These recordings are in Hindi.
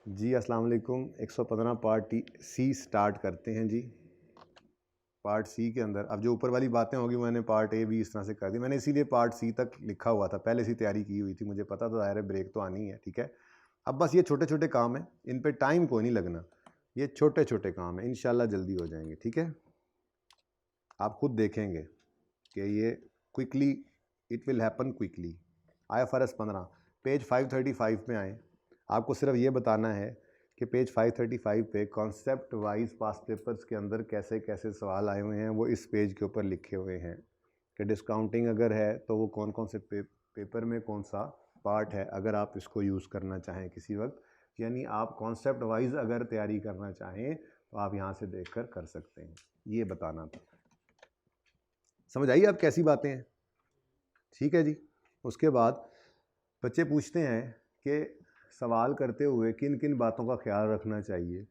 जी अस्सलाम वालेकुम। 115 पार्ट सी स्टार्ट करते हैं जी। पार्ट सी के अंदर अब जो ऊपर वाली बातें होगी मैंने पार्ट ए भी इस तरह से कर दी। मैंने इसीलिए पार्ट सी तक लिखा हुआ था, पहले से तैयारी की हुई थी, मुझे पता था ज़ाहिर है ब्रेक तो आनी है। ठीक है, अब बस ये छोटे छोटे काम हैं, इन पे टाइम को नहीं लगना, ये छोटे छोटे काम हैं, इंशाल्लाह जल्दी हो जाएंगे। ठीक है, आप खुद देखेंगे कि ये quickly, it will happen quickly. IFRS 15 page 535 में आए। आपको सिर्फ ये बताना है कि पेज 535 पे कॉन्सेप्ट वाइज पास्ट पेपर्स के अंदर कैसे कैसे सवाल आए हुए हैं, वो इस पेज के ऊपर लिखे हुए हैं कि डिस्काउंटिंग अगर है तो वो कौन कौन से पेपर में कौन सा पार्ट है, अगर आप इसको यूज़ करना चाहें किसी वक्त, यानी आप कॉन्सेप्ट वाइज अगर तैयारी करना चाहें तो आप यहाँ से देखकर कर सकते हैं। ये बताना था। समझ आइए अब कैसी बातें हैं। ठीक है जी। उसके बाद बच्चे पूछते हैं कि सवाल करते हुए किन किन बातों का ख्याल रखना चाहिए।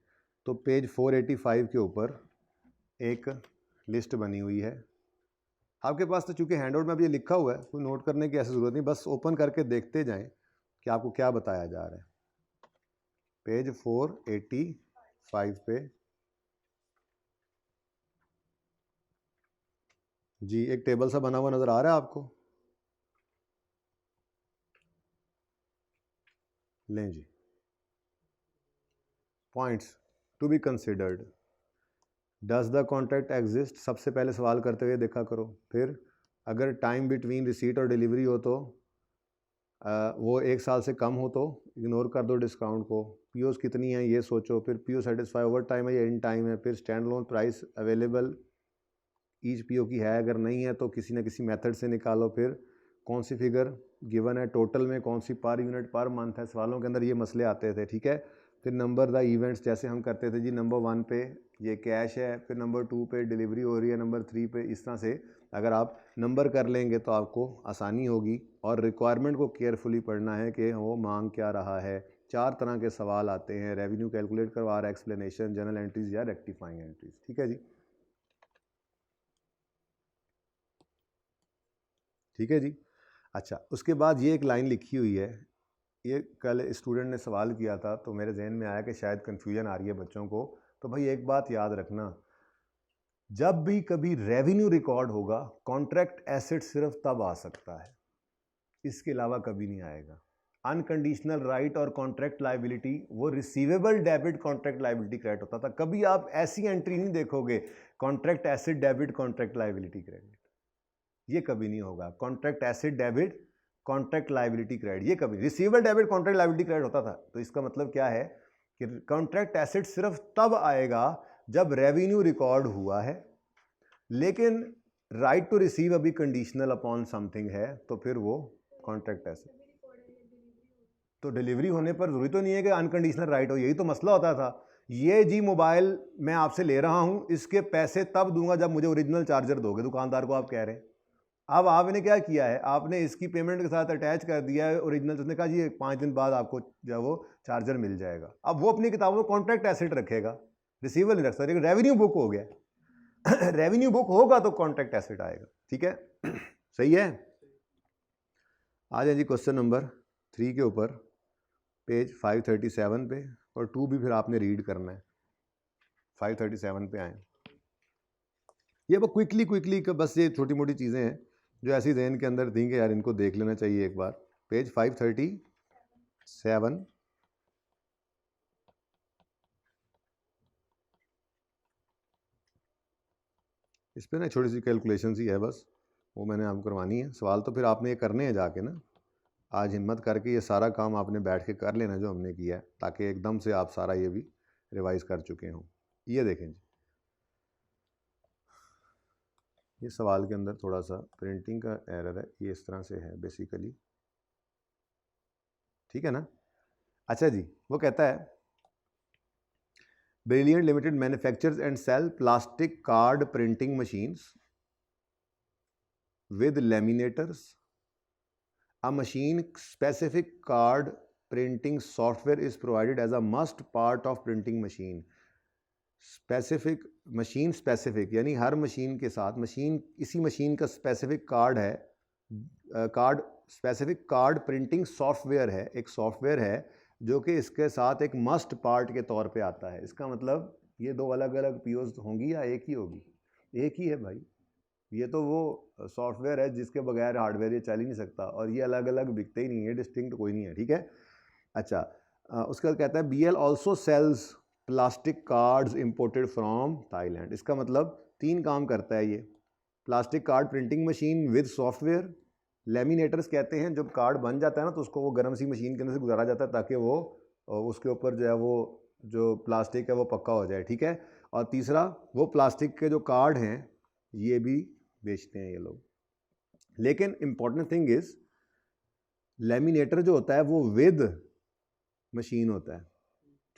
तो पेज 485 के ऊपर एक लिस्ट बनी हुई है आपके पास। तो चूंकि हैंडआउट में अब ये लिखा हुआ है, कोई नोट करने की ऐसी ज़रूरत नहीं, बस ओपन करके देखते जाएं कि आपको क्या बताया जा रहा है। पेज 485 पे जी एक टेबल सा बना हुआ नज़र आ रहा है आपको? लें जी, points to be considered. Does the contract exist, सबसे पहले सवाल करते हुए देखा करो। फिर अगर टाइम बिटवीन रिसीट और डिलीवरी हो तो वो 1 साल से कम हो तो इग्नोर कर दो डिस्काउंट को। पीओस कितनी है ये सोचो। फिर पीओ सेटिस्फाई ओवर टाइम है या इन टाइम है। फिर stand loan price available each PO की है, अगर नहीं है तो किसी न किसी मेथड से निकालो। फिर कौन सी फिगर गिवन है टोटल में, कौन सी पर यूनिट पर मंथ है। सवालों के अंदर ये मसले आते थे। ठीक है, फिर नंबर द इवेंट्स, जैसे हम करते थे जी, नंबर 1 पे ये कैश है, फिर नंबर 2 पे डिलीवरी हो रही है, नंबर 3 पे। इस तरह से अगर आप नंबर कर लेंगे तो आपको आसानी होगी। और रिक्वायरमेंट को केयरफुली पढ़ना है कि वो मांग क्या रहा है। 4 तरह के सवाल आते हैं, रेवेन्यू कैलकुलेट करवा रहा है, एक्सप्लेनेशन, जनरल एंट्रीज या रेक्टिफाइंग एंट्रीज। ठीक है जी, ठीक है जी। अच्छा, उसके बाद ये एक लाइन लिखी हुई है, ये कल स्टूडेंट ने सवाल किया था तो मेरे जहन में आया कि शायद कन्फ्यूजन आ रही है बच्चों को। तो भाई एक बात याद रखना, जब भी कभी रेवेन्यू रिकॉर्ड होगा कॉन्ट्रैक्ट एसेट सिर्फ तब आ सकता है, इसके अलावा कभी नहीं आएगा। अनकंडीशनल राइट और कॉन्ट्रैक्ट लाइबिलिटी वो receivable debit contract liability credit होता था। कभी आप ऐसी एंट्री नहीं देखोगे contract asset debit contract liability credit, ये कभी नहीं होगा। Contract asset debit contract liability credit, ये कभी। Receivable debit contract liability credit होता था। तो इसका मतलब क्या है कि कॉन्ट्रैक्ट एसेट सिर्फ तब आएगा जब रेवेन्यू रिकॉर्ड हुआ है, लेकिन राइट टू रिसीव अभी कंडीशनल अपॉन समथिंग है तो फिर वो कॉन्ट्रैक्ट एसेट। तो डिलीवरी होने पर जरूरी तो नहीं है कि अनकंडीशनल राइट हो, यही तो मसला होता था। ये जी मोबाइल मैं आपसे ले रहा हूं, इसके पैसे तब दूंगा जब मुझे ओरिजिनल चार्जर दोगे, दुकानदार को आप कह रहे हैं। अब आपने क्या किया है, आपने इसकी पेमेंट के साथ अटैच कर दिया है ओरिजिनल। उसने कहा जी 5 दिन बाद आपको जो है वो चार्जर मिल जाएगा। अब वो अपनी किताबों में कॉन्ट्रैक्ट एसेट रखेगा, रिसीवेबल नहीं रख सकता, लेकिन रेवेन्यू बुक हो गया रेवेन्यू बुक होगा तो कॉन्ट्रैक्ट एसेट आएगा। ठीक है सही है। आ जाए जी क्वेश्चन नंबर 3 के ऊपर, पेज 537 पे, और 2 भी फिर आपने रीड करना है। 537 पे आए। ये वो क्विकली बस ये छोटी मोटी चीज़ें हैं जो ऐसी जहन के अंदर थी कि यार इनको देख लेना चाहिए एक बार। पेज 537, इस पर ना छोटी सी कैलकुलेशन सी है, बस वो मैंने आपको करवानी है। सवाल तो फिर आपने ये करने हैं जाके ना, आज हिम्मत करके ये सारा काम आपने बैठ के कर लेना जो हमने किया है, ताकि एकदम से आप सारा ये भी रिवाइज कर चुके हों। ये देखें जी, ये सवाल के अंदर थोड़ा सा प्रिंटिंग का एरर है, ये इस तरह से है बेसिकली। ठीक है ना। अच्छा जी, वो कहता है Brilliant Limited manufactures and sale plastic card printing machines with laminators. A machine specific card printing software is provided as a must part of printing machine. Specific machine, specific यानी हर मशीन के साथ, मशीन इसी मशीन का स्पेसिफिक कार्ड है, card specific card printing software है, एक सॉफ्टवेयर है जो कि इसके साथ एक मस्ट पार्ट के तौर पे आता है। इसका मतलब ये दो अलग अलग पीओज होंगी या एक ही होगी? एक ही है भाई। ये तो वो सॉफ्टवेयर है जिसके बगैर हार्डवेयर ये चल ही नहीं सकता, और ये अलग अलग बिकते ही नहीं है, डिस्टिंक्ट कोई नहीं है, ठीक है। अच्छा, उसके बाद कहता है BL also sells plastic cards imported from Thailand. इसका मतलब 3 काम करता है ये। Plastic card printing machine with software, laminators कहते हैं जब कार्ड बन जाता है ना तो उसको वो गर्म सी मशीन के अंदर से गुजारा जाता है ताकि वो उसके ऊपर जो है वो जो प्लास्टिक है वो पक्का हो जाए, ठीक है। और तीसरा, वो प्लास्टिक के जो कार्ड हैं ये भी बेचते हैं ये लोग। लेकिन इंपॉर्टेंट थिंग इज लेमिनेटर जो होता है वो विद मशीन होता है,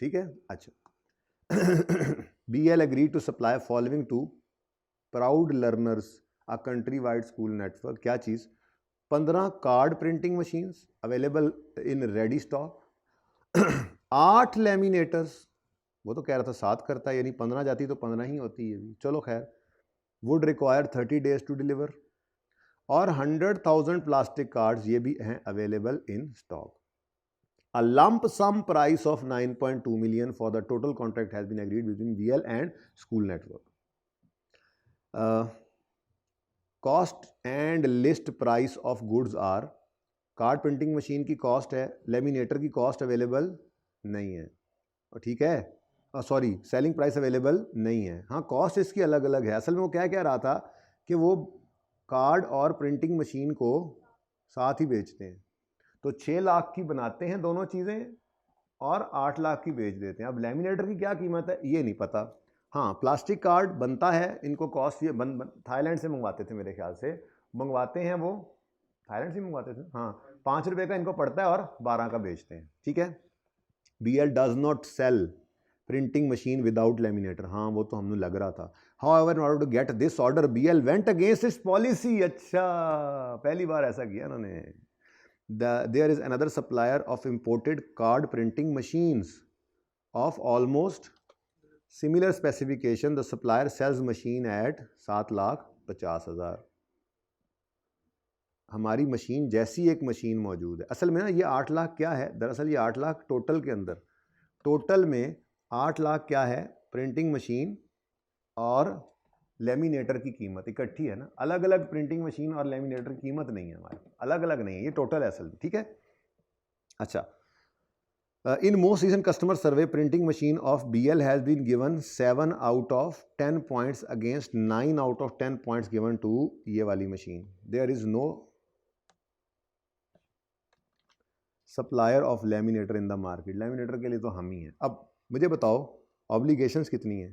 ठीक है। अच्छा BL agreed to supply following to proud learners a country wide school network. क्या चीज़? 15 card printing machines available in ready stock, 8 लेमिनेटर्स, वो तो कह रहा था 7 करता है, यानी 15 जाती तो 15 ही होती है भी, चलो खैर। Would require 30 days to deliver, और 100,000 प्लास्टिक कार्ड्स ये भी हैं available in stock. A lump sum price of 9.2 million for the total contract has been agreed between BL and school network. Cost and list price of goods are, card printing machine की कॉस्ट है, लेमिनेटर की कॉस्ट अवेलेबल नहीं है, ठीक है। सॉरी, सेलिंग प्राइस अवेलेबल नहीं है। हाँ, कॉस्ट इसकी अलग अलग है। असल में वो क्या कह रहा था कि वो कार्ड और प्रिंटिंग मशीन को साथ ही बेचते हैं, तो 6 लाख की बनाते हैं दोनों चीज़ें और 8 लाख की बेच देते हैं। अब लेमिनेटर की क्या कीमत है ये नहीं पता। हाँ, प्लास्टिक कार्ड बनता है, इनको कॉस्ट ये थाईलैंड से मंगवाते थे मेरे ख्याल से, मंगवाते हैं वो थाईलैंड से मंगवाते थे। हाँ, 5 रुपये का इनको पड़ता है और 12 का बेचते हैं, ठीक है। BL does not sell printing machine without laminator. हाँ, वो तो हमें लग रहा था। However, in order to get this order, BL went against its policy। अच्छा, पहली बार ऐसा किया इन्होंने। There is another supplier of imported card printing machines of almost similar specification. The supplier sells machine at 7,50,000। हमारी मशीन जैसी एक मशीन मौजूद है। असल में ना ये 8 लाख क्या है, दरअसल ये 8 लाख टोटल के अंदर, टोटल में 8 लाख क्या है, प्रिंटिंग मशीन और लेमिनेटर की कीमत इकट्ठी है ना। अलग अलग प्रिंटिंग मशीन और लेमिनेटर की कीमत नहीं है हमारे, अलग अलग नहीं है, ये टोटल है असल में, ठीक है। अच्छा, in most recent customer survey printing machine of BL has been given 7 out of 10 points against 9 out of 10 points given to ये वाली मशीन। There is no supplier of laminator in the market. Laminator के लिए तो हम ही हैं। अब मुझे बताओ ऑब्लिगेशंस कितनी है?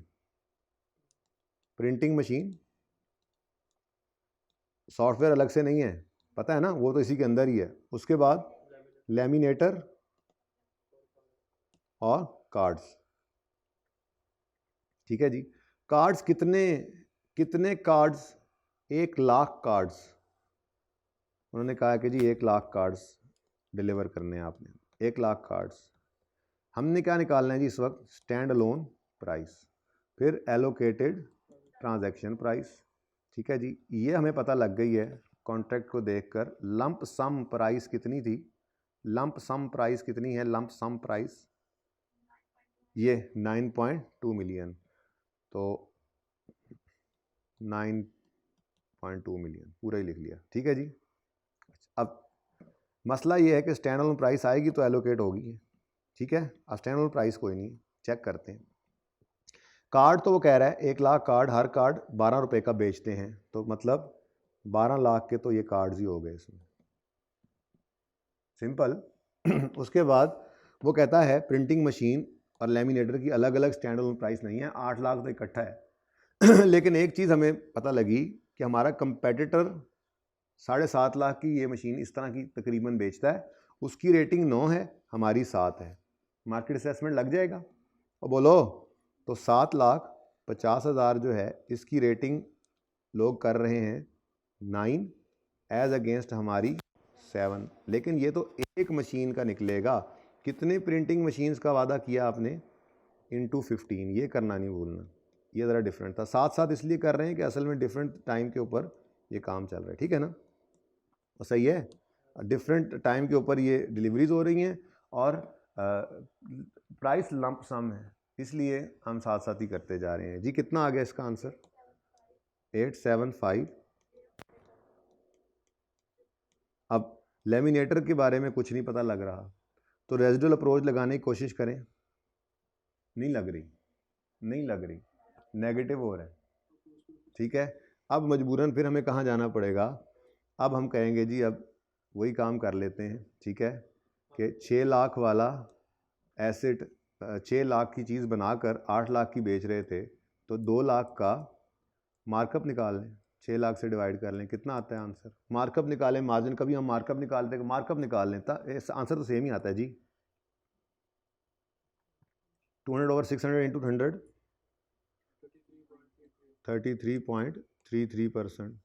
प्रिंटिंग मशीन, सॉफ्टवेयर अलग से नहीं है, पता है ना, वो तो इसी के अंदर ही है। उसके बाद लेमिनेटर और कार्ड्स, ठीक है जी। कार्ड्स कितने कार्ड्स? 1 लाख कार्ड्स। उन्होंने कहा कि जी 1 लाख कार्ड्स डिलीवर करने हैं आपने, 1 लाख कार्ड्स। हमने क्या निकालना है जी इस वक्त? स्टैंड अलोन प्राइस, फिर एलोकेटेड ट्रांजैक्शन प्राइस, ठीक है जी। ये हमें पता लग गई है कॉन्ट्रैक्ट को देखकर। लंप सम प्राइस कितनी थी? लंप सम प्राइस कितनी है? लंप सम प्राइस ये 9.2 मिलियन, तो 9.2 मिलियन पूरा ही लिख लिया, ठीक है जी। अब मसला ये है कि स्टैंड अलोन प्राइस आएगी तो एलोकेट होगी, ठीक है। अब स्टैंड अलोन प्राइस कोई नहीं, चेक करते हैं। कार्ड तो वो कह रहा है 1 लाख कार्ड, हर कार्ड 12 रुपये का बेचते हैं, तो मतलब 12 लाख के तो ये कार्ड्स ही हो गए इसमें, सिंपल। उसके बाद वो कहता है प्रिंटिंग मशीन और लेमिनेटर की अलग अलग स्टैंड अलोन प्राइस नहीं है, 8 लाख तो इकट्ठा है। लेकिन एक चीज़ हमें पता लगी कि हमारा कंपेटिटर 7.5 लाख की ये मशीन इस तरह की तकरीबन बेचता है, उसकी रेटिंग 9 है, हमारी 7 है। मार्केट असेसमेंट लग जाएगा और बोलो तो 7,50,000 जो है इसकी रेटिंग लोग कर रहे हैं 9 एज अगेंस्ट हमारी 7। लेकिन ये तो एक मशीन का निकलेगा। कितने प्रिंटिंग मशीन्स का वादा किया आपने? इंटू 15, ये करना नहीं भूलना, ये ज़रा डिफरेंट था। साथ साथ इसलिए कर रहे हैं कि असल में डिफरेंट टाइम के ऊपर ये काम चल रहा है, ठीक है ना, तो सही है। डिफरेंट टाइम के ऊपर ये डिलीवरीज हो रही हैं और प्राइस लंप सम है, इसलिए हम साथ साथ ही करते जा रहे हैं जी। कितना आ गया इसका आंसर? 875। अब लेमिनेटर के बारे में कुछ नहीं पता लग रहा, तो रेजिडुअल अप्रोच लगाने की कोशिश करें। नहीं लग रही, नहीं लग रही, नेगेटिव हो रहा है। ठीक है, अब मजबूरन फिर हमें कहाँ जाना पड़ेगा? अब हम कहेंगे जी अब वही काम कर लेते हैं, ठीक है, कि 6 लाख वाला एसेट 6 लाख की चीज़ बनाकर 8 लाख की बेच रहे थे, तो 2 लाख का मार्कअप निकाल लें, 6 लाख से डिवाइड कर लें, कितना आता है आंसर? मार्कअप निकालें, मार्जिन कभी हम मार्कअप निकालते हैं, मार्कअप निकाल लें, आंसर तो सेम ही आता है जी। 200/600 इंटू 100, 33.33%।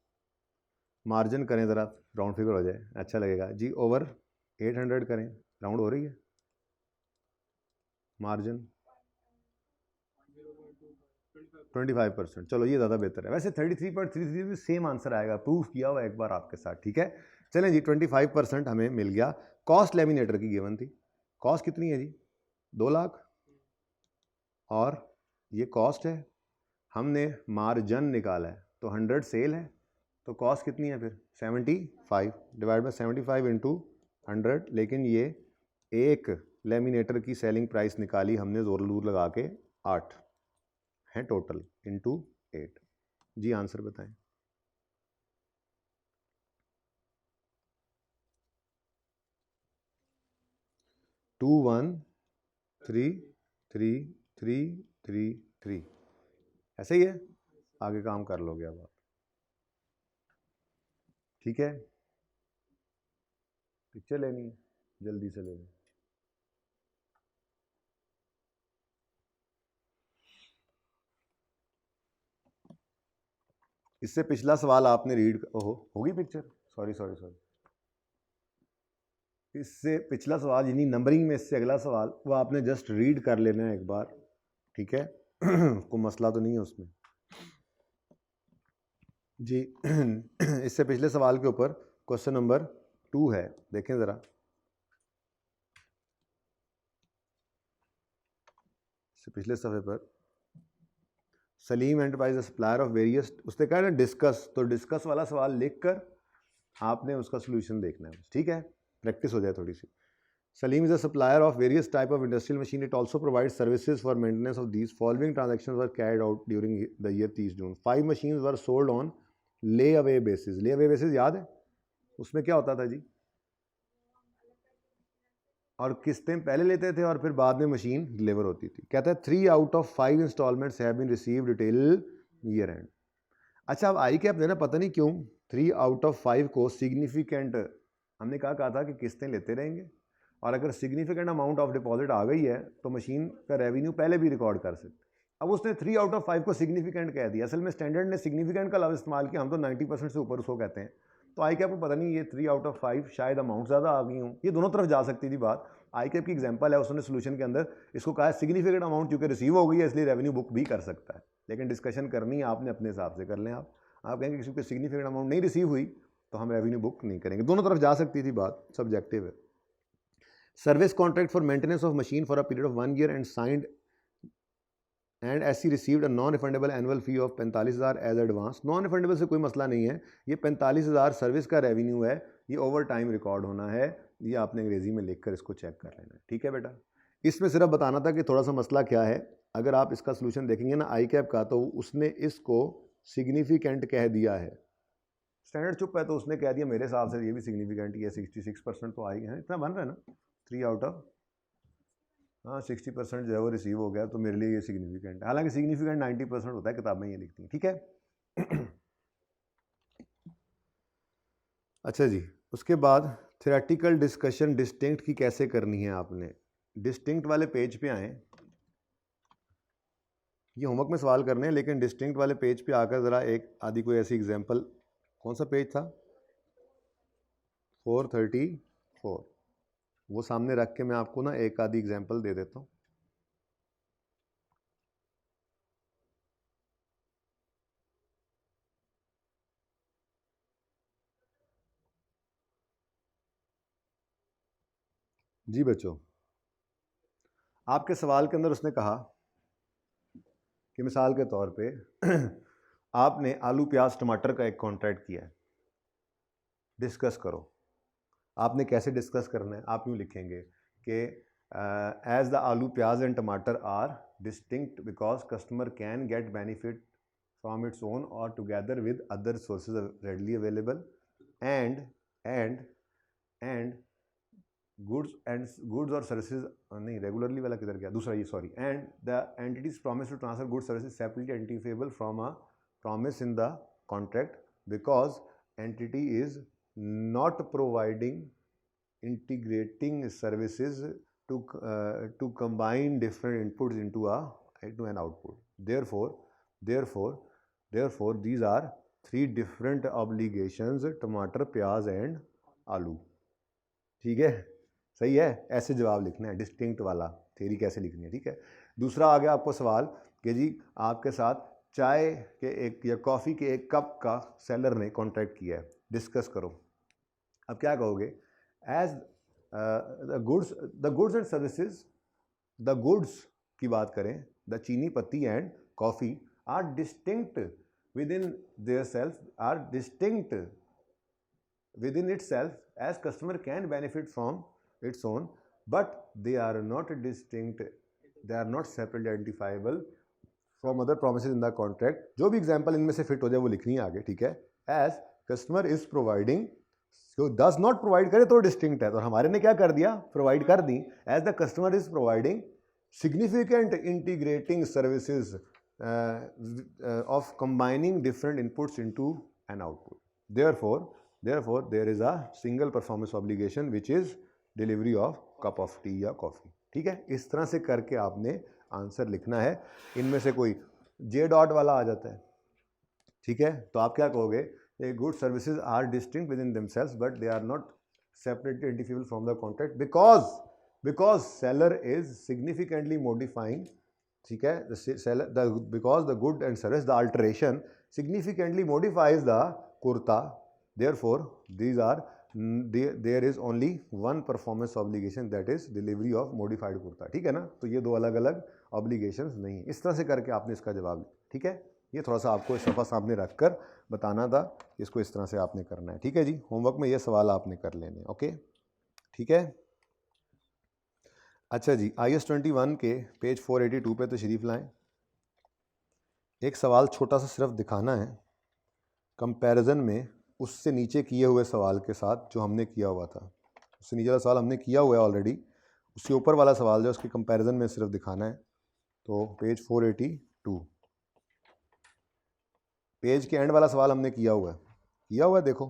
मार्जिन करें ज़रा, राउंड फिगर हो जाए, अच्छा लगेगा जी। ओवर 800 करें, राउंड हो रही है, मार्जिन 25%। चलो ये ज़्यादा बेहतर है। वैसे 33.33 भी सेम आंसर आएगा, प्रूफ किया हुआ एक बार आपके साथ, ठीक है। चलें जी, 25% हमें मिल गया। कॉस्ट लेमिनेटर की गिवन थी, कॉस्ट कितनी है जी? 2 लाख, और ये कॉस्ट है, हमने मार्जिन निकाला है, तो 100 सेल है, तो कॉस्ट कितनी है फिर? 75 डिवाइड बाई 75 इंटू 100। लेकिन ये एक लेमिनेटर की सेलिंग प्राइस निकाली हमने जोर लूर लगा के, 8 है टोटल, इंटू 8। जी आंसर बताएं। टू 1 3 3 3 3 3, ऐसे ही है, आगे काम कर लोगे अब आप, ठीक है। पिक्चर लेनी है, जल्दी से ले लें। इससे पिछला सवाल आपने रीड, ओहो होगी पिक्चर, सॉरी सॉरी सॉरी। इससे पिछला सवाल यानी नंबरिंग में इससे अगला सवाल, वो आपने जस्ट रीड कर लेना है एक बार, ठीक है। कोई मसला तो नहीं है उसमें जी। इससे पिछले सवाल के ऊपर क्वेश्चन नंबर 2 है, देखें ज़रा। इससे पिछले सफ़े पर Salim enterprise supplier of various, उसने कहा ना डिस्कस, तो डिस्कस वाला सवाल लिखकर आपने उसका सोल्यूशन देखना है, ठीक है, प्रैक्टिस हो जाए थोड़ी सी। Salim is a supplier of various type of industrial machine. It also provides services for maintenance of these. Following transactions were carried out during the year 30 June. 5 machines were sold on layaway basis. Layaway basis याद है? उसमें क्या होता था जी? और किस्तें पहले लेते थे और फिर बाद में मशीन डिलीवर होती थी। कहता है 3 out of 5 installments have been received till year end. अच्छा, अब आई कैप देना पता नहीं क्यों 3 out of 5 को सिग्निफिकेंट, हमने कहा था कि किस्तें लेते रहेंगे, और अगर सिग्निफिकेंट अमाउंट ऑफ डिपॉजिट आ गई है तो मशीन का रेवेन्यू पहले भी रिकॉर्ड कर सकते। अब उसने 3 out of 5 को सिग्निफिकेंट कह दिया। असल में स्टैंडर्ड ने सिग्निफिकेंट का लफ्ज़ इस्तेमाल किया, हम तो 90% से ऊपर उसको कहते हैं। तो आई कैप को पता नहीं ये 3 out of 5 शायद अमाउंट ज़्यादा आ गई हूँ, ये दोनों तरफ जा सकती थी बात। आई कैप की एग्जाम्पल है, उसने सोल्यूशन के अंदर इसको कहा है सिग्निफिकेंट अमाउंट क्योंकि रिसीव हो गई है इसलिए रेवेन्यू बुक भी कर सकता है। लेकिन डिस्कशन करनी है आपने अपने हिसाब से कर लें। आप कहेंगे किसी को सिग्निफिकेंट अमाउंट नहीं रिसीव हुई तो हम रेवेन्यू बुक नहीं करेंगे। दोनों तरफ जा सकती थी बात, सब्जेक्टिव है। Service contract for maintenance of machine for a period of 1 year and signed and S C received a non refundable annual fee of 45,000 as advance. Non refundable से कोई मसला नहीं है, ये 45,000 सर्विस का रेवेन्यू है, ये ओवर टाइम रिकॉर्ड होना है, ये आपने अंग्रेजी में लिखकर इसको चेक कर लेना है, ठीक है बेटा। इसमें सिर्फ बताना था कि थोड़ा सा मसला क्या है। अगर आप इसका सोल्यूशन देखेंगे ना आई कैप का, तो उसने इसको सिग्निफिकेंट कह दिया है। स्टैंडर्ड चुप है तो उसने कह दिया मेरे हिसाब से ये भी सिग्निफिकेंट ही है, 66% तो आएगी, है इतना बन रहा है ना, 3 out of, हाँ 60% जो है वो रिसीव हो गया, तो मेरे लिए ये सिग्निफिकेंट है। हालांकि सिग्निफिकेंट 90% होता है, किताबें ये लिखती हैं, ठीक है। अच्छा जी, उसके बाद थ्योरेटिकल डिस्कशन डिस्टिंक्ट की कैसे करनी है आपने। डिस्टिंक्ट वाले पेज पे आए, ये होमवर्क में सवाल करने हैं, लेकिन डिस्टिंक्ट वाले पेज पे आकर ज़रा एक आदि कोई ऐसी एग्जांपल, कौन सा पेज था? 434, वो सामने रख के मैं आपको ना एक आधी एग्जांपल दे देता हूँ। जी बच्चों, आपके सवाल के अंदर उसने कहा कि मिसाल के तौर पे आपने आलू प्याज टमाटर का एक कॉन्ट्रैक्ट किया है, डिस्कस करो। आपने कैसे डिस्कस करना है? आप यूँ लिखेंगे कि एज द आलू pyaz and tamatar are distinct because customer can get benefit from its own or together with other sources readily available and goods or services नहीं, रेगुलरली वाला किधर गया, दूसरा ये, sorry, and the entities promise to transfer goods services separately identifiable from a promise in the contract because entity is not providing integrating services to combine different inputs into an output. Therefore these are three different obligations, टमाटर, प्याज एंड आलू। ठीक है, सही है, ऐसे जवाब लिखना है, डिस्टिंक्ट वाला थ्योरी कैसे लिखनी है। ठीक है, दूसरा आ गया आपको सवाल कि जी आपके साथ चाय के एक या कॉफ़ी के एक कप का सेलर ने कॉन्ट्रैक्ट किया है, डिस्कस करो। अब क्या कहोगे? As the goods and services, the goods की बात करें, द चीनी पत्ती and coffee are distinct within their self, are distinct within itself as customer can benefit from its own but they are not distinct, they are not separately identifiable from other promises in the contract. जो भी एग्जाम्पल इनमें से फिट हो जाए वो लिखनी है आगे। ठीक है, एज कस्टमर इज प्रोवाइडिंग, जो डज नॉट प्रोवाइड करे तो डिस्टिंक्ट है, तो हमारे ने क्या कर दिया, प्रोवाइड कर दी। As the customer is providing significant integrating services of combining different inputs into an output. therefore there is a single performance obligation which is delivery of cup of tea या कॉफ़ी। ठीक है, इस तरह से करके आपने आंसर लिखना है। इनमें से कोई जे डॉट वाला आ जाता है, ठीक है, तो आप क्या कहोगे? Good services are distinct within themselves but they are not separately identifiable from the contract because seller is significantly modifying. ठीक है, because the good and service, the alteration significantly modifies the kurta, therefore these are there is only one performance obligation, that is delivery of modified kurta। ठीक है ना, तो ये दो अलग अलग obligations नहीं। इस तरह से करके आपने इसका जवाब, ठीक है, ये थोड़ा सा आपको सफ़ा सामने रख कर बताना था, इसको इस तरह से आपने करना है। ठीक है जी, होमवर्क में ये सवाल आपने कर लेने। ओके, ठीक है। अच्छा जी, IS 21 के पेज 482 पे तशरीफ़ लाएँ। एक सवाल छोटा सा सिर्फ दिखाना है कंपैरिजन में उससे नीचे किए हुए सवाल के साथ जो हमने किया हुआ था। उससे नीचे वाला सवाल हमने किया हुआ है ऑलरेडी, उसके ऊपर वाला सवाल जो उसके कंपैरिजन में सिर्फ दिखाना है। तो पेज 482, पेज के एंड वाला सवाल हमने किया हुआ है, देखो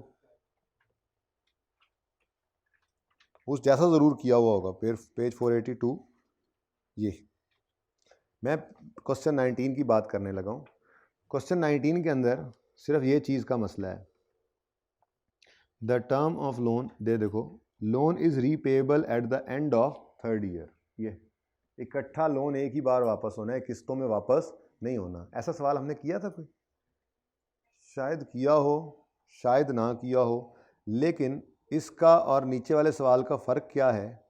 उस जैसा ज़रूर किया हुआ होगा। पेज 482, ये मैं क्वेश्चन 19 की बात करने लगा हूँ। क्वेश्चन 19 के अंदर सिर्फ ये चीज़ का मसला है, द टर्म ऑफ लोन, देखो, loan is repayable at the end of 3rd year. ये इकट्ठा लोन एक ही बार वापस होना है, किस्तों में वापस नहीं होना। ऐसा सवाल हमने किया था कोई? शायद किया हो, शायद ना किया हो, लेकिन इसका और नीचे वाले सवाल का फ़र्क क्या है?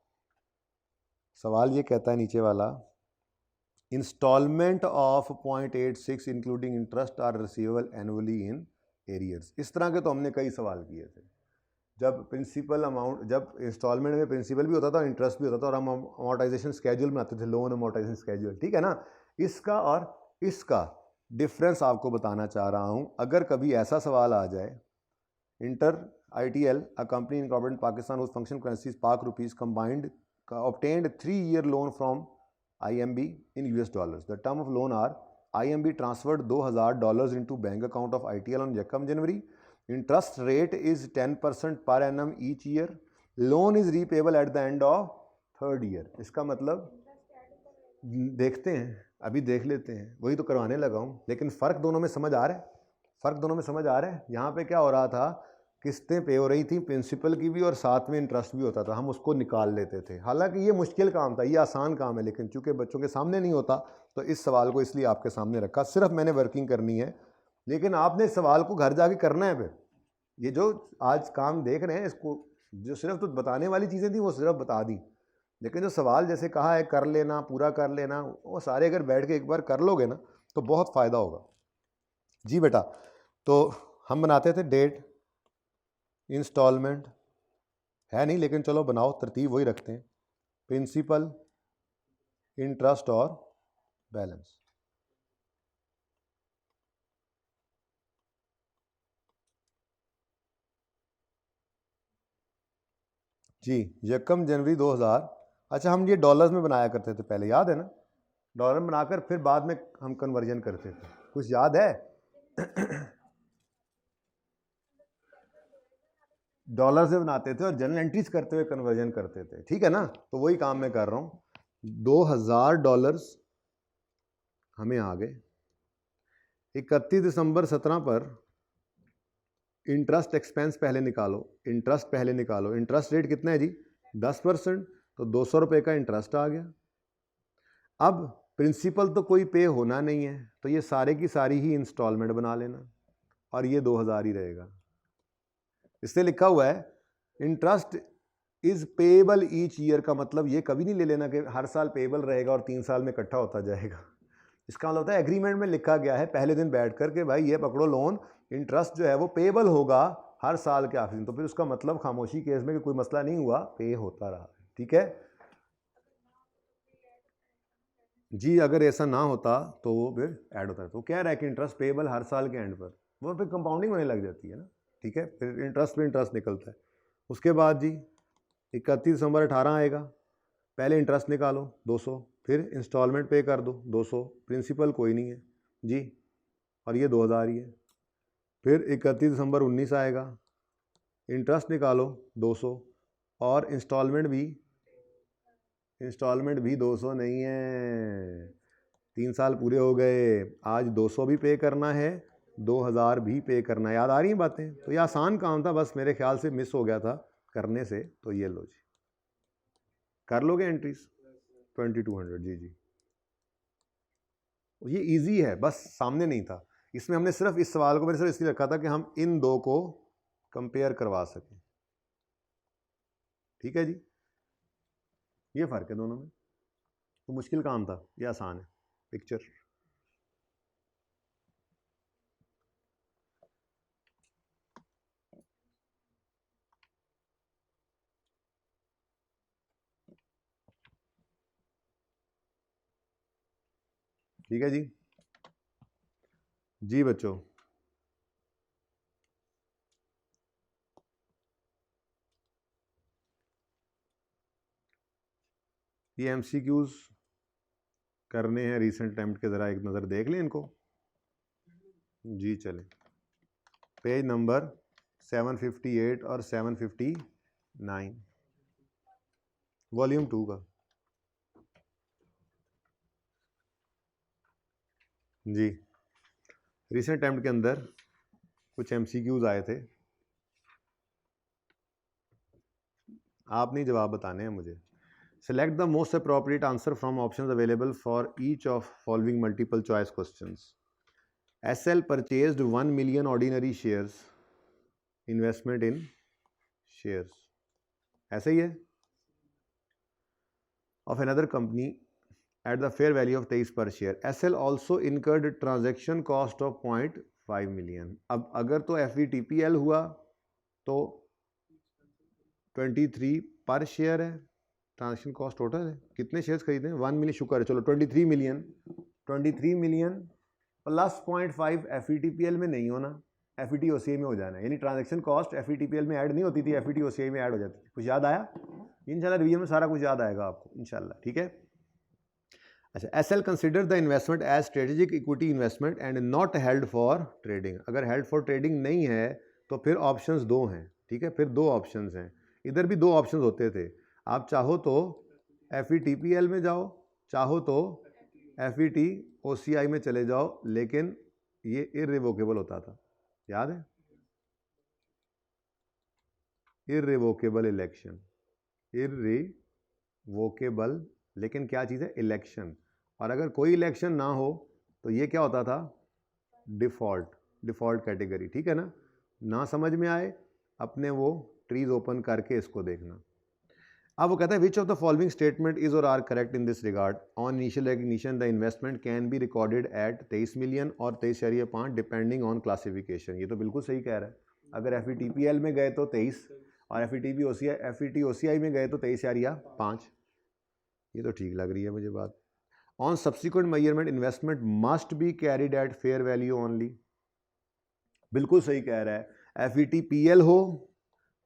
सवाल ये कहता है नीचे वाला, installment of 0.86 including interest are receivable annually in arrears. इस तरह के तो हमने कई सवाल किए थे, जब प्रिंसिपल अमाउंट, जब इंस्टॉलमेंट में प्रिंसिपल भी होता था, इंटरेस्ट भी होता था, और हम अमोर्टाइजेशन स्केड्यूल बनाते थे, लोन अमोर्टाइजेशन स्केड्यूल। ठीक है ना, इसका और इसका डिफरेंस आपको बताना चाह रहा हूँ। अगर कभी ऐसा सवाल आ जाए, inter ITL, a company incorporated in Pakistan whose functional currency is Pak rupees, combined obtained 3-year loan from IMB in US dollars. The term of loan are IMB transferred $2,000 into bank account of ITL on January. Interest rate is 10% per annum each year. Loan is repayable at the end of 3rd year. इसका मतलब देखते हैं, अभी देख लेते हैं, वही तो करवाने लगा हूँ। लेकिन फ़र्क दोनों में समझ आ रहा है, यहाँ पे क्या हो रहा था, किस्तें पे हो रही थी, प्रिंसिपल की भी और साथ में इंटरेस्ट भी होता था, हम उसको निकाल लेते थे। हालांकि ये मुश्किल काम था, ये आसान काम है, लेकिन चूंकि बच्चों के सामने नहीं होता तो इस सवाल को इसलिए आपके सामने रखा। सिर्फ मैंने वर्किंग करनी है, लेकिन आपने इस सवाल को घर जाके करना है। फिर ये जो आज काम देख रहे हैं, इसको जो सिर्फ तो बताने वाली चीज़ें थी वो सिर्फ बता दी, लेकिन जो सवाल जैसे कहा है कर लेना, पूरा कर लेना, वो सारे अगर बैठ के एक बार कर लोगे ना तो बहुत फ़ायदा होगा। जी बेटा, तो हम बनाते थे डेट, इंस्टॉलमेंट है नहीं, लेकिन चलो बनाओ, तरतीब वही रखते हैं, प्रिंसिपल, इंटरेस्ट और बैलेंस। जी, यकम जनवरी 2000। अच्छा, हम ये डॉलर्स में बनाया करते थे पहले, याद है ना? डॉलर में बनाकर फिर बाद में हम कन्वर्जन करते थे, कुछ याद है? डॉलर से बनाते थे और जनरल एंट्रीज करते हुए कन्वर्जन करते थे, ठीक है ना? तो वही काम मैं कर रहा हूँ। $2000 हमें आ गए। 31 दिसंबर 17 पर इंटरेस्ट एक्सपेंस पहले निकालो, इंटरेस्ट पहले निकालो। इंटरेस्ट रेट कितना है जी? 10%, तो 200 रुपये का इंटरेस्ट आ गया। अब प्रिंसिपल तो कोई पे होना नहीं है, तो ये सारे की सारी ही इंस्टॉलमेंट बना लेना और ये 2000 ही रहेगा। इससे लिखा हुआ है interest is payable each year, का मतलब ये कभी नहीं ले लेना कि हर साल पेएबल रहेगा और 3 साल में इकट्ठा होता जाएगा। इसका मतलब होता है एग्रीमेंट में लिखा गया है पहले दिन बैठ कर के भाई ये पकड़ो लोन, इंटरेस्ट जो है वो पेएबल होगा हर साल के आखिरी दिन, तो फिर उसका मतलब खामोशी केस में कि कोई मसला नहीं हुआ, पे होता रहा। ठीक है जी, अगर ऐसा ना होता तो वो फिर ऐड होता है। तो कह रहा है कि इंटरेस्ट पेएबल हर साल के एंड पर, वो फिर कंपाउंडिंग होने लग जाती है ना। ठीक है, फिर इंटरेस्ट पे इंटरेस्ट निकलता है। उसके बाद जी 31 दिसंबर 18 आएगा, पहले इंटरेस्ट निकालो 200, फिर इंस्टॉलमेंट पे कर दो 200, प्रिंसिपल कोई नहीं है जी, और ये 2000 ही है। फिर 31 दिसंबर 19 आएगा, इंटरेस्ट निकालो 200 और इंस्टॉलमेंट भी 200 नहीं है, 3 साल पूरे हो गए, आज 200 भी पे करना है, 2000 भी पे करना है। याद आ रही हैं बातें? तो ये आसान काम था, बस मेरे ख्याल से मिस हो गया था करने से, तो ये लो जी, कर लोगे एंट्रीज 2200। जी जी, ये इजी है, बस सामने नहीं था। इसमें हमने सिर्फ इस सवाल को मैंने सिर्फ इसलिए रखा था कि हम इन दो को कंपेयर करवा सकें। ठीक है जी, ये फ़र्क है दोनों में। तो मुश्किल काम था, ये आसान है। पिक्चर ठीक है जी। जी बच्चों, ये एमसीक्यूज करने हैं रीसेंट अटेम्प्ट के, ज़रा एक नज़र देख लें इनको। जी चलें, पेज नंबर 758 और 759 वॉल्यूम 2 का। जी, रीसेंट अटेम्प्ट के अंदर कुछ एमसीक्यूज आए थे, आपने जवाब बताने हैं मुझे। Select the most appropriate answer from options available for each of following multiple choice questions. SL purchased 1 million ordinary shares, investment in shares, ऐसे ही है, of another company at the fair value of 23 पर share. SL also incurred transaction cost of 0.5 million. अब अगर तो FVTPL हुआ तो 23 पर शेयर है, ट्रांजेक्शन कॉस्ट टोटल है, कितने शेयर्स खरीदे हैं? 1 मिलियन, शुक्र है, चलो 23 मिलियन, 23 मिलियन प्लस 0.5 FVTPL में नहीं होना, FVTOCI में हो जाना है, यानी ट्रांजैक्शन कॉस्ट FVTPL में ऐड नहीं होती थी, FVTOCI में ऐड हो जाती थी। कुछ याद आया? इंशाल्लाह रिवीजन में सारा कुछ याद आएगा आपको इंशाल्लाह। ठीक है, अच्छा, SL consider the investment as strategic equity investment and not held for trading. अगर हेल्ड फॉर ट्रेडिंग नहीं है तो फिर ऑप्शंस दो हैं। ठीक है, फिर दो ऑप्शंस हैं, इधर भी दो ऑप्शंस होते थे, आप चाहो तो FVTPL में जाओ, चाहो तो FVTOCI में चले जाओ, लेकिन ये इररिवोकेबल होता था, याद है? इररिवोकेबल इलेक्शन, इररिवोकेबल, लेकिन क्या चीज़ है? इलेक्शन। और अगर कोई इलेक्शन ना हो तो ये क्या होता था? Default category. ठीक है ना? ना समझ में आए, अपने वो ट्रीज ओपन करके इसको देखना। अब वो कहता है which of the following statement is or are correct in this regard, on initial recognition the investment can be recorded at 23 million or 23.5 depending on classification. ये तो बिल्कुल सही कह रहा है, अगर FETPL में गए तो 23 और FETOCI में गए तो 23.5। ये तो ठीक लग रही है मुझे बात। On subsequent measurement investment must be carried at fair value only, बिल्कुल सही कह रहा है। FETPL हो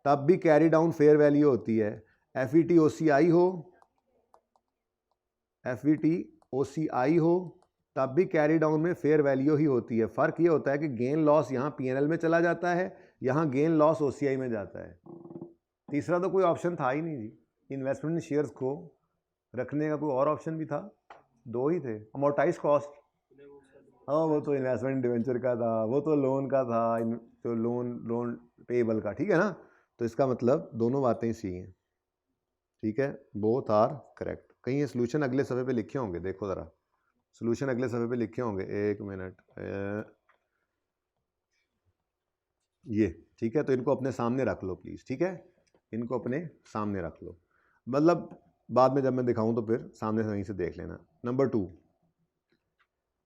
तब भी कैरी डाउन फेयर वैल्यू होती है, FETOCI हो तब भी कैरी डाउन में फेयर वैल्यू ही होती है। फ़र्क ये होता है कि गेन लॉस यहाँ PNL में चला जाता है, यहाँ गेन लॉस OCI में जाता है। तीसरा तो कोई ऑप्शन था ही नहीं जी, इन्वेस्टमेंट शेयर्स को रखने का कोई और ऑप्शन भी था? दो ही थे, अमोर्टाइज कॉस्ट, हाँ वो तो इन्वेस्टमेंट डिवेंचर का था, वो तो लोन का था, तो लोन पेबल का, ठीक है ना। तो इसका मतलब दोनों बातें सही हैं, ठीक है, बोथ आर करेक्ट। कहीं ये सोल्यूशन अगले सफ़े पे लिखे होंगे, देखो ज़रा सोल्यूशन अगले सफ़े पे लिखे होंगे, एक मिनट, ये ठीक है। तो इनको अपने सामने रख लो प्लीज़, ठीक है, इनको अपने सामने रख लो, मतलब बाद में जब मैं दिखाऊं तो फिर सामने से वहीं से देख लेना। Number 2,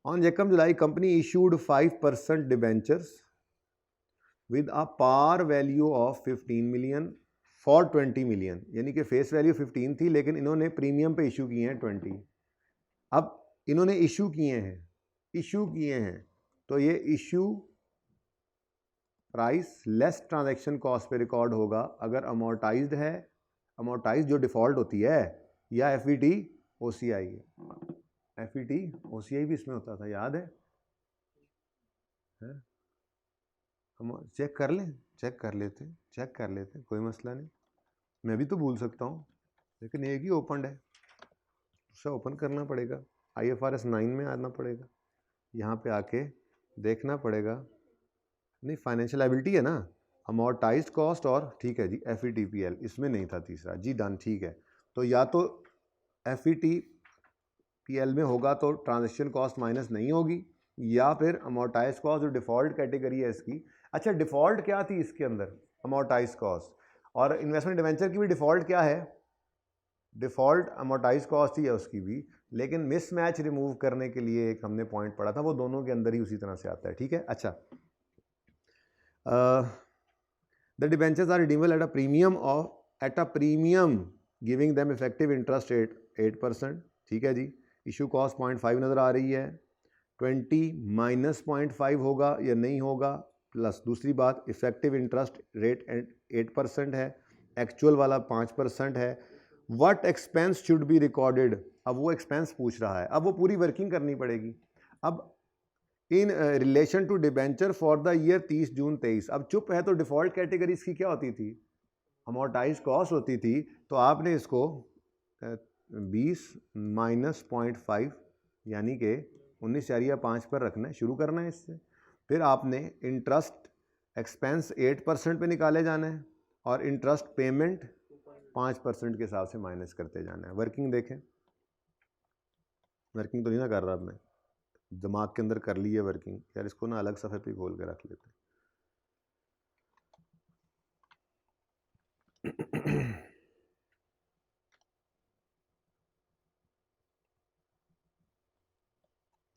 on 2 July company issued 5% debentures with a par value of 15 million for 20 million, यानी कि फेस वैल्यू 15 थी लेकिन इन्होंने प्रीमियम पे इशू किए हैं 20। अब इन्होंने इशू किए हैं तो ये issue price less transaction cost पे रिकॉर्ड होगा अगर अमोर्टाइज्ड है, अमोर्टाइज जो डिफ़ॉल्ट होती है, या FETOCI है। FETOCI भी इसमें होता था, याद है? हम चेक कर लेते, कोई मसला नहीं, मैं भी तो भूल सकता हूँ, लेकिन एक ही ओपन है, दूसरा ओपन करना पड़ेगा, IFRS 9 में आना पड़ेगा, यहाँ पे आके देखना पड़ेगा। नहीं, फाइनेंशियल लायबिलिटी है ना, अमोर्टाइज्ड कॉस्ट और ठीक है जी FETPL, इसमें नहीं था तीसरा जी, डन, ठीक है। तो या तो FETPL में होगा तो ट्रांजेक्शन कॉस्ट माइनस नहीं होगी, या फिर अमोर्टाइज कॉस्ट जो डिफ़ॉल्ट कैटेगरी है इसकी। अच्छा, डिफ़ॉल्ट क्या थी इसके अंदर? Amortise cost. और इन्वेस्टमेंट डिवेंचर की भी डिफ़ॉल्ट क्या है? डिफ़ॉल्ट अमोर्टाइज कॉस्ट ही है उसकी भी, लेकिन मिसमैच रिमूव करने के लिए एक हमने पॉइंट पढ़ा था, वो दोनों के अंदर ही उसी तरह से आता है, ठीक है। अच्छा, the debentures are redeemable at a premium giving them effective interest rate 8%, ठीक है जी। इशू कॉस्ट 0.5 नज़र आ रही है, 20 माइनस 0.5 होगा या नहीं होगा, प्लस दूसरी बात इफेक्टिव इंटरेस्ट रेट 8% है, एक्चुअल वाला 5% है। What expense should be recorded, अब वो एक्सपेंस पूछ रहा है, अब वो पूरी वर्किंग करनी पड़ेगी। अब in relation to debenture for the year 30 June 23, अब चुप है तो डिफ़ॉल्ट कैटेगरीज की क्या होती थी? अमोर्टाइज कॉस्ट होती थी, तो आपने इसको 20 माइनस 0.5 यानी कि 19.5 पर रखना है, शुरू करना है इससे। फिर आपने इंटरेस्ट एक्सपेंस 8% पे निकाले जाना है और इंटरेस्ट पेमेंट 5% के हिसाब से माइनस करते जाना है। वर्किंग देखें, वर्किंग तो नहीं ना कर रहा अब मैं, दिमाग के अंदर कर ली है वर्किंग यार, इसको ना अलग सफ़े पे खोल के रख लेते हैं।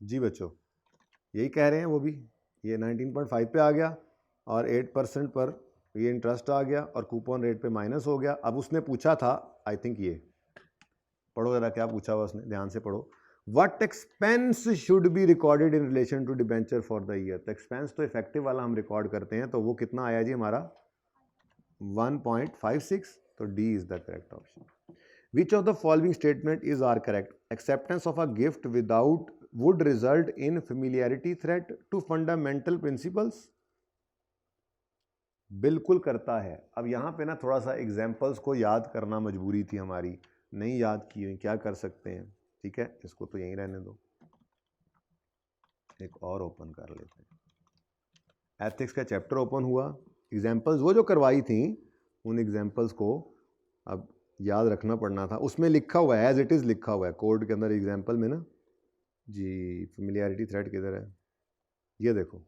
जी बच्चों, यही कह रहे हैं वो भी, ये 19.5 पे आ गया और 8% पर ये इंटरेस्ट आ गया और कूपन रेट पे माइनस हो गया। अब उसने पूछा था, आई थिंक ये पढ़ो ज़रा, क्या पूछा हुआ उसने, ध्यान से पढ़ो। What expense should be recorded in relation to debenture for the year, तो एक्सपेंस तो इफेक्टिव वाला हम रिकॉर्ड करते हैं, तो वो कितना आया जी हमारा 1.56, तो D is the correct option. Which of the following statement is are correct, acceptance of a gift without would result in familiarity threat to fundamental principles, बिल्कुल करता है। अब यहाँ पे ना थोड़ा सा एग्जाम्पल्स को याद करना मजबूरी थी हमारी, नहीं याद की हुई, क्या कर सकते हैं, ठीक है, इसको तो यहीं रहने दो, एक और ओपन कर लेते हैं। एथिक्स का चैप्टर ओपन हुआ, एग्जाम्पल्स वो जो करवाई थी उन एग्जाम्पल्स को अब याद रखना पड़ना था, उसमें लिखा हुआ है, एज इट इज़ लिखा हुआ है कोड के अंदर एग्जाम्पल में ना जी। फेमिलियरिटी थ्रेट किधर है, ये देखो,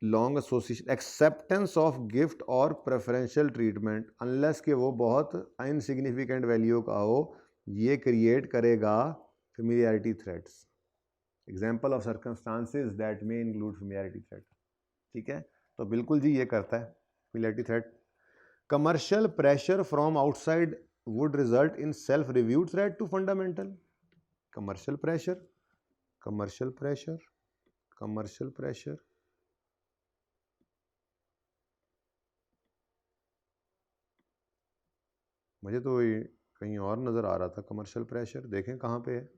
long association, acceptance of gift और प्रेफरेंशियल ट्रीटमेंट, अनलेस कि वो बहुत इनसिग्निफिकेंट वैल्यू का हो, ये क्रिएट करेगा familiarity threats. Example of circumstances that may include familiarity threat. ठीक है, तो बिल्कुल जी ये करता है familiarity threat. Commercial pressure from outside would result in self review threat to fundamental. Commercial pressure, commercial pressure, commercial pressure, मुझे तो ये कहीं और नज़र आ रहा था कमर्शियल प्रेशर, देखें कहाँ पे है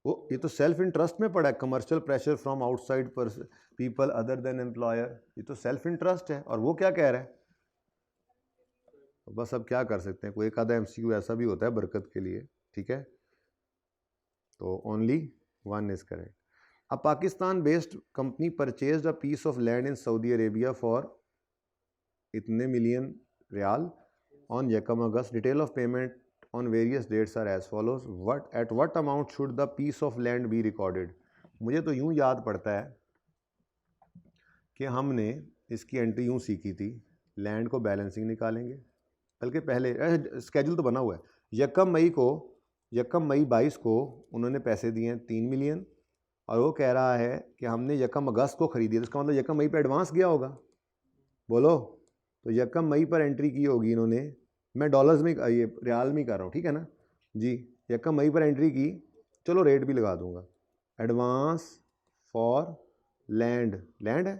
वो। ये तो सेल्फ इंटरेस्ट में पड़ा है, कमर्शियल प्रेशर फ्रॉम आउटसाइड पर पीपल अदर देन एम्प्लॉयर, ये तो सेल्फ इंटरेस्ट है। और वो क्या कह रहा है, बस अब क्या कर सकते हैं, कोई एक आधा एमसीक्यू ऐसा भी होता है बरकत के लिए। ठीक है, तो only one is correct. A Pakistan based company purchased a piece of land in Saudi Arabia for इतने million riyal on Yekam August. Detail of payment on various dates are as follows. At what amount should the piece of land be recorded? मुझे तो यूँ याद पड़ता है कि हमने इसकी एंट्री यूँ सीखी थी, लैंड को बैलेंसिंग निकालेंगे, बल्कि पहले स्केड्यूल तो बना हुआ है। यकम मई 22 को उन्होंने पैसे दिए हैं 3 मिलियन, और वो कह रहा है कि हमने यकम अगस्त को खरीदी है, तो इसका मतलब यकम मई पर एडवांस गया होगा। बोलो, तो यकम मई पर एंट्री की होगी इन्होंने, मैं डॉलर्स में ये रियाल में कर रहा हूँ, ठीक है ना जी। यकम मई पर एंट्री की, चलो रेट भी लगा दूंगा। एडवांस फॉर लैंड, लैंड है,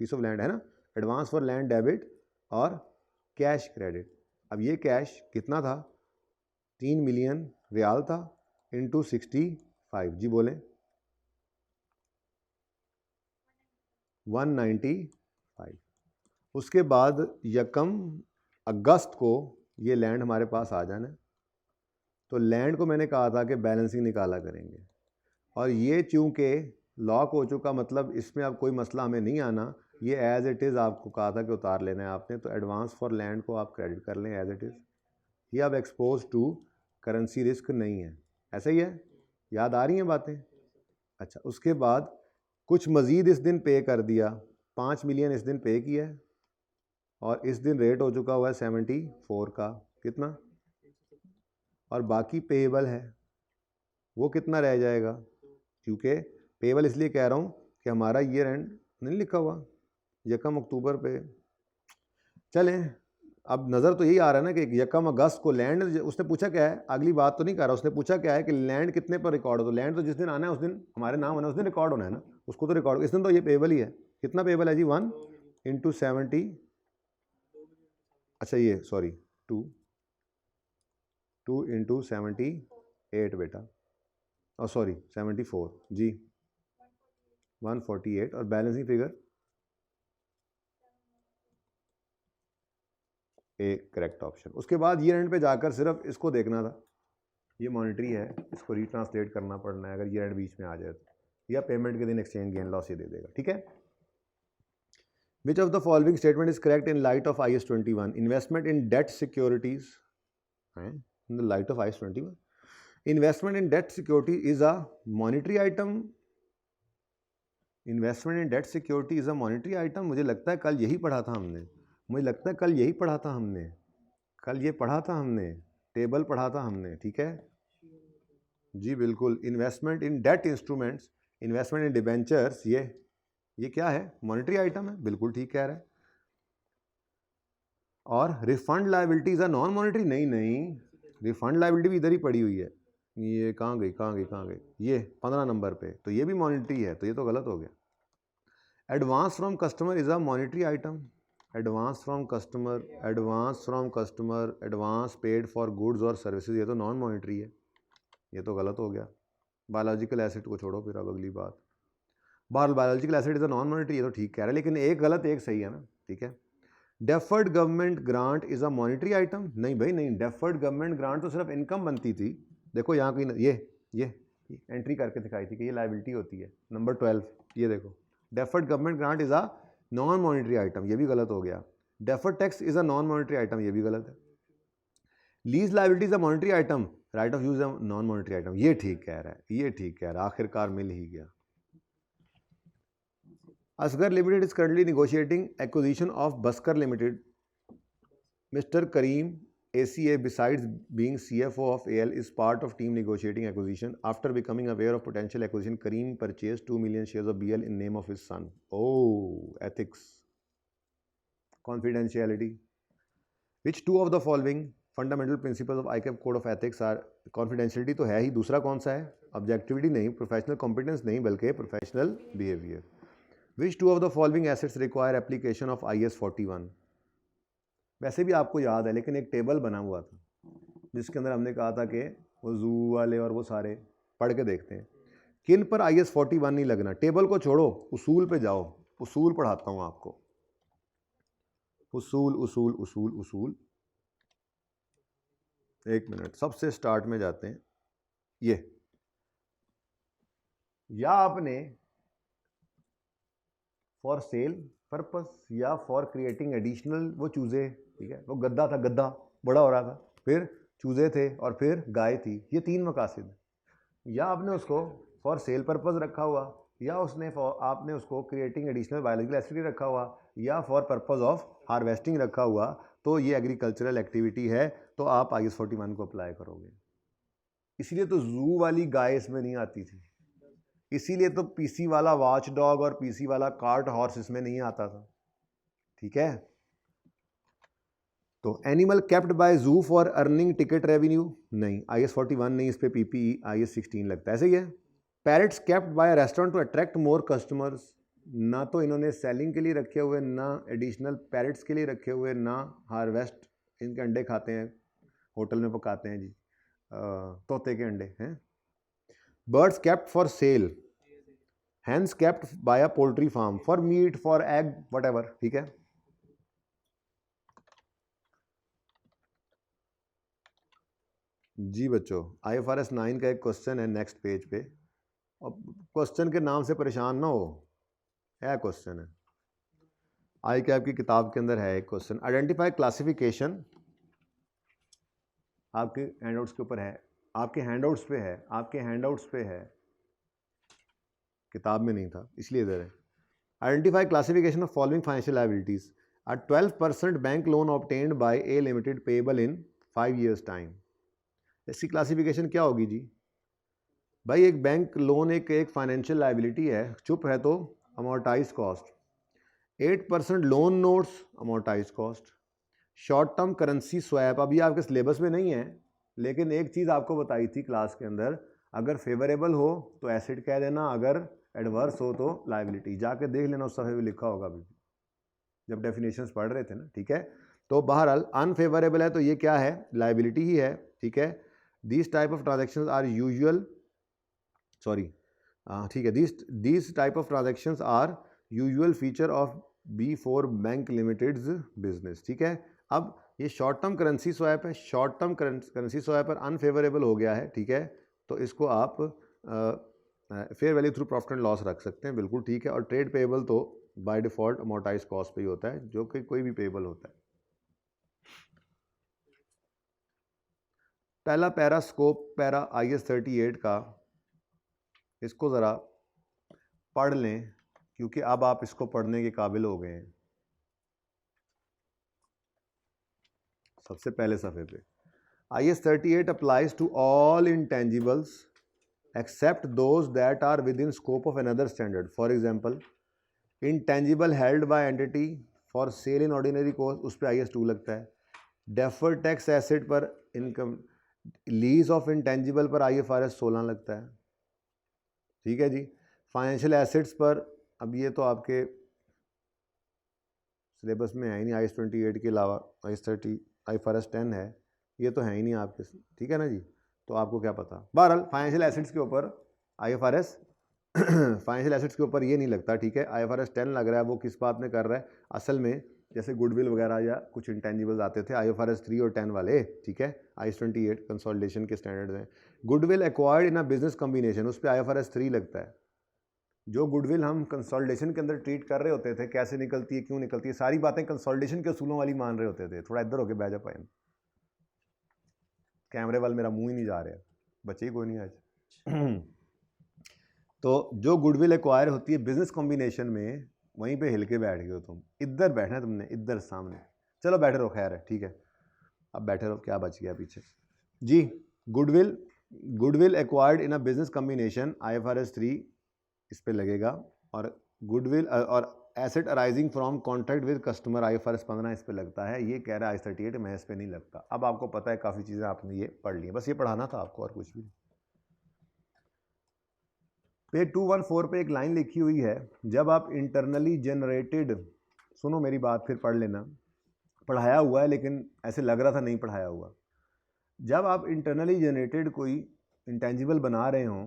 पीस ऑफ लैंड है ना, एडवांस फॉर लैंड डेबिट और कैश क्रेडिट। अब ये कैश कितना था, 3 मिलियन रियाल था, इंटू 65 जी बोले 195। उसके बाद यकम अगस्त को ये लैंड हमारे पास आ जाना है, तो लैंड को मैंने कहा था कि बैलेंसिंग निकाला करेंगे, और ये चूँकि लॉक हो चुका, मतलब इसमें अब कोई मसला हमें नहीं आना, ये एज इट इज़ आपको कहा था कि उतार लेना है आपने, तो एडवांस फॉर लैंड को आप क्रेडिट कर लें एज इट इज़। ये अब एक्सपोज टू करेंसी रिस्क नहीं है, ऐसा ही है, याद आ रही हैं बातें। अच्छा, उसके बाद कुछ मज़ीद इस दिन पे कर दिया, 5 मिलियन इस दिन पे किया है, और इस दिन रेट हो चुका हुआ है 74 का, कितना, और बाकी पेएबल है, वो कितना रह जाएगा, क्योंकि पेएबल इसलिए कह रहा हूँ कि हमारा ईयर एंड नहीं लिखा हुआ, यकम अक्टूबर पे। चलें, अब नज़र तो यही आ रहा है ना कि यकम अगस्त को लैंड, उसने पूछा क्या है, अगली बात तो नहीं कर रहा, उसने पूछा क्या है कि लैंड कितने पर रिकॉर्ड हो, तो लैंड तो जिस दिन आना है उस दिन हमारे नाम होना है, उस दिन रिकॉर्ड होना है ना, उसको तो रिकॉर्ड, इस दिन तो ये पेएबल ही है। कितना पेएबल है जी, 1 इंटू 70, अच्छा ये सॉरी 2 इंटू 78 बेटा, और सॉरी 74 जी, 148, और balancing figure A correct option. उसके बाद ईयर एंड पे जाकर सिर्फ इसको देखना था, ये मॉनिटरी है, इसको रीट्रांसलेट करना पड़ना है अगर ईयर एंड बीच में आ जाए तो, या पेमेंट के दिन एक्सचेंज गेन लॉस ये दे देगा, ठीक है। Which of the following statement is correct in light of IS 21? Investment in debt securities, in the light of IS 21, investment in debt security is a monetary item, investment in debt security is a monetary item. मुझे लगता है कल यही पढ़ा था हमने, मुझे लगता है कल यही पढ़ा था हमने, कल ये पढ़ा था हमने, टेबल पढ़ा था हमने, ठीक है जी बिल्कुल। इन्वेस्टमेंट इन डेट इंस्ट्रूमेंट्स, इन्वेस्टमेंट इन डिबेंचर्स, ये क्या है, मॉनिटरी आइटम है, बिल्कुल ठीक कह रहा है। और refund liability is a non monetary, नहीं, रिफंड लायबिलिटी भी इधर ही पड़ी हुई है, ये कहाँ गई, ये 15 नंबर पे, तो ये भी मॉनिटरी है, तो ये तो गलत हो गया। Advance from customer is a monetary item, advance from customer, advance paid for goods or services, ये तो नॉन मॉनिटरी है, ये तो गलत हो गया। बायोलॉजिकल एसेट को छोड़ो, फिर अब अगली बात, biological asset is a non monetary, ये तो ठीक कह रहा है, लेकिन एक गलत एक सही है ना, ठीक है। Deferred government grant is a monetary item, नहीं भाई नहीं, डेफर्ड गवर्नमेंट ग्रांट तो सिर्फ इनकम बनती थी, देखो यहाँ कहीं ये एंट्री करके दिखाई थी कि ये लायबिलिटी होती है, नंबर 12, ये देखो, deferred government grant is a non monetary item, ये भी गलत हो गया। Deferred tax is a non monetary item, ये भी गलत है। Lease liability is a monetary item, right of use a non monetary item, ये ठीक कह रहा है, ये ठीक कह रहा है, आखिरकार मिल ही गया। Asgar Limited is currently negotiating acquisition of Busker Limited. Mr. Kareem ACA, besides being CFO of AL, is part of team negotiating acquisition. After becoming aware of potential acquisition, Kareem purchased 2 million shares of BL in name of his son. Oh, ethics, confidentiality. Which two of the following fundamental principle of ICAP code of ethics are, confidentiality तो है ही, दूसरा कौन सा है, ऑब्जेक्टिविटी नहीं, प्रोफेशनल कॉम्पिटेंस नहीं, बल्कि professional behaviour. Which two of the following assets require application of IS 41. वैसे भी आपको याद है, लेकिन एक टेबल बना हुआ था जिसके अंदर हमने कहा था कि वो जू वाले और वो सारे पढ़ के देखते हैं किन पर IS 41 नहीं लगना. टेबल को छोड़ो, उसूल पे जाओ. उसूल पढ़ाता हूँ आपको. उसूल उसूल उसूल उसूल. एक मिनट, सबसे स्टार्ट में जाते हैं. ये या आपने फॉर सेल पर्पस या फॉर क्रिएटिंग एडिशनल, वो चूजे, ठीक है, वो गद्दा था, गद्दा बड़ा हो रहा था, फिर चूजे थे और फिर गाय थी. ये 3 मकासद. या आपने उसको फॉर सेल पर्पस रखा हुआ, या उसने आपने उसको क्रिएटिंग एडिशनल बायोलॉजिकल एसिड रखा हुआ, या फॉर पर्पस ऑफ हार्वेस्टिंग रखा हुआ, तो ये एग्रीकल्चरल एक्टिविटी है, तो आप IS 41 को अप्लाई करोगे. इसीलिए तो जू वाली गाय इसमें नहीं आती थी, इसीलिए तो PC वाला वॉच डॉग और PC वाला कार्ट हॉर्स इसमें नहीं आता था. ठीक है, तो एनिमल केप्ट बाय जू फॉर अर्निंग टिकट रेवेन्यू नहीं, IS 41 नहीं, इस पे PPE IS 16 लगता है. ऐसे ही है. Parrots kept by restaurant to attract more customers, ना तो इन्होंने सेलिंग के लिए रखे हुए, ना एडिशनल पैरेट्स के लिए रखे हुए, ना हार्वेस्ट. इनके अंडे खाते हैं, होटल में पकाते हैं जी, तोते के अंडे हैं. Birds kept for sale, hens kept by a poultry farm for meat, for egg, whatever. ठीक है, जी बच्चों. IFRS 9 का एक क्वेश्चन है नेक्स्ट पेज पे. अब क्वेश्चन के नाम से परेशान ना हो, है क्वेश्चन है, ICAP की किताब के अंदर है एक क्वेश्चन. आइडेंटिफाई क्लासिफिकेशन, आपके हैंडआउट्स के ऊपर है, आपके हैंडआउट्स पे है, आपके हैंडआउट्स पे है, किताब में नहीं था इसलिए इधर है. Identify classification of following financial liabilities. A 12% bank loan obtained by A limited payable in 5 years time. इसकी क्लासिफिकेशन क्या होगी जी? भाई एक बैंक लोन एक फाइनेंशियल लायबिलिटी है, चुप है तो amortise cost. 8% loan notes, amortise cost. Short term currency swap, अभी आपके सिलेबस में नहीं है, लेकिन एक चीज़ आपको बताई थी क्लास के अंदर, अगर फेवरेबल हो तो एसिड कह देना, अगर एडवर्स हो तो लायबिलिटी. जाके देख लेना, उस सफ़े में लिखा होगा अभी जब डेफिनेशंस पढ़ रहे थे ना. ठीक है, तो बहरहाल अनफेवरेबल है तो ये क्या है, लायबिलिटी ही है. ठीक है, this type of transactions are usual, sorry, ठीक है, this type of transactions are usual feature of B4 bank limited's business. ठीक है, अब ये शॉर्ट टर्म करेंसी स्वैप है, शॉर्ट टर्म करेंसी स्वैप पर अनफेवरेबल हो गया है. ठीक है, तो इसको आप fair value through profit and loss रख सकते हैं, बिल्कुल ठीक है. और ट्रेड पेएबल तो बाय डिफॉल्ट अमोर्टाइज कॉस्ट पे ही होता है, जो कि कोई भी पेएबल होता है. पहला पैरा स्कोप पैरा IS 38 का, इसको ज़रा पढ़ लें क्योंकि अब आप इसको पढ़ने के काबिल हो गए हैं. सबसे पहले सफ़े पे IS 38 applies to all intangibles except those that are within scope of another standard. For example, intangible held by entity for sale in ordinary course, उस पर IS 2 लगता है. डेफर्ड टैक्स एसेट पर इनकम, लीज ऑफ इंटेंजिबल पर IFRS 16 लगता है. ठीक है जी. फाइनेंशियल एसेट्स पर, अब ये तो आपके सिलेबस में है ही नहीं, IS 28 के अलावा IFRS 10 है, ये तो है ही नहीं आपके. ठीक है ना जी, तो आपको क्या पता. बहरहाल फाइनेंशियल एसेट्स के ऊपर IFRS फाइनेंशियल एसेट्स के ऊपर ये नहीं लगता. ठीक है, IFRS 10 लग रहा है. वो किस बात में कर रहा है असल में, जैसे गुडविल वगैरह या कुछ इंटेंजिबल्स आते थे IFRS 3 और 10 वाले. ठीक है, IS 28 कंसोलिडेशन के स्टैंडर्ड्स हैं. Goodwill acquired in a business combination, उस पर IFRS 3 लगता है. जो गुडविल हम कंसोलिडेशन के अंदर ट्रीट कर रहे होते थे, कैसे निकलती है, क्यों निकलती है, सारी बातें कंसोलिडेशन के असूलों वाली मान रहे होते थे. थोड़ा इधर होके बैठ जा पाए, कैमरे वाले मेरा मुंह ही नहीं जा रहा है, बच्चे ही कोई नहीं आज. तो जो गुडविल एक्वायर होती है बिजनेस कॉम्बिनेशन में, वहीं पे हिल के बैठ गए हो तुम, इधर बैठना है तुमने, इधर सामने। चलो बैठे रहो, खैर है, ठीक है, अब बैठे रहो, क्या बच गया पीछे जी। Goodwill acquired in a business combination, IFRS 3 इस पे लगेगा, और गुडविल और asset arising from contract with customer IFRS 15 इस पे लगता है। ये कह रहा है IAS 38 मैं इस पे नहीं लगता। अब आपको पता है काफ़ी चीज़ें आपने ये पढ़ ली, बस ये पढ़ाना था आपको और कुछ भी। पेज 214 पे एक लाइन लिखी हुई है, जब आप इंटरनली जनरेटेड, सुनो मेरी बात फिर पढ़ लेना, पढ़ाया हुआ है लेकिन ऐसे लग रहा था नहीं पढ़ाया हुआ। जब आप इंटरनली जनरेटेड कोई इंटेंजिबल बना रहे हों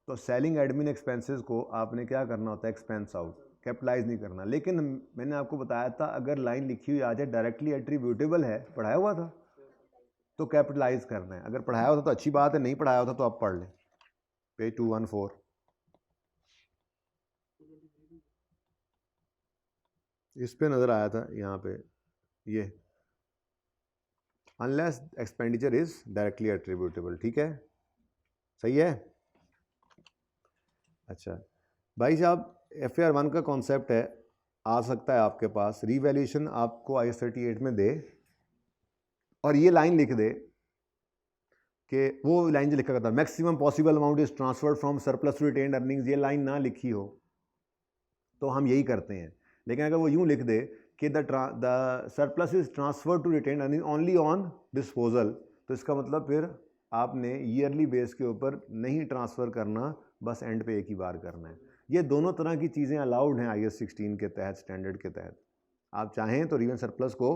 तो सेलिंग एडमिन एक्सपेंसेस को आपने क्या करना होता है, एक्सपेंस आउट, कैपिटलाइज नहीं करना। लेकिन मैंने आपको बताया था अगर लाइन लिखी हुई आ जाए डायरेक्टली एट्रीब्यूटेबल है, पढ़ाया हुआ था, तो कैपिटलाइज करना है। अगर पढ़ाया होता तो अच्छी बात है, नहीं पढ़ाया होता तो आप पढ़ लें। पेज 214 इस पे नज़र आया था, यहाँ पे ये unless expenditure is directly attributable, ठीक है, सही है। अच्छा भाई साहब, FAR 1 का कॉन्सेप्ट है, आ सकता है आपके पास, रीवैल्यूएशन आपको IAS 38 में दे और ये लाइन लिख दे कि वो लाइन जो लिखा करता है maximum possible amount is transferred from surplus to retained earnings, ये लाइन ना लिखी हो तो हम यही करते हैं। लेकिन अगर वो यूँ लिख दे कि the surplus is transferred to retained earning only on disposal, तो इसका मतलब फिर आपने ईयरली बेस के ऊपर नहीं ट्रांसफ़र करना, बस एंड पे एक ही बार करना है। ये दोनों तरह की चीज़ें अलाउड हैं IAS 16 के तहत, स्टैंडर्ड के तहत। आप चाहें तो रिवेन सरप्लस को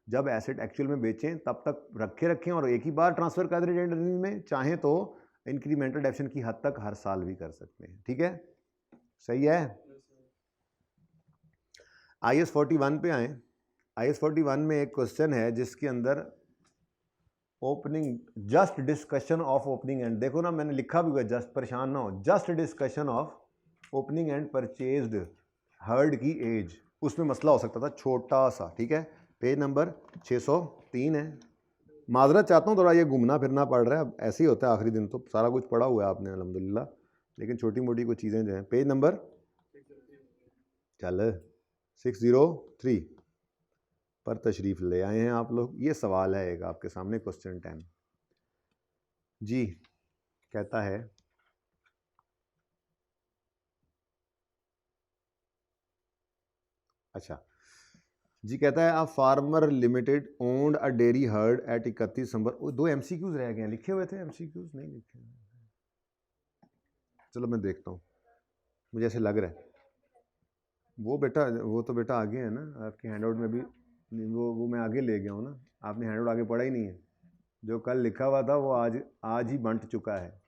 जब एसेट एक्चुअल में बेचें तब तक रखें और एक ही बार ट्रांसफ़र कर दें रिटेन्ड अर्निंग में, चाहें तो इंक्रीमेंटल डेप्शन की हद तक हर साल भी कर सकते हैं, ठीक है, सही है। IAS 41 पे आए। IAS 41 में एक क्वेश्चन है जिसके अंदर opening, just discussion of opening and, देखो ना मैंने लिखा भी हुआ जस्ट, परेशान ना हो, just discussion of opening and purchased heard की एज, उसमें मसला हो सकता था छोटा सा, ठीक है। पेज नंबर 603 है। माजरत चाहता हूँ, थोड़ा ये घूमना फिरना पड़ रहा है, अब ऐसे ही होता है आखिरी दिन, तो सारा कुछ पढ़ा हुआ है आपने अल्हम्दुलिल्लाह, लेकिन छोटी मोटी कुछ चीज़ें जो हैं। पेज नंबर चल 603 पर तशरीफ़ ले आए हैं आप लोग। ये सवाल है एक आपके सामने, क्वेश्चन 10 जी, कहता है अच्छा जी, कहता है a farmer limited owned a dairy herd at 31 December. 2 MCQs रह गए हैं, लिखे हुए थे MCQs, नहीं लिखे, चलो मैं देखता हूँ, मुझे ऐसे लग रहा है। वो तो बेटा आगे है ना आपके हैंडआउट में भी, वो मैं आगे ले गया हूँ ना, आपने हैंडआउट आगे पढ़ा ही नहीं है। जो कल लिखा हुआ था वो आज ही बंट चुका है।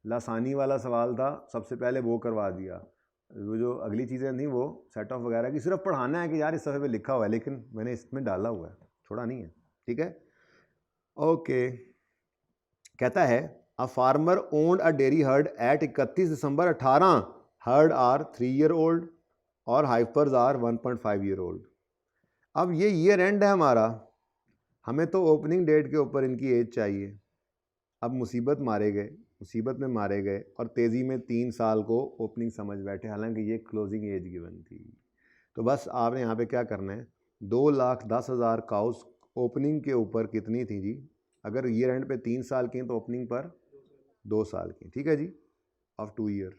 लासानी वाला सवाल था, सबसे पहले वो करवा दिया, वो जो अगली चीज़ें थी वो सेट ऑफ वगैरह की सिर्फ पढ़ाना है कि यार इस सफ़े पे लिखा हुआ है, लेकिन मैंने इसमें डाला हुआ है, छोड़ा नहीं है, ठीक है। ओके, कहता है a farmer owned a dairy herd at 31 December 18 herd are 3 year old और हाइपर्स आर 1.5 ईयर ओल्ड। अब ये ईयर एंड है हमारा, हमें तो ओपनिंग डेट के ऊपर इनकी एज चाहिए। अब मुसीबत में मारे गए और तेज़ी में 3 साल को ओपनिंग समझ बैठे, हालांकि ये क्लोजिंग एज गिवन थी। तो बस आपने यहाँ पे क्या करना है, 2,10,000 काउस ओपनिंग के ऊपर कितनी थी जी, अगर ईयर एंड पे 3 साल की तो ओपनिंग पर 2 साल की, ठीक है जी, ऑफ 2 ईयर,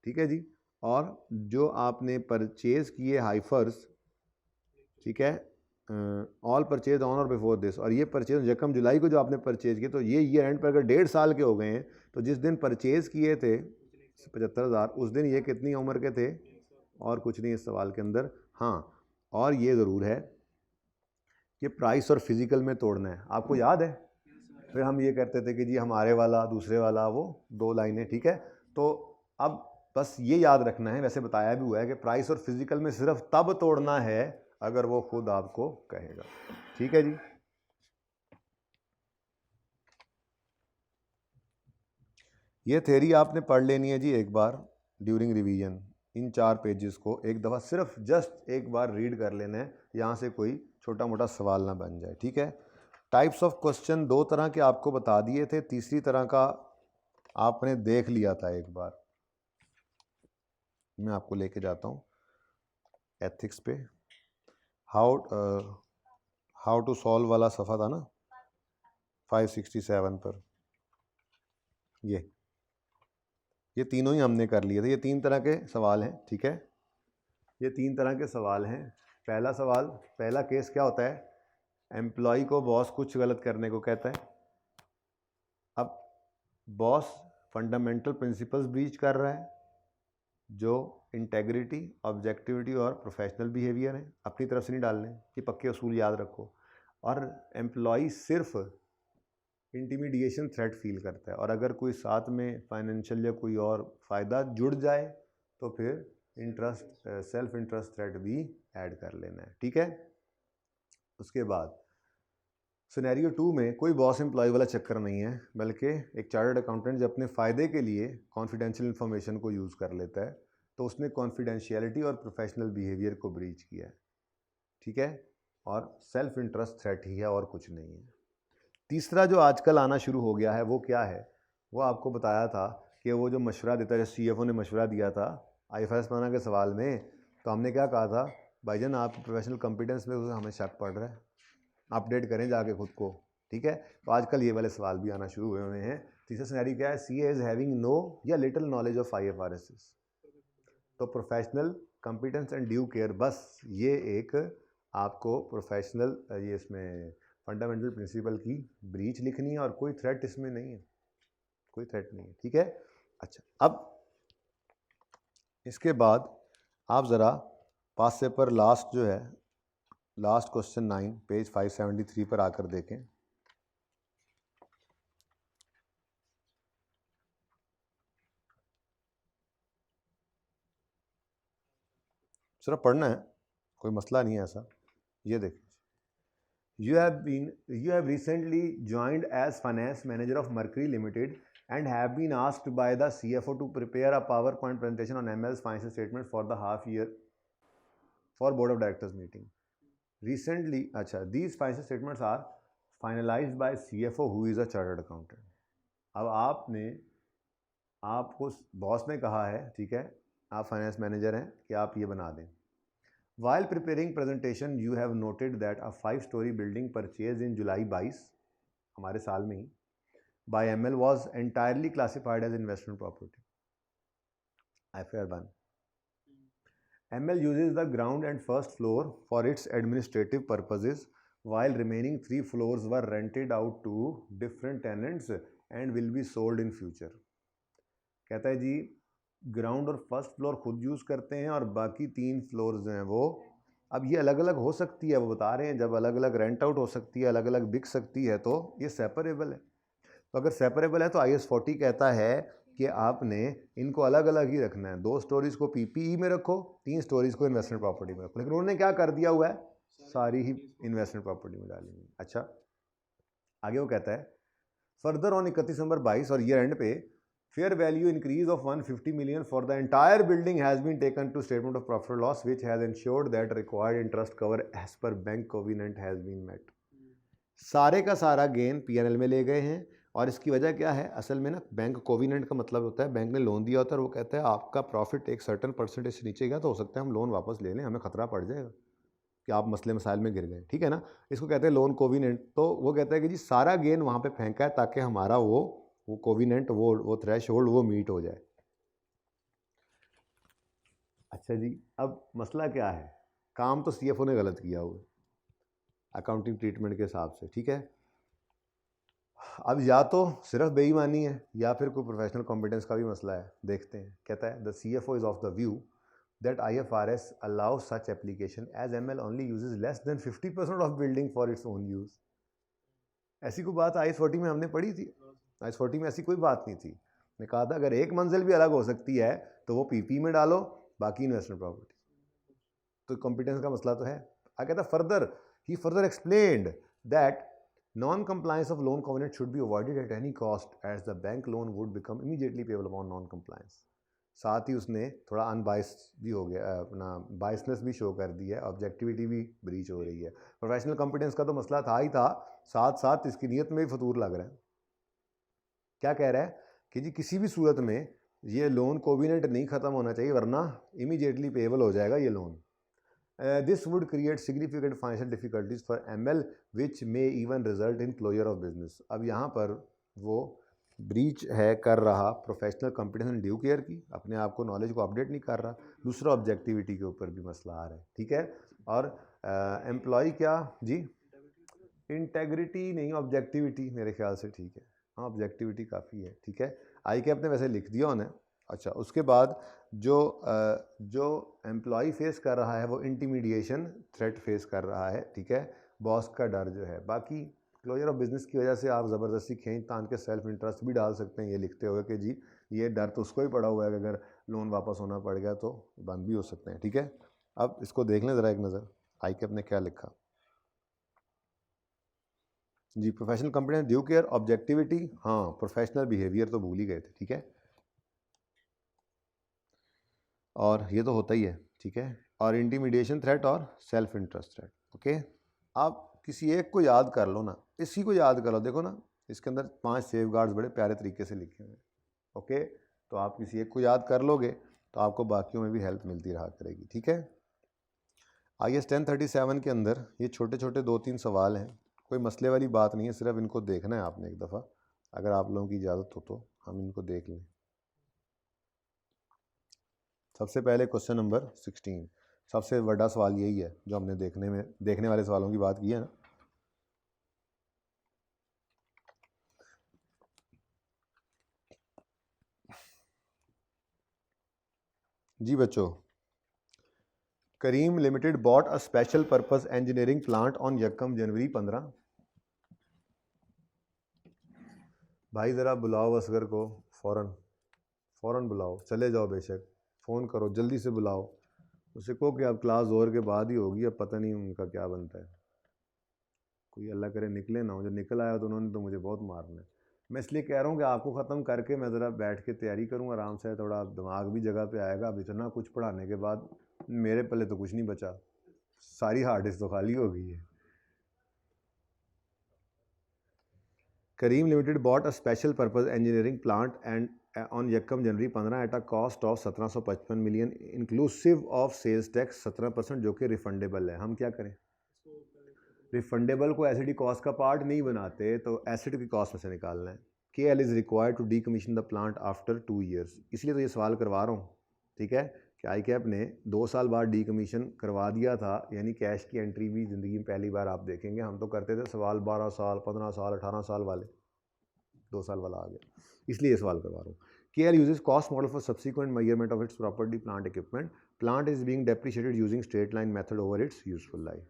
ठीक है जी। और जो आपने परचेज़ किए हाइफर्स, ठीक है, ऑल परचेज ऑन और बिफोर दिस, और ये परचेज यकम जुलाई को जो आपने परचेज किए, तो ये ईयर एंड पर अगर 1.5 साल के हो गए हैं, तो जिस दिन परचेज़ किए थे 75,000, उस दिन ये कितनी उम्र के थे, और कुछ नहीं इस सवाल के अंदर। हाँ, और ये ज़रूर है कि प्राइस और फिज़िकल में तोड़ना है, आपको याद है फिर हम ये कहते थे कि जी हमारे वाला दूसरे वाला, वो 2 लाइनें, ठीक है। तो अब बस ये याद रखना है, वैसे बताया भी हुआ है कि प्राइस और फिज़िकल में सिर्फ तब तोड़ना है अगर वो खुद आपको कहेगा, ठीक है जी। ये थ्योरी आपने पढ़ लेनी है जी एक बार ड्यूरिंग रिवीजन, इन 4 पेजेस को एक दफ़ा सिर्फ जस्ट एक बार रीड कर लेना है, यहाँ से कोई छोटा मोटा सवाल ना बन जाए, ठीक है। टाइप्स ऑफ क्वेश्चन 2 तरह के आपको बता दिए थे, तीसरी तरह का आपने देख लिया था एक बार, मैं आपको लेके जाता हूँ। एथिक्स पे हाउ टू सॉल्व वाला सफ़ा था ना 567 पर। ये तीनों ही हमने कर लिए थे। ये 3 तरह के सवाल हैं, ठीक है, ये 3 तरह के सवाल हैं। पहला सवाल, पहला केस क्या होता है, एम्प्लॉय को बॉस कुछ गलत करने को कहता है। अब बॉस फंडामेंटल प्रिंसिपल्स ब्रीच कर रहा है, जो इंटेग्रिटी, ऑब्जेक्टिविटी और प्रोफेशनल बिहेवियर है, अपनी तरफ से नहीं डालने, ये पक्के असूल याद रखो। और एम्प्लॉय सिर्फ इंटिमिडिएशन थ्रेट फील करता है, और अगर कोई साथ में फाइनेंशियल या कोई और फ़ायदा जुड़ जाए तो फिर इंटरेस्ट, सेल्फ इंटरेस्ट थ्रेट भी ऐड कर लेना है, ठीक है। उसके बाद सिनेरियो 2 में कोई बॉस एम्प्लॉय वाला चक्कर नहीं है, बल्कि एक चार्टर्ड अकाउंटेंट जब अपने फ़ायदे के लिए कॉन्फिडेंशियल इन्फॉर्मेशन को यूज़ कर लेता है, तो उसने कॉन्फिडेंशियलिटी और प्रोफेशनल बिहेवियर को ब्रीच किया है, ठीक है, और सेल्फ इंटरेस्ट थ्रेट ही है और कुछ नहीं है। तीसरा जो आजकल आना शुरू हो गया है वो क्या है, वो आपको बताया था कि वो जो मशवरा देता है, CFO ने मशवरा दिया था IFRS बनाना के सवाल में, तो हमने क्या कहा था, भाईजान आप प्रोफेशनल कॉम्पिटेंस में उसे हमें शक पड़ रहा है, अपडेट करें जाके खुद को, ठीक है। तो आजकल ये वाले सवाल भी आना शुरू हुए हैं। तीसरा सिनेरियो क्या है, CA इज़ हैविंग नो या लिटिल नॉलेज ऑफ IFRS। तो professional competence and due care, बस ये एक आपको प्रोफेशनल ये इसमें फंडामेंटल प्रिंसिपल की ब्रीच लिखनी है, और कोई थ्रेट इसमें नहीं है, कोई थ्रेट नहीं है, ठीक है। अच्छा, अब इसके बाद आप ज़रा पास से पर लास्ट जो है, लास्ट क्वेश्चन 9 पेज 573 पर आकर देखें। सिर्फ पढ़ना है, कोई मसला नहीं है ऐसा। ये देखें, you have recently joined as finance manager of Mercury Limited and have been asked by the CFO to prepare a PowerPoint presentation on ML's financial statement for the half year for board of directors meeting. Recently, these financial statements are finalized by CFO who is a chartered accountant. अब आपको बॉस ने कहा है, ठीक है, आप फाइनेंस मैनेजर हैं, कि आप ये बना दें। While preparing presentation, you have noted that a 5-story building purchased in July 22, हमारे साल में ही, by ML was entirely classified as investment property. IFR 1. ML uses the ground and first floor for its administrative purposes, while remaining 3 floors were rented out to different tenants and will be sold in future. कहता है जी ग्राउंड और फर्स्ट फ्लोर खुद यूज़ करते हैं, और बाकी 3 फ्लोर्स हैं वो, अब ये अलग अलग हो सकती है, वो बता रहे हैं जब अलग अलग रेंट आउट हो सकती है, अलग अलग बिक सकती है, तो ये सेपरेबल है। तो अगर सेपरेबल है तो IAS 40 कहता है कि आपने इनको अलग अलग ही रखना है, 2 स्टोरीज को PPE में रखो, 3 स्टोरीज को इन्वेस्टमेंट प्रॉपर्टी में रखो। लेकिन उन्होंने क्या कर दिया हुआ है, सारी ही इन्वेस्टमेंट प्रॉपर्टी में डाली हुई। अच्छा, आगे वो कहता है फर्दर ऑन 31 दिसंबर 22 और ईयर एंड पे fair value increase of 150 million for the entire building has been taken to statement of profit or loss, which has ensured that required interest cover as per bank covenant has been met. सारे का सारा गेन P&L में ले गए हैं, और इसकी वजह क्या है, असल में ना बैंक कोविनेंट का मतलब होता है बैंक ने लोन दिया होता है, और वो कहता है आपका प्रॉफिट एक सर्टन परसेंटेज से नीचे गया तो हो सकता है हम लोन वापस ले लें, हमें खतरा पड़ जाएगा कि आप मसले मसाइल में गिर गए, ठीक है ना, इसको कहते हैं लोन कोविनेंट। तो वो कहता है कि जी सारा गेन वहाँ पे फेंका है ताकि हमारा वो कोविनेंट, वो थ्रेशोल्ड वो मीट हो जाए। अच्छा जी, अब मसला क्या है, काम तो CFO ने गलत किया हुआ अकाउंटिंग ट्रीटमेंट के हिसाब से, ठीक है। अब या तो सिर्फ बेईमानी है या फिर कोई प्रोफेशनल कॉम्पिटेंस का भी मसला है, देखते हैं। कहता है the CFO is of the view that IFRS allows such application as ML only uses less than 50% of building for its own use. ऐसी कोई बात IAS 40 में हमने पढ़ी थी? IAS 40 में ऐसी कोई बात नहीं थी। ने कहा था अगर एक मंजिल भी अलग हो सकती है तो वो PP में डालो, बाकी इन्वेस्टमेंट प्रॉपर्टी। तो कॉम्पिटेंस का मसला तो है। आगे कहता फर्दर ही further explained that non compliance of loan covenant should be avoided at any cost as the bank loan would become immediately payable upon non compliance. साथ ही उसने थोड़ा अनबाइस भी हो गया, अपना बाइसनेस भी शो कर दी है, ऑब्जेक्टिविटी भी ब्रीच हो रही है। प्रोफेशनल कॉम्पिटेंस का तो मसला था ही था, साथ साथ इसकी नीयत में भी फतूर लग रहा है। क्या कह रहा है कि जी किसी भी सूरत में ये लोन कोविनेंट नहीं ख़त्म होना चाहिए, वरना इमीडिएटली पेएबल हो जाएगा ये loan. This would create significant financial difficulties for ML which may even result in closure of business. अब यहाँ पर वो ब्रीच है कर रहा प्रोफेशनल कॉम्पिटेंस ड्यू केयर की, अपने आप को नॉलेज को अपडेट नहीं कर रहा। दूसरा ऑब्जेक्टिविटी के ऊपर भी मसला आ रहा है, ठीक है। और एम्प्लॉय क्या जी, इंटेग्रिटी नहीं ऑब्जेक्टिविटी मेरे ख्याल से ठीक है, हाँ ऑब्जेक्टिविटी काफ़ी है, ठीक है। आई के आपने वैसे लिख दिया उन्हें। अच्छा, उसके बाद जो एम्प्लॉय फेस कर रहा है वो इंटिमिडिएशन थ्रेट फेस कर रहा है, ठीक है, बॉस का डर जो है। बाकी क्लोजर ऑफ बिजनेस की वजह से आप ज़बरदस्ती खींच तान के सेल्फ इंटरेस्ट भी डाल सकते हैं ये लिखते हुए कि जी ये डर तो उसको ही पड़ा हुआ है कि अगर लोन वापस होना पड़ गया तो बंद भी हो सकते हैं, ठीक है। अब इसको देख लें ज़रा एक नज़र, आई के अपने क्या लिखा जी। Professional company due care objectivity, हाँ प्रोफेशनल बिहेवियर तो भूल ही गए थे, ठीक है। और ये तो होता ही है, ठीक है। और इंटिमिडेशन थ्रेट और सेल्फ इंटरेस्ट थ्रेट, ओके। आप किसी एक को याद कर लो ना, इसी को याद कर लो, देखो ना इसके अंदर 5 सेफ गार्ड्स बड़े प्यारे तरीके से लिखे हुए हैं, ओके। तो आप किसी एक को याद कर लोगे तो आपको बाकियों में भी हेल्प मिलती रहा करेगी, ठीक है। IS 1037 के अंदर ये छोटे छोटे 2-3 सवाल हैं, कोई मसले वाली बात नहीं है, सिर्फ इनको देखना है आपने एक दफ़ा, अगर आप लोगों की इजाज़त हो तो हम इनको देख लें। सबसे पहले क्वेश्चन नंबर 16, सबसे बड़ा सवाल यही है जो हमने देखने वाले सवालों की बात की है ना। जी बच्चों, Karim limited bought a special purpose engineering plant on यकम जनवरी 15। भाई ज़रा बुलाओ असगर को, फ़ौरन बुलाओ, चले जाओ बेशक, फ़ोन करो जल्दी से बुलाओ, उसे कहो कि अब क्लास जोर के बाद ही होगी, अब पता नहीं उनका क्या बनता है। कोई अल्लाह करे निकले ना हो, जो निकल आया तो उन्होंने तो मुझे बहुत मारना है। मैं इसलिए कह रहा हूँ कि आपको ख़त्म करके मैं ज़रा बैठ के तैयारी करूँ आराम से, थोड़ा दिमाग भी जगह पे आएगा। अब इतना कुछ पढ़ाने के बाद मेरे पल्ले तो कुछ नहीं बचा, सारी हार्ड डिस्क तो खाली हो गई है। Karim limited bought a special purpose engineering plant and on यकम जनवरी 15 at a cost of 1755 million inclusive of sales tax 17%, जो कि रिफंडेबल है। हम क्या करें, रिफंडेबल को एसिड कॉस्ट का पार्ट नहीं बनाते तो एसिड की कॉस्ट में से निकालना है। KL is required to decommission the plant after 2 years, इसलिए तो ये सवाल करवा रहा हूँ, ठीक है, कि ICAP ने 2 साल बाद डीकमीशन करवा दिया था, यानी कैश की एंट्री भी ज़िंदगी में पहली बार आप देखेंगे। हम तो करते थे सवाल 12 साल 15 साल 18 साल वाले, 2 साल वाला आ गया, इसलिए सवाल करवा रहा हूँ। KL uses cost model for subsequent measurement of its property plant equipment. Plant is being depreciated using straight line method over its useful life.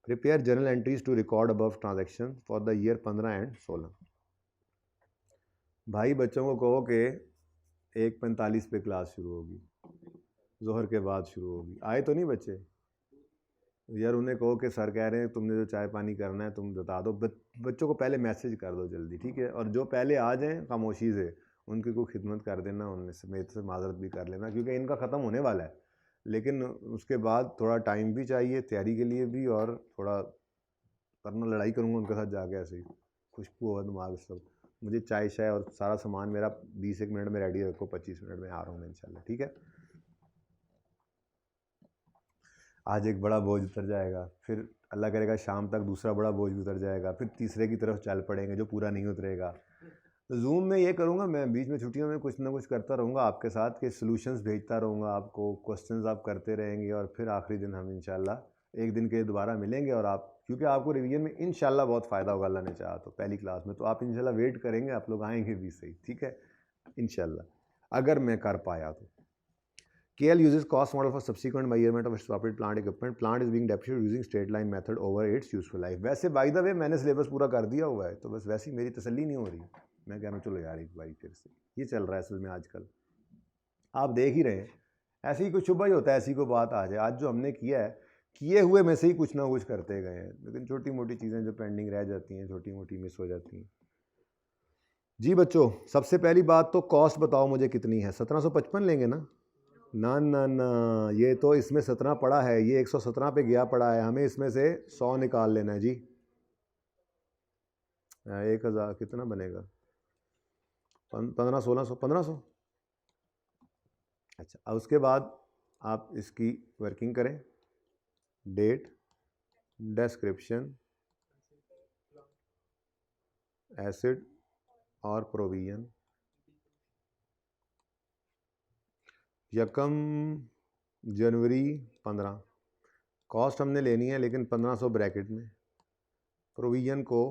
Prepare journal entries to record above transactions for the year 15 and 16। भाई बच्चों को कहो कि 1:45 पे क्लास शुरू होगी, जोहर के बाद शुरू होगी। आए तो नहीं बच्चे यार, उन्हें कहो कि सर कह रहे हैं तुमने जो चाय पानी करना है तुम बता दो, बच्चों को पहले मैसेज कर दो जल्दी, ठीक है। और जो पहले आ जाएँ खामोशी से उनकी कोई खिदमत कर देना, उनमें से मेरे से माजरत भी कर लेना, क्योंकि इनका ख़त्म होने वाला है। लेकिन उसके बाद थोड़ा टाइम भी चाहिए तैयारी के लिए भी, और थोड़ा वरना लड़ाई करूँगा उनके साथ जाके ऐसे ही, खुशबू और दिमाग सब। मुझे चाय शाय और सारा सामान मेरा 20 मिनट में रेडी रखो, 25 मिनट में आ रहा हूँ मैं इंशाल्लाह, ठीक है। आज एक बड़ा बोझ उतर जाएगा, फिर अल्लाह करेगा शाम तक दूसरा बड़ा बोझ भी उतर जाएगा, फिर तीसरे की तरफ चल पड़ेंगे जो पूरा नहीं उतरेगा। तो जूम में ये करूँगा मैं, बीच में छुट्टियों में कुछ ना कुछ करता रहूँगा आपके साथ, के सॉल्यूशंस भेजता रहूँगा आपको, क्वेश्चंस आप करते रहेंगे, और फिर आखिरी दिन हम इंशाल्लाह एक दिन के लिए दोबारा मिलेंगे। और आप, क्योंकि आपको रिवीजन में इंशाल्लाह बहुत फ़ायदा होगा अल्लाह ने चाहा तो पहली क्लास में, तो आप इंशाल्लाह वेट करेंगे, आप लोग आएंगे भी सही, ठीक है इंशाल्लाह, अगर मैं कर पाया तो। KL uses cost model for subsequent measurement of its property plant equipment. Plant is being depreciated using straight line method over its useful life. वैसे बाय द वे मैंने सिलेबस पूरा कर दिया हुआ है, तो बस वैसी मेरी तसल्ली नहीं हो रही। मैं कह रहा हूँ चलो यार एक बारी फिर से, ये चल रहा है असल में आजकल, आप देख ही रहे हैं। ऐसे ही कुछ शुबा ही होता है, ऐसी कोई बात आ जाए। आज जो हमने किया है, किए हुए में से ही कुछ ना कुछ करते गए हैं, लेकिन छोटी मोटी चीज़ें जो पेंडिंग रह जाती हैं, छोटी मोटी मिस हो जाती हैं। जी बच्चों, सबसे पहली बात तो कॉस्ट बताओ मुझे कितनी है। 1755 लेंगे ना? ना ना ना, ये तो इसमें 17 पड़ा है, ये 117 पे गया पड़ा है, हमें इसमें से 100 निकाल लेना है जी। 1000 कितना बनेगा? 1500 1500। अच्छा, अब उसके बाद आप इसकी वर्किंग करें, डेट, डिस्क्रिप्शन, एसिड और प्रोविजन। यकम जनवरी 15, कॉस्ट हमने लेनी है लेकिन 1500 ब्रैकेट में, प्रोविजन को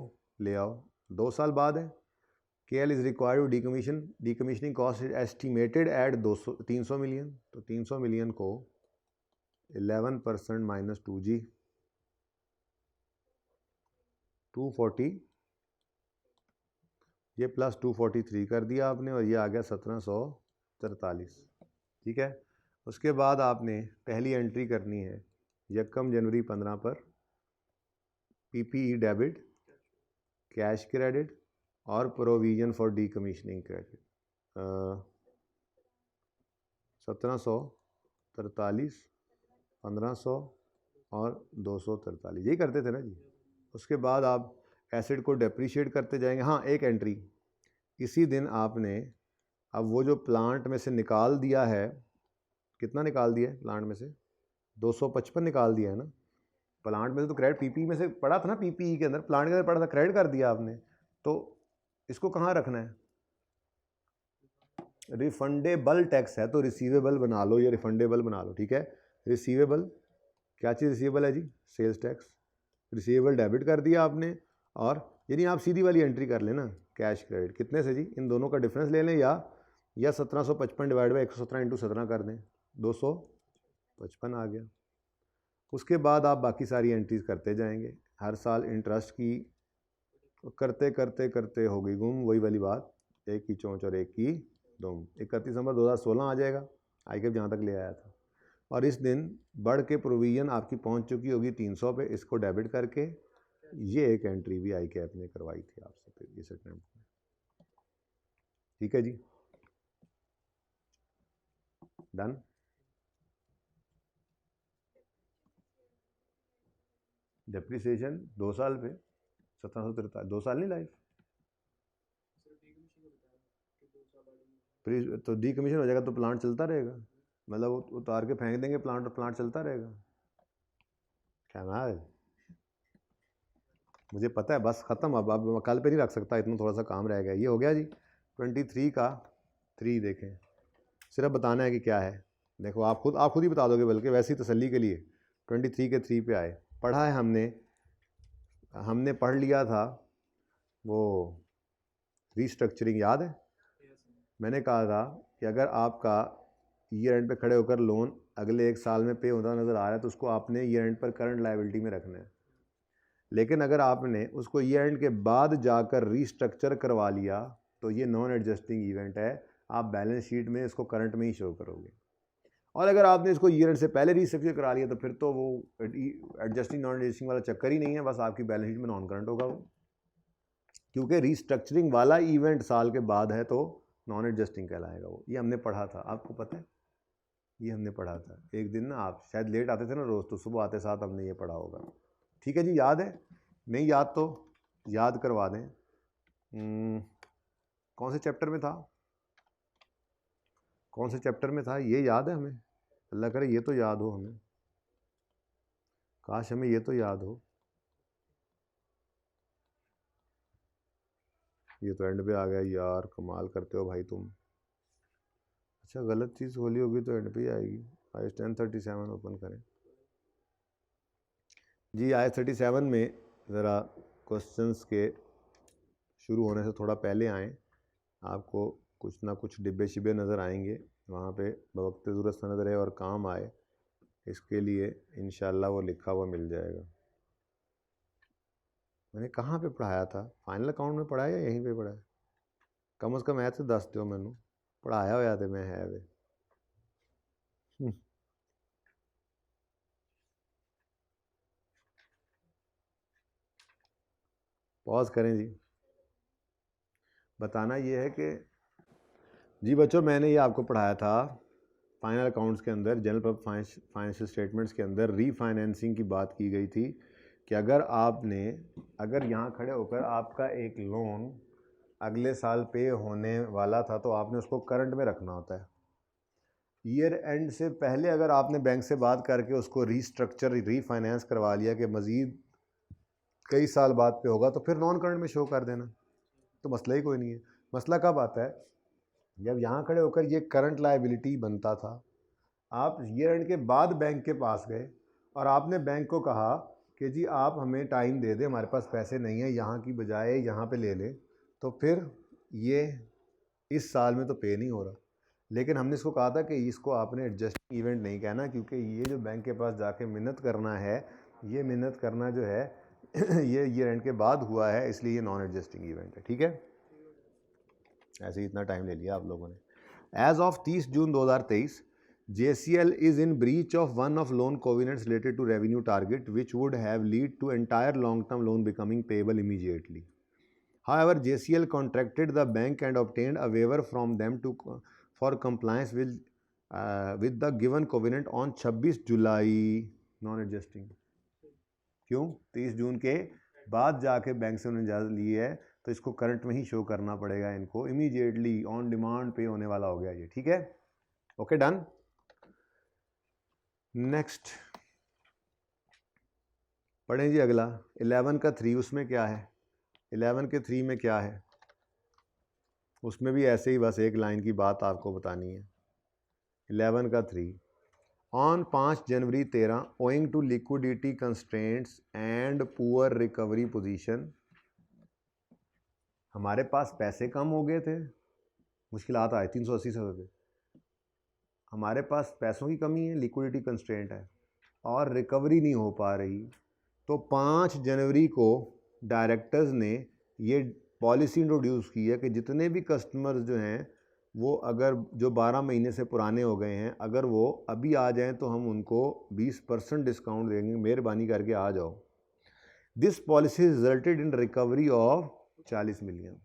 ले आओ, 2 साल बाद है। KL is required decommission, decommissioning cost is estimated at 300 million, तो 300 मिलियन को 11% माइनस 2G 240, ये प्लस 243 कर दिया आपने और ये आ गया 1743। ठीक है, उसके बाद आपने पहली एंट्री करनी है यकम जनवरी 15 पर PPE डेबिट, कैश क्रेडिट और प्रोविजन फॉर डीकमीशनिंग क्रेडिट। 1743, 1500 और 243, यही करते थे ना जी। उसके बाद आप एसिड को डेप्रीशिएट करते जाएंगे। हाँ, एक एंट्री इसी दिन आपने अब वो जो प्लांट में से निकाल दिया है, कितना निकाल दिया है प्लांट में से, 255 निकाल दिया है ना। प्लांट में से तो क्रेडिट PPE में से पड़ा था ना, PPE के अंदर, प्लांट के अंदर पड़ा था, क्रेडिट कर दिया आपने, तो इसको कहाँ रखना है, रिफंडेबल टैक्स है तो रिसीवेबल बना लो या रिफंडेबल बना लो। ठीक है, रिसीवेबल, क्या चीज़ रिसीवेबल है जी, सेल्स टैक्स। रिसीवेबल डेबिट कर दिया आपने, और यानी आप सीधी वाली एंट्री कर लेना, कैश क्रेडिट कितने से जी, इन दोनों का डिफरेंस ले लें या 1755 डिवाइड बाई 117 इंटू 17 कर दें, 255 आ गया। उसके बाद आप बाकी सारी एंट्रीज करते जाएंगे, हर साल इंटरेस्ट की करते करते करते हो गई गुम, वही वाली बात, एक की चोंच और एक की दुम। 31 दिसंबर 2016 आ जाएगा, ICAP जहाँ तक ले आया था, और इस दिन बढ़ के प्रोविजन आपकी पहुँच चुकी होगी 300 पे, इसको डेबिट करके ये एक एंट्री भी ICAP ने करवाई थी आपसे फिर इस अटेम्प्ट में। ठीक है जी, डन। डेप्रिसिएशन 2 साल पे 1743, 2 साल नहीं लाइफ, तो डीकमीशन हो जाएगा तो प्लांट चलता रहेगा, मतलब उतार के फेंक देंगे प्लांट और प्लांट चलता रहेगा। क्या ना है, मुझे पता है, बस ख़त्म, अब कल पे नहीं रख सकता, इतना थोड़ा सा काम रह गया। ये हो गया जी 23 का 3, देखें सिर्फ बताना है कि क्या है। देखो आप खुद ही बता दोगे, बल्कि वैसी तसल्ली के लिए 23 के 3 पे आए। पढ़ा है हमने पढ़ लिया था वो रीस्ट्रक्चरिंग, याद है? मैंने कहा था कि अगर आपका ईयर एंड पे खड़े होकर लोन अगले 1 साल में पे होता नज़र आ रहा है तो उसको आपने ईयर एंड पर करंट लायबिलिटी में रखना है। लेकिन अगर आपने उसको ईयर एंड के बाद जाकर रीस्ट्रक्चर करवा लिया तो ये नॉन एडजस्टिंग इवेंट है, आप बैलेंस शीट में इसको करंट में ही शो करोगे। और अगर आपने इसको ईयर एंड से पहले रीस्ट्रक्चर करा लिया तो फिर तो वो एडजस्टिंग नॉन एडजस्टिंग वाला चक्कर ही नहीं है, बस आपकी बैलेंस शीट में नॉन करंट होगा वो, क्योंकि रीस्ट्रक्चरिंग वाला इवेंट साल के बाद है तो नॉन एडजस्टिंग कहलाएगा वो। ये हमने पढ़ा था, आपको पता है, ये हमने पढ़ा था एक दिन ना, आप शायद लेट आते थे ना रोज़, तो सुबह आते साथ हमने ये पढ़ा होगा। ठीक है जी, याद है? नहीं याद तो याद करवा दें। कौन से चैप्टर में था, कौन से चैप्टर में था, ये याद है हमें? अल्लाह करे ये तो याद हो हमें, काश हमें ये तो याद हो। ये तो एंड पे आ गया यार, कमाल करते हो भाई तुम। अच्छा, गलत चीज़ खोली होगी तो एंड पे ही आएगी। IAS 1037 ओपन करें जी। IAS 37 में ज़रा क्वेश्चंस के शुरू होने से थोड़ा पहले आएँ, आपको कुछ ना कुछ डिब्बे शिब्बे नज़र आएंगे, वहाँ पे बवक्त ज़रूरत सनद रहे और काम आए, इसके लिए इंशाल्लाह वो लिखा हुआ मिल जाएगा। मैंने कहाँ पे पढ़ाया था, फाइनल अकाउंट में पढ़ाया या यहीं पे पढ़ाया? कम से कम ऐ तो दस दो मैनू, पढ़ाया होया तो मैं है वे। पॉज करें जी। बताना ये है कि जी बच्चों, मैंने ये आपको पढ़ाया था फाइनल अकाउंट्स के अंदर, जनरल फाइनेंशियल स्टेटमेंट्स के अंदर रीफाइनेंसिंग की बात की गई थी कि अगर यहाँ खड़े होकर आपका एक लोन अगले साल पे होने वाला था तो आपने उसको करंट में रखना होता है। ईयर एंड से पहले अगर आपने बैंक से बात करके उसको रीस्ट्रक्चर रीफाइनेंस करवा लिया कि मज़ीद कई साल बाद पे होगा, तो फिर नॉन करंट में शो कर देना, तो मसला ही कोई नहीं है। मसला कब आता है, जब यहाँ खड़े होकर ये करंट लायबिलिटी बनता था, आप ईयर एंड के बाद बैंक के पास गए और आपने बैंक को कहा कि जी आप हमें टाइम दे दें, हमारे पास पैसे नहीं है, यहाँ की बजाय यहाँ पे ले लें, तो फिर ये इस साल में तो पे नहीं हो रहा। लेकिन हमने इसको कहा था कि इसको आपने एडजस्टिंग इवेंट नहीं कहना, क्योंकि ये जो बैंक के पास जाके मिन्नत करना है, ये मिन्नत करना जो है ये ईयर एंड के बाद हुआ है, इसलिए ये नॉन एडजस्टिंग इवेंट है। ठीक है, ऐसे ही इतना टाइम ले लिया आप लोगों ने। As of 30 June 2023 JCL is in breach of one of loan covenants related to revenue target, which would have lead to entire long-term loan becoming payable immediately. However, JCL contacted the bank and obtained a waiver from them for compliance with the given covenant on 26 July, non-adjusting। क्यों? 30 जून के बाद जाके बैंक से उन्होंने इजाज़त ली है, तो इसको करंट में ही शो करना पड़ेगा इनको, इमीडिएटली ऑन डिमांड पे होने वाला हो गया ये। ठीक है, ओके, डन। नेक्स्ट पढ़ें जी अगला 11 का 3, उसमें क्या है? 11 के 3 में क्या है? उसमें भी ऐसे ही बस एक लाइन की बात आपको बतानी है। 11 का 3, on 5 January 13 owing to liquidity constraints and poor recovery position, हमारे पास पैसे कम हो गए थे, मुश्किलात आए 380 से रुपये, हमारे पास पैसों की कमी है, लिक्विडिटी कंस्ट्रेंट है और रिकवरी नहीं हो पा रही, तो 5 जनवरी को डायरेक्टर्स ने ये पॉलिसी इंट्रोड्यूस की है कि जितने भी कस्टमर्स जो हैं वो अगर जो 12 महीने से पुराने हो गए हैं, अगर वो अभी आ जाएं तो हम उनको 20% डिस्काउंट देंगे, मेहरबानी करके आ जाओ। This policy resulted in recovery of 40 million.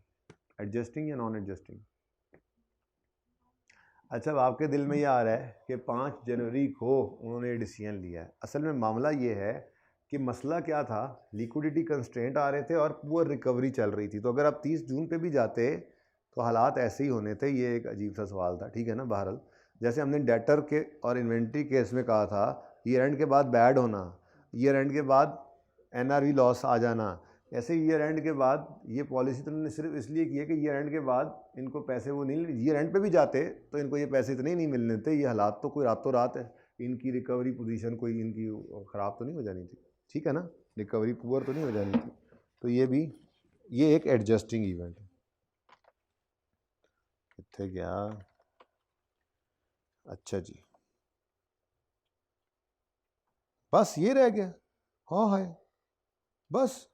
Adjusting या नॉन एडजस्टिंग? अच्छा, अब आपके दिल में ये आ रहा है कि 5 जनवरी को उन्होंने डिसीजन लिया है। असल में मामला ये है कि मसला क्या था, लिक्विडिटी कंस्ट्रेंट आ रहे थे और पुअर रिकवरी चल रही थी, तो अगर आप 30 जून पे भी जाते तो हालात ऐसे ही होने थे। ये एक अजीब सा सवाल था, ठीक है ना। बहरहाल जैसे हमने डेटर के और इन्वेंट्री केस में कहा था, ईयर एंड के बाद बैड होना, ईयर एंड के बाद NRV लॉस आ जाना, ऐसे ईयर एंड के बाद ये पॉलिसी तो उन्होंने सिर्फ इसलिए की है कि ईयर एंड के बाद इनको पैसे वो नहीं, ईयर एंड पे भी जाते तो इनको ये पैसे इतने ही नहीं मिलने थे। ये हालात तो कोई रातों रात है, इनकी रिकवरी पोजीशन कोई इनकी ख़राब तो नहीं हो जानी थी, ठीक है ना, रिकवरी पुअर तो नहीं हो जानी थी। तो ये एक एडजस्टिंग इवेंट है। कितने गया? अच्छा जी, बस ये रह गया। हाँ है, बस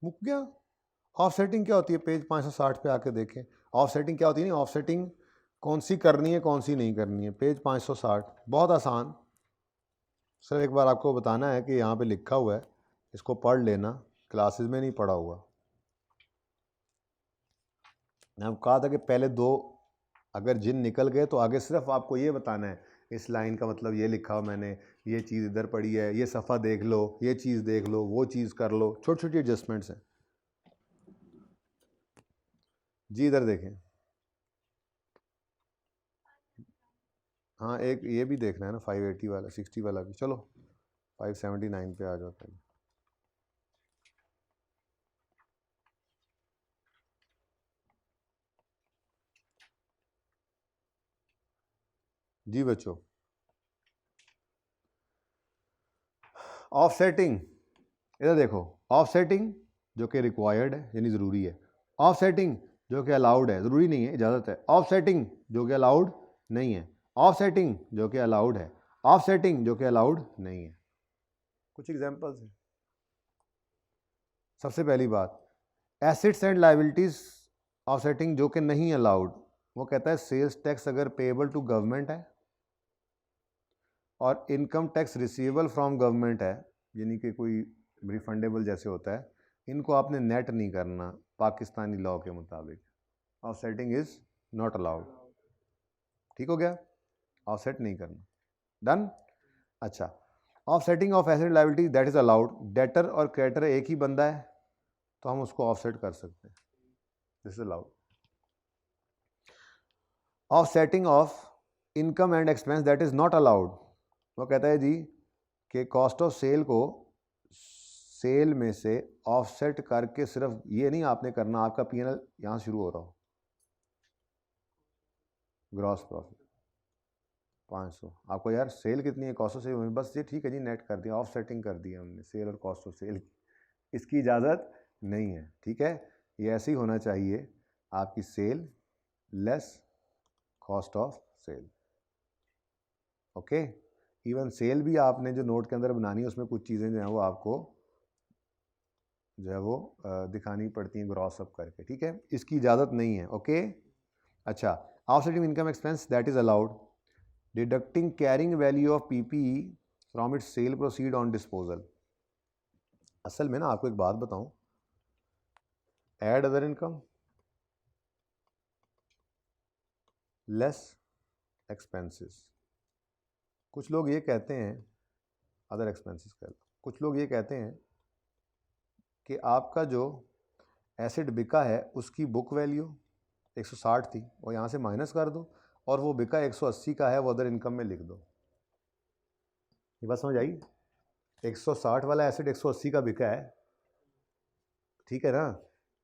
मुक गया। ऑफसेटिंग क्या होती है? पेज 560 पे आके देखें, ऑफसेटिंग क्या होती है। नहीं, ऑफसेटिंग कौन सी करनी है कौन सी नहीं करनी है, पेज 560, बहुत आसान। सर एक बार आपको बताना है कि यहाँ पे लिखा हुआ है, इसको पढ़ लेना, क्लासेस में नहीं पढ़ा हुआ। मैंने कहा था कि पहले 2 अगर जिन निकल गए तो आगे सिर्फ आपको ये बताना है, इस लाइन का मतलब ये लिखा हो मैंने, ये चीज़ इधर पढ़ी है, ये सफ़ा देख लो, ये चीज़ देख लो, वो चीज़ कर लो, छोटी छोटी एडजस्टमेंट्स हैं जी। इधर देखें, हाँ एक ये भी देखना है ना, 580 वाला, 60 वाला भी। चलो 579 पे आ जाओ पहले। जी बच्चों, ऑफसेटिंग, इधर देखो, ऑफसेटिंग जो कि रिक्वायर्ड है यानी ज़रूरी है, ऑफसेटिंग जो कि अलाउड है, ज़रूरी नहीं है, इजाज़त है, ऑफसेटिंग जो कि अलाउड नहीं है, ऑफसेटिंग जो कि अलाउड है, ऑफसेटिंग जो कि अलाउड नहीं है। कुछ एग्जांपल्स हैं। सबसे पहली बात, एसेट्स एंड लायबिलिटीज़ ऑफसेटिंग जो कि नहीं अलाउड, वो कहता है सेल्स टैक्स अगर पेएबल टू गवर्नमेंट है और income tax receivable from government है, यानी कि कोई रिफंडेबल जैसे होता है, इनको आपने नेट नहीं करना पाकिस्तानी लॉ के मुताबिक। Offsetting is not allowed. ठीक हो गया, ऑफसेट नहीं करना, डन। अच्छा, offsetting of asset liability that is allowed, debtor और क्रेडिटर एक ही बंदा है तो हम उसको ऑफसेट कर सकते हैं, this is allowed. Offsetting of income and expense that is not allowed, वो कहता है जी कि कॉस्ट ऑफ सेल को सेल में से ऑफसेट करके, सिर्फ ये नहीं आपने करना, आपका P&L यहाँ शुरू हो रहा हो, ग्रॉस प्रॉफिट 500, आपको यार सेल कितनी है, कॉस्ट ऑफ सेल, बस ये ठीक है जी, नेट कर दिया, ऑफ सेटिंग कर दिया हमने सेल और कॉस्ट ऑफ सेल, इसकी इजाज़त नहीं है, ठीक है। ये ऐसे ही होना चाहिए, आपकी sale less cost of sale, okay. Even sale भी आपने जो नोट के अंदर बनानी है, उसमें कुछ चीज़ें जो हैं वो आपको जो है वो दिखानी पड़ती हैं ग्रॉस अप करके, ठीक है, इसकी इजाज़त नहीं है, ओके। अच्छा, offsetting income expense that is allowed, deducting carrying value of PPE from its cell proceed on disposal. असल में ना आपको एक बात बताऊं, add other income less expenses, कुछ लोग ये कहते हैं, अदर एक्सपेंसेस कर लो, कुछ लोग ये कहते हैं कि आपका जो एसेट बिका है उसकी बुक वैल्यू 160 थी और यहाँ से माइनस कर दो, और वो बिका 180 का है, वो अदर इनकम में लिख दो। ये बात समझ आई? 160 वाला एसेट 180 का बिका है, ठीक है ना,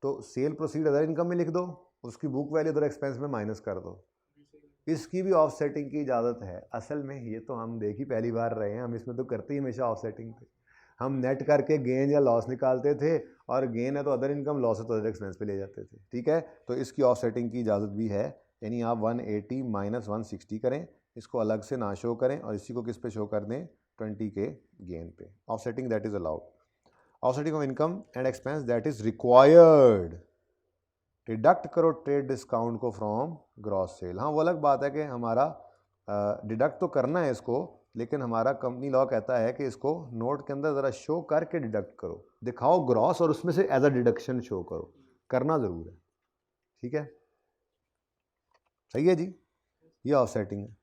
तो सेल प्रोसीड अदर इनकम में लिख दो, उसकी बुक वैल्यू अदर एक्सपेंस में माइनस कर दो, इसकी भी ऑफसेटिंग की इजाज़त है। असल में ये तो हम देख ही पहली बार रहे हैं, हम इसमें तो करते ही हमेशा ऑफसेटिंग थे, हम नेट करके गेन या लॉस निकालते थे, और गेन है तो अदर इनकम, लॉस है तो अदर एक्सपेंस पे ले जाते थे, ठीक है। तो इसकी ऑफसेटिंग की इजाज़त भी है, यानी आप 180 माइनस 160 करें, इसको अलग से ना शो करें, और इसी को किस पे शो कर दें, 20 के गेन पे। Offsetting that is allowed, offsetting of income and expense that is required, deduct करो ट्रेड डिस्काउंट को फ्रॉम ग्रॉस सेल। हाँ, वो अलग बात है कि हमारा डिडक्ट तो करना है इसको, लेकिन हमारा कंपनी लॉ कहता है कि इसको नोट के अंदर ज़रा शो करके डिडक्ट करो, दिखाओ ग्रॉस और उसमें से एज अ डिडक्शन शो करो, करना ज़रूर है, ठीक है, सही है जी, ये ऑफसेटिंग है।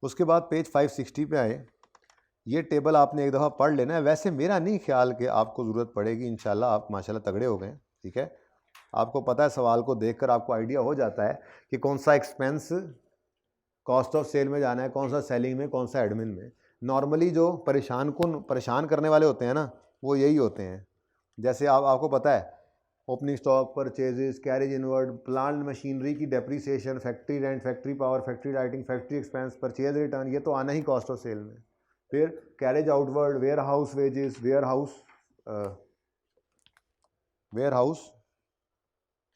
उसके बाद पेज 560 पे आए, ये टेबल आपने एक दफ़ा पढ़ लेना है, वैसे मेरा नहीं ख्याल कि आपको ज़रूरत पड़ेगी, इंशाल्लाह आप माशाल्लाह तगड़े हो गए, ठीक है, आपको पता है, सवाल को देखकर आपको आइडिया हो जाता है कि कौन सा एक्सपेंस कॉस्ट ऑफ सेल में जाना है, कौन सा सेलिंग में, कौन सा एडमिन में। नॉर्मली जो परेशान करने वाले होते हैं ना, वो यही होते हैं, जैसे आपको पता है opening stock, purchases, carriage inward, plant machinery की depreciation, factory rent, factory power, factory lighting, factory expense, purchase return, ये तो आना ही कॉस्ट ऑफ सेल में। फिर carriage outward, warehouse wages, warehouse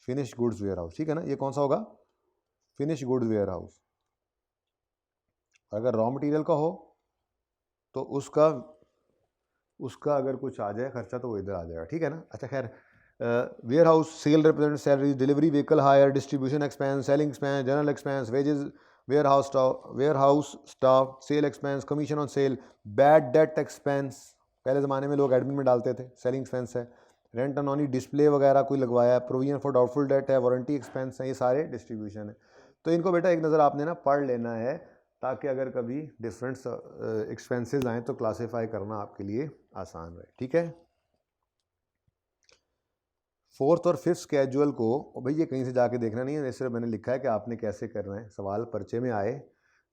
finish goods warehouse, ठीक है ना, ये कौन सा होगा, फिनिश गुड्स वेयर हाउस। अगर रॉ मटेरियल का हो तो उसका अगर कुछ आ जाए खर्चा, तो वो इधर आ जाएगा, ठीक है ना। अच्छा खैर, warehouse sale represent salary, delivery vehicle hire, distribution expense, selling expense, general expense, wages, warehouse staff, sale expense, commission on sale, bad debt expense, पहले ज़माने में लोग एडमिन में डालते थे, सेलिंग एक्सपेंस है, रेंट ऑन ऑनी डिस्प्ले वगैरह कोई लगवाया है, प्रोविजन फॉर डाउटफुल डेट है, वारंटी एक्सपेंस है, ये सारे डिस्ट्रीब्यूशन है। तो इनको बेटा एक नज़र आपने ना पढ़ लेना है, ताकि अगर कभी डिफरेंट एक्सपेंसेस आएँ तो क्लासीफाई करना आपके लिए आसान रहे, ठीक है। फोर्थ और फिफ्थ स्केजुअल को भाई ये कहीं से जाके देखना नहीं है, सिर्फ मैंने लिखा है कि आपने कैसे करना है। सवाल पर्चे में आए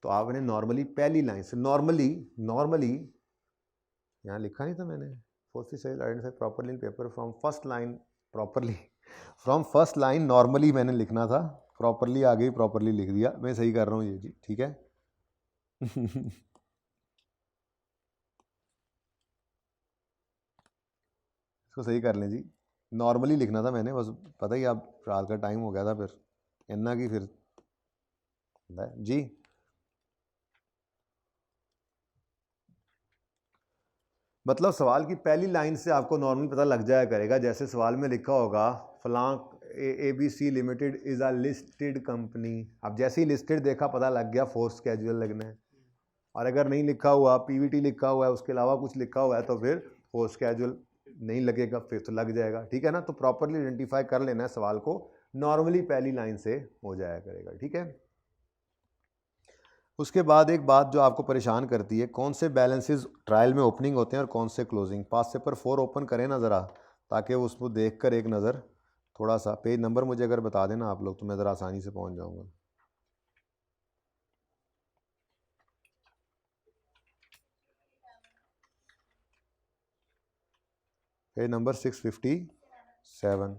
तो आपने नॉर्मली पहली लाइन से नॉर्मली यहाँ लिखा नहीं था मैंने, fourth sale identify properly in paper from first line, properly from first line normally मैंने लिखना था, प्रॉपरली आगे ही प्रॉपरली लिख दिया, मैं सही कर रहा हूँ ये जी, ठीक है। इसको सही कर लें जी, नॉर्मली लिखना था मैंने, बस पता ही आप रात का टाइम हो गया था, फिर इन्ना की फिर जी। मतलब सवाल की पहली लाइन से आपको नॉर्मली पता लग जाया करेगा, जैसे सवाल में लिखा होगा फलां ABC limited is a listed company, अब जैसे ही लिस्टेड देखा पता लग गया फोर्थ स्केजुअल लगना है, और अगर नहीं लिखा हुआ, PVT लिखा हुआ है, उसके अलावा कुछ लिखा हुआ है, तो फिर फोर्थ स्केजुअल नहीं लगेगा, फिर तो लग जाएगा, ठीक है ना। तो प्रॉपरली आइडेंटिफाई कर लेना है सवाल को, नॉर्मली पहली लाइन से हो जाया करेगा, ठीक है। उसके बाद एक बात जो आपको परेशान करती है, कौन से बैलेंसेस ट्रायल में ओपनिंग होते हैं और कौन से क्लोजिंग। पास पेपर 4 ओपन करें ना ज़रा, ताकि उसको देख कर एक नज़र, थोड़ा सा पेज नंबर मुझे अगर बता देना आप लोग, तो मैं ज़रा आसानी से पहुंच जाऊंगा। Page number 657।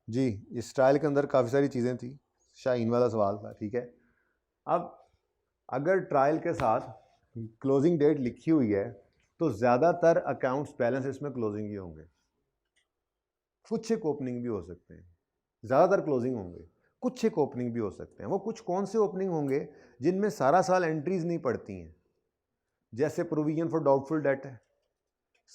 जी, इस ट्रायल के अंदर काफ़ी सारी चीज़ें थी, शाहीन वाला सवाल था, ठीक है। अब अगर ट्रायल के साथ क्लोजिंग डेट लिखी हुई है तो ज़्यादातर अकाउंट्स बैलेंस इसमें क्लोजिंग ही होंगे, कुछ एक ओपनिंग भी हो सकते हैं, ज़्यादातर क्लोजिंग होंगे, कुछ एक ओपनिंग भी हो सकते हैं। वो कुछ कौन से ओपनिंग होंगे जिनमें सारा साल एंट्रीज नहीं पड़ती हैं, जैसे प्रोविजन फॉर डाउटफुल डेट है,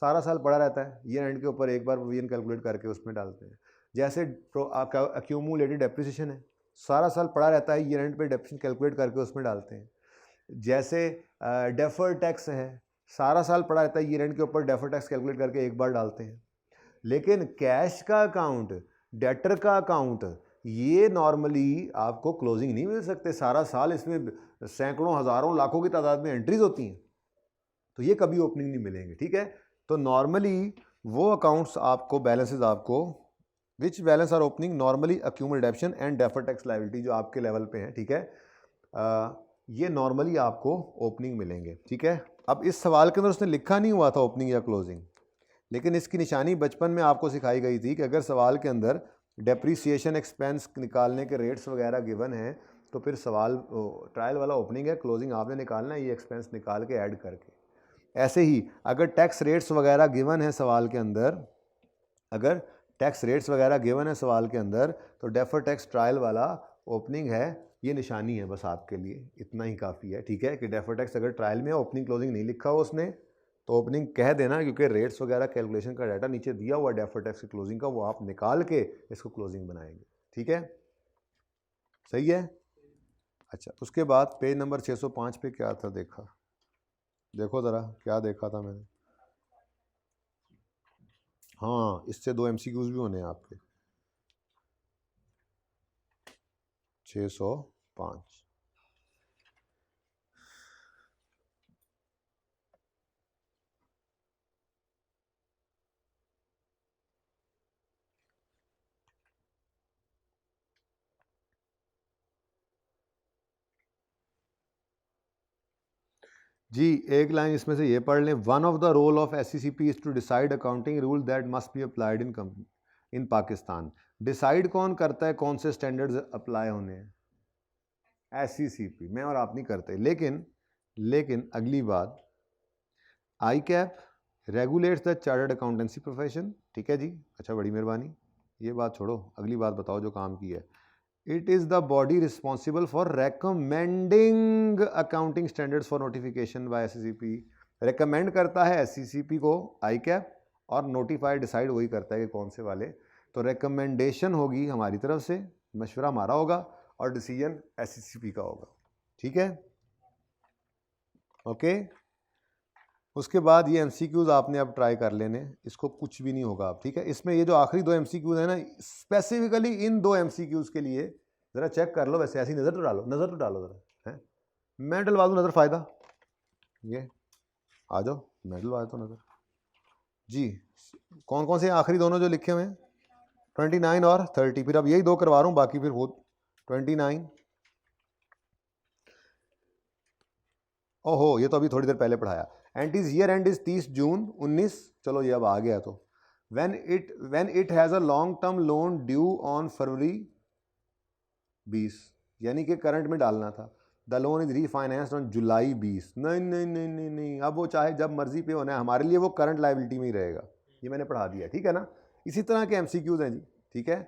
सारा साल पड़ा रहता है, ईयर एंड के ऊपर एक बार प्रोविजन कैलकुलेट करके उसमें डालते हैं। जैसे एक्यूमुलेटेड डेप्रिसिएशन है, सारा साल पड़ा रहता है, ईयर एंड पे डेप्रिसिएशन कैलकुलेट करके उसमें डालते हैं। जैसे डेफर्ड टैक्स है, सारा साल पड़ा रहता है, ईयर एंड के ऊपर डेफर्ड टैक्स कैलकुलेट करके एक बार डालते हैं। लेकिन कैश का अकाउंट, डेटर का अकाउंट, ये नॉर्मली आपको क्लोजिंग नहीं मिल सकते, सारा साल इसमें सैकड़ों हज़ारों लाखों की तादाद में एंट्रीज होती हैं, तो ये कभी ओपनिंग नहीं मिलेंगे, ठीक है। तो नॉर्मली वो अकाउंट्स आपको, बैलेंसेज आपको, which balance are opening normally accumulated depreciation and deferred tax liability, जो आपके लेवल पे हैं, ठीक है, ये नॉर्मली आपको ओपनिंग मिलेंगे, ठीक है। अब इस सवाल के अंदर उसने लिखा नहीं हुआ था ओपनिंग या क्लोजिंग, लेकिन इसकी निशानी बचपन में आपको सिखाई गई थी कि अगर सवाल के अंदर डेप्रीसिएशन एक्सपेंस निकालने के रेट्स वगैरह गिवन हैं तो फिर सवाल ट्रायल वाला ओपनिंग है, क्लोजिंग आपने निकालना है ये एक्सपेंस निकाल के ऐड करके। ऐसे ही अगर टैक्स रेट्स वगैरह गिवन है सवाल के अंदर, अगर टैक्स रेट्स वगैरह गिवन है सवाल के अंदर, तो डेफर टैक्स ट्रायल वाला ओपनिंग है, ये निशानी है बस आपके लिए, इतना ही काफ़ी है, ठीक है, कि डेफर टैक्स अगर ट्रायल में ओपनिंग क्लोजिंग नहीं लिखा हो उसने तो ओपनिंग कह देना, क्योंकि रेट्स वगैरह कैलकुलेशन का डाटा नीचे दिया हुआ डेफर टैक्स की क्लोजिंग का, वो आप निकाल के इसको क्लोजिंग बनाएंगे, ठीक है, सही है। अच्छा, उसके बाद पेज नंबर 605 पे क्या था, देखो ज़रा क्या देखा था मैंने। हाँ, इससे 2 MCQs भी होने हैं आपके। 605 जी, एक लाइन इसमें से ये पढ़ लें, one of the role of SCCP is to decide accounting rule that must be applied in Pakistan. Decide कौन करता है कौन से स्टैंडर्ड्स अप्लाई होने हैं? SCCP, मैं और आप नहीं करते। लेकिन अगली बात, ICAP regulates the chartered accountancy profession, ठीक है जी, अच्छा बड़ी मेहरबानी, ये बात छोड़ो, अगली बात बताओ जो काम की है। It is the body responsible for recommending accounting standards for notification by SCCP। Recommend करता है SCCP को ICAP, और नोटिफाई डिसाइड वही करता है कि कौन से वाले। तो रेकमेंडेशन होगी हमारी तरफ से, मशवरा हमारा होगा, और डिसीजन SCCP का होगा, ठीक है, ओके। उसके बाद ये MCQs आपने अब ट्राई कर लेने, इसको कुछ भी नहीं होगा आप, ठीक है। इसमें ये जो आखिरी 2 MCQs है ना, स्पेसिफिकली इन 2 MCQs के लिए ज़रा चेक कर लो, वैसे ऐसी नज़र तो डालो ज़रा, है, मैं डलवा दूँ नज़र, फ़ायदा ये, आ जाओ मैं डलवा देता हूँ नज़र जी। कौन कौन से आखिरी दोनों जो लिखे हुए हैं, 29 और 30, फिर अब यही 2 करवा रहा हूँ, बाकी फिर वो 29, ओहो ये तो अभी थोड़ी देर पहले पढ़ाया। End is year end is 30 June 19, चलो ये अब आ गया। तो when it has a long term loan due on February 20, यानी कि करंट में डालना था। The loan is refinanced on July 20, नहीं, अब वो चाहे जब मर्जी पे होना है, हमारे लिए वो करंट लाइबिलिटी में ही रहेगा, ये मैंने पढ़ा दिया, ठीक है ना। इसी तरह के MCQs हैं जी, ठीक है,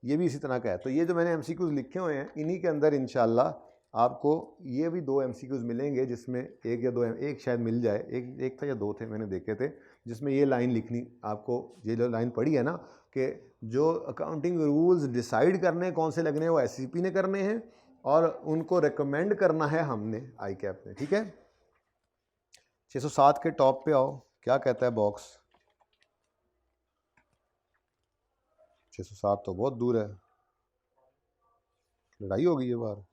ये भी इसी तरह का है। तो ये जो मैंने MCQs लिखे हुए हैं, इन्हीं के अंदर इंशाल्लाह आपको ये भी 2 MCQs मिलेंगे, जिसमें एक या दो, एक शायद मिल जाए, एक था या 2 थे मैंने देखे थे, जिसमें ये लाइन लिखनी आपको, ये जो लाइन पढ़ी है ना, कि जो अकाउंटिंग रूल्स डिसाइड करने कौन से लगने हैं वो SCCP ने करने हैं, और उनको रेकमेंड करना है हमने ICAP ने, ठीक है। 607 के टॉप पे आओ, क्या कहता है बॉक्स? 607 तो बहुत दूर है, लड़ाई होगी ये बार।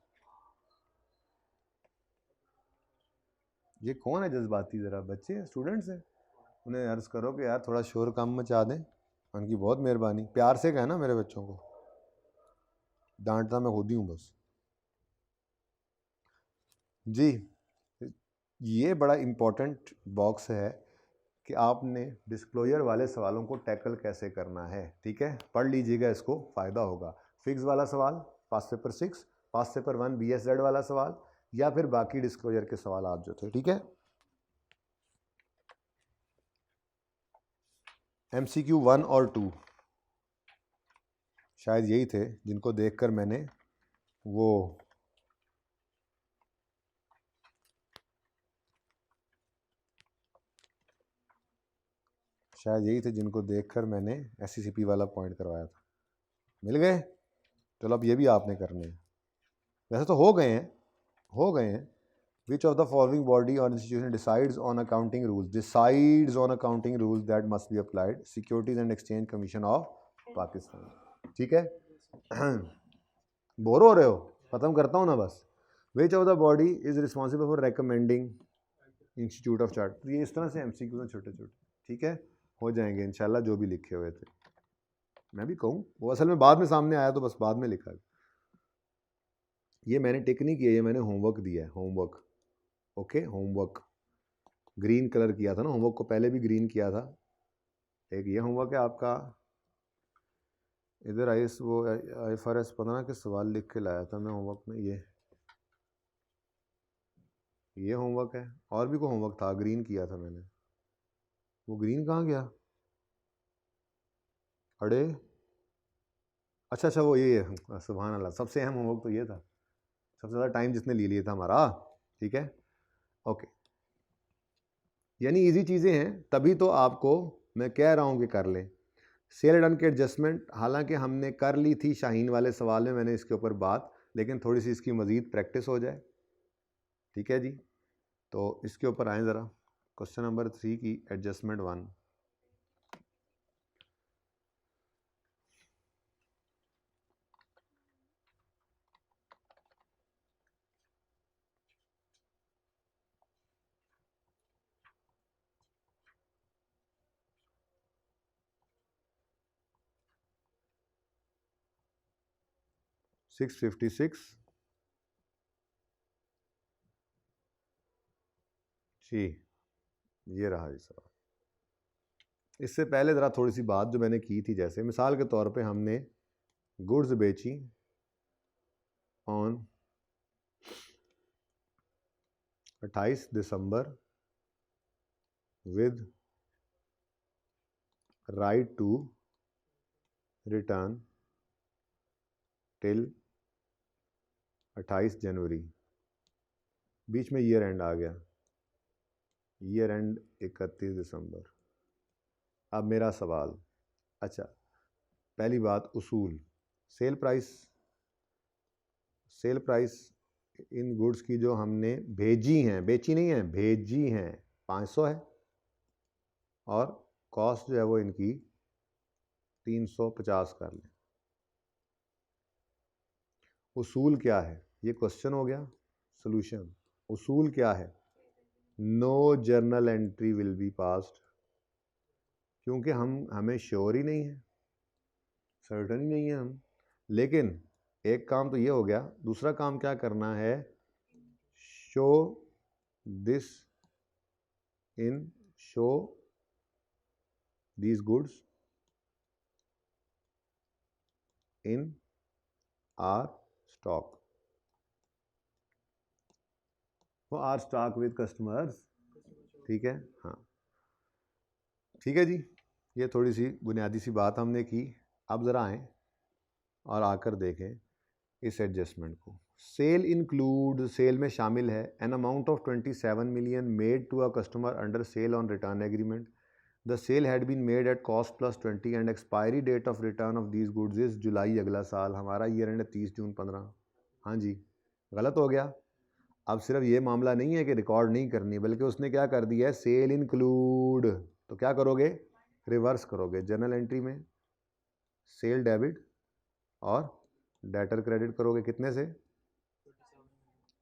ये कौन है जज्बाती? ज़रा बच्चे हैं, स्टूडेंट्स हैं, उन्हें अर्ज़ करो कि यार थोड़ा शोर कम मचा दें, उनकी बहुत मेहरबानी, प्यार से कहना मेरे बच्चों को, डांटता मैं खुद ही हूँ बस जी। ये बड़ा इम्पोर्टेंट बॉक्स है कि आपने डिस्क्लोजर वाले सवालों को टैकल कैसे करना है। ठीक है, पढ़ लीजिएगा, इसको फ़ायदा होगा। फिक्स वाला सवाल past paper 6, past paper 1 BSZ वाला सवाल, या फिर बाकी डिस्क्लोजर के सवाल आप जो थे। ठीक है, MCQ 1 और 2 शायद यही थे जिनको देखकर मैंने SCCP वाला पॉइंट करवाया था। मिल गए? चलो अब ये भी आपने करने हैं। वैसे तो हो गए हैं। Which of the following body or institution decides on accounting rules that must be applied? Securities and Exchange Commission of Pakistan. ठीक है, बोर हो रहे हो? खत्म करता हूँ ना बस। Which of the body is responsible for recommending Institute of Chart? तो ये इस तरह से MCQ हैं छोटे छोटे। ठीक है, हो जाएंगे इंशाल्लाह जो भी लिखे हुए थे। मैं भी कहूँ वो असल में बाद में सामने आया तो बस बाद में लिखा। ये मैंने टिक नहीं किया, ये मैंने होमवर्क दिया है। Homework, okay, homework green colour किया था ना, होमवर्क को पहले भी ग्रीन किया था। एक ये होमवर्क है आपका। इधर IFRS 15 के सवाल लिख के लाया था मैं होमवर्क में। ये होमवर्क है, और भी कोई होमवर्क था ग्रीन किया था मैंने। वो ग्रीन कहाँ गया? अरे अच्छा वो ये सुभान अल्लाह, सबसे अहम होमवर्क तो ये था, सबसे ज़्यादा टाइम जिसने ले लिया था हमारा। ठीक है, ओके, यानी इजी चीज़ें हैं, तभी तो आपको मैं कह रहा हूँ कि कर लें। सेल डन के एडजस्टमेंट हालांकि हमने कर ली थी शाहीन वाले सवाल में, मैंने इसके ऊपर बात, लेकिन थोड़ी सी इसकी मज़ीद प्रैक्टिस हो जाए। ठीक है जी, तो इसके ऊपर आएँ ज़रा। क्वेश्चन नंबर 3 की एडजस्टमेंट 1। $656 जी, ये रहा जी सवाल। इससे पहले ज़रा थोड़ी सी बात जो मैंने की थी, जैसे मिसाल के तौर पे हमने गुड्स बेची on 28 December with right to return till 28 January. बीच में ईयर एंड आ गया, ईयर एंड 31 दिसंबर। अब मेरा सवाल, अच्छा पहली बात उसूल, सेल प्राइस इन गुड्स की जो हमने भेजी हैं, बेची नहीं है, भेजी हैं 500 है, और कॉस्ट जो है वो इनकी 350 कर लें। उसूल क्या है? ये क्वेश्चन हो गया। सॉल्यूशन, उसूल क्या है? No journal entry will be passed, क्योंकि हमें श्योर ही नहीं है, सर्टन ही नहीं है हम। लेकिन एक काम तो ये हो गया, दूसरा काम क्या करना है? Show these goods in our stock, वो आर स्टॉक विद कस्टमर्स। ठीक है, हाँ ठीक है जी, ये थोड़ी सी बुनियादी सी बात हमने की। अब ज़रा आएँ और आकर देखें इस एडजस्टमेंट को। सेल इंक्लूड, सेल में शामिल है an amount of 27 million made to a customer under sale on return agreement. The sale had been made at cost plus 20 and expiry date of return of these goods is July अगला साल। हमारा ईयर एंड 30 जून 15। हाँ जी, गलत हो गया। अब सिर्फ ये मामला नहीं है कि रिकॉर्ड नहीं करनी, बल्कि उसने क्या कर दिया है, सेल इंक्लूड। तो क्या करोगे? रिवर्स करोगे। जर्नल एंट्री में सेल डेबिट और डेटर क्रेडिट करोगे, कितने से?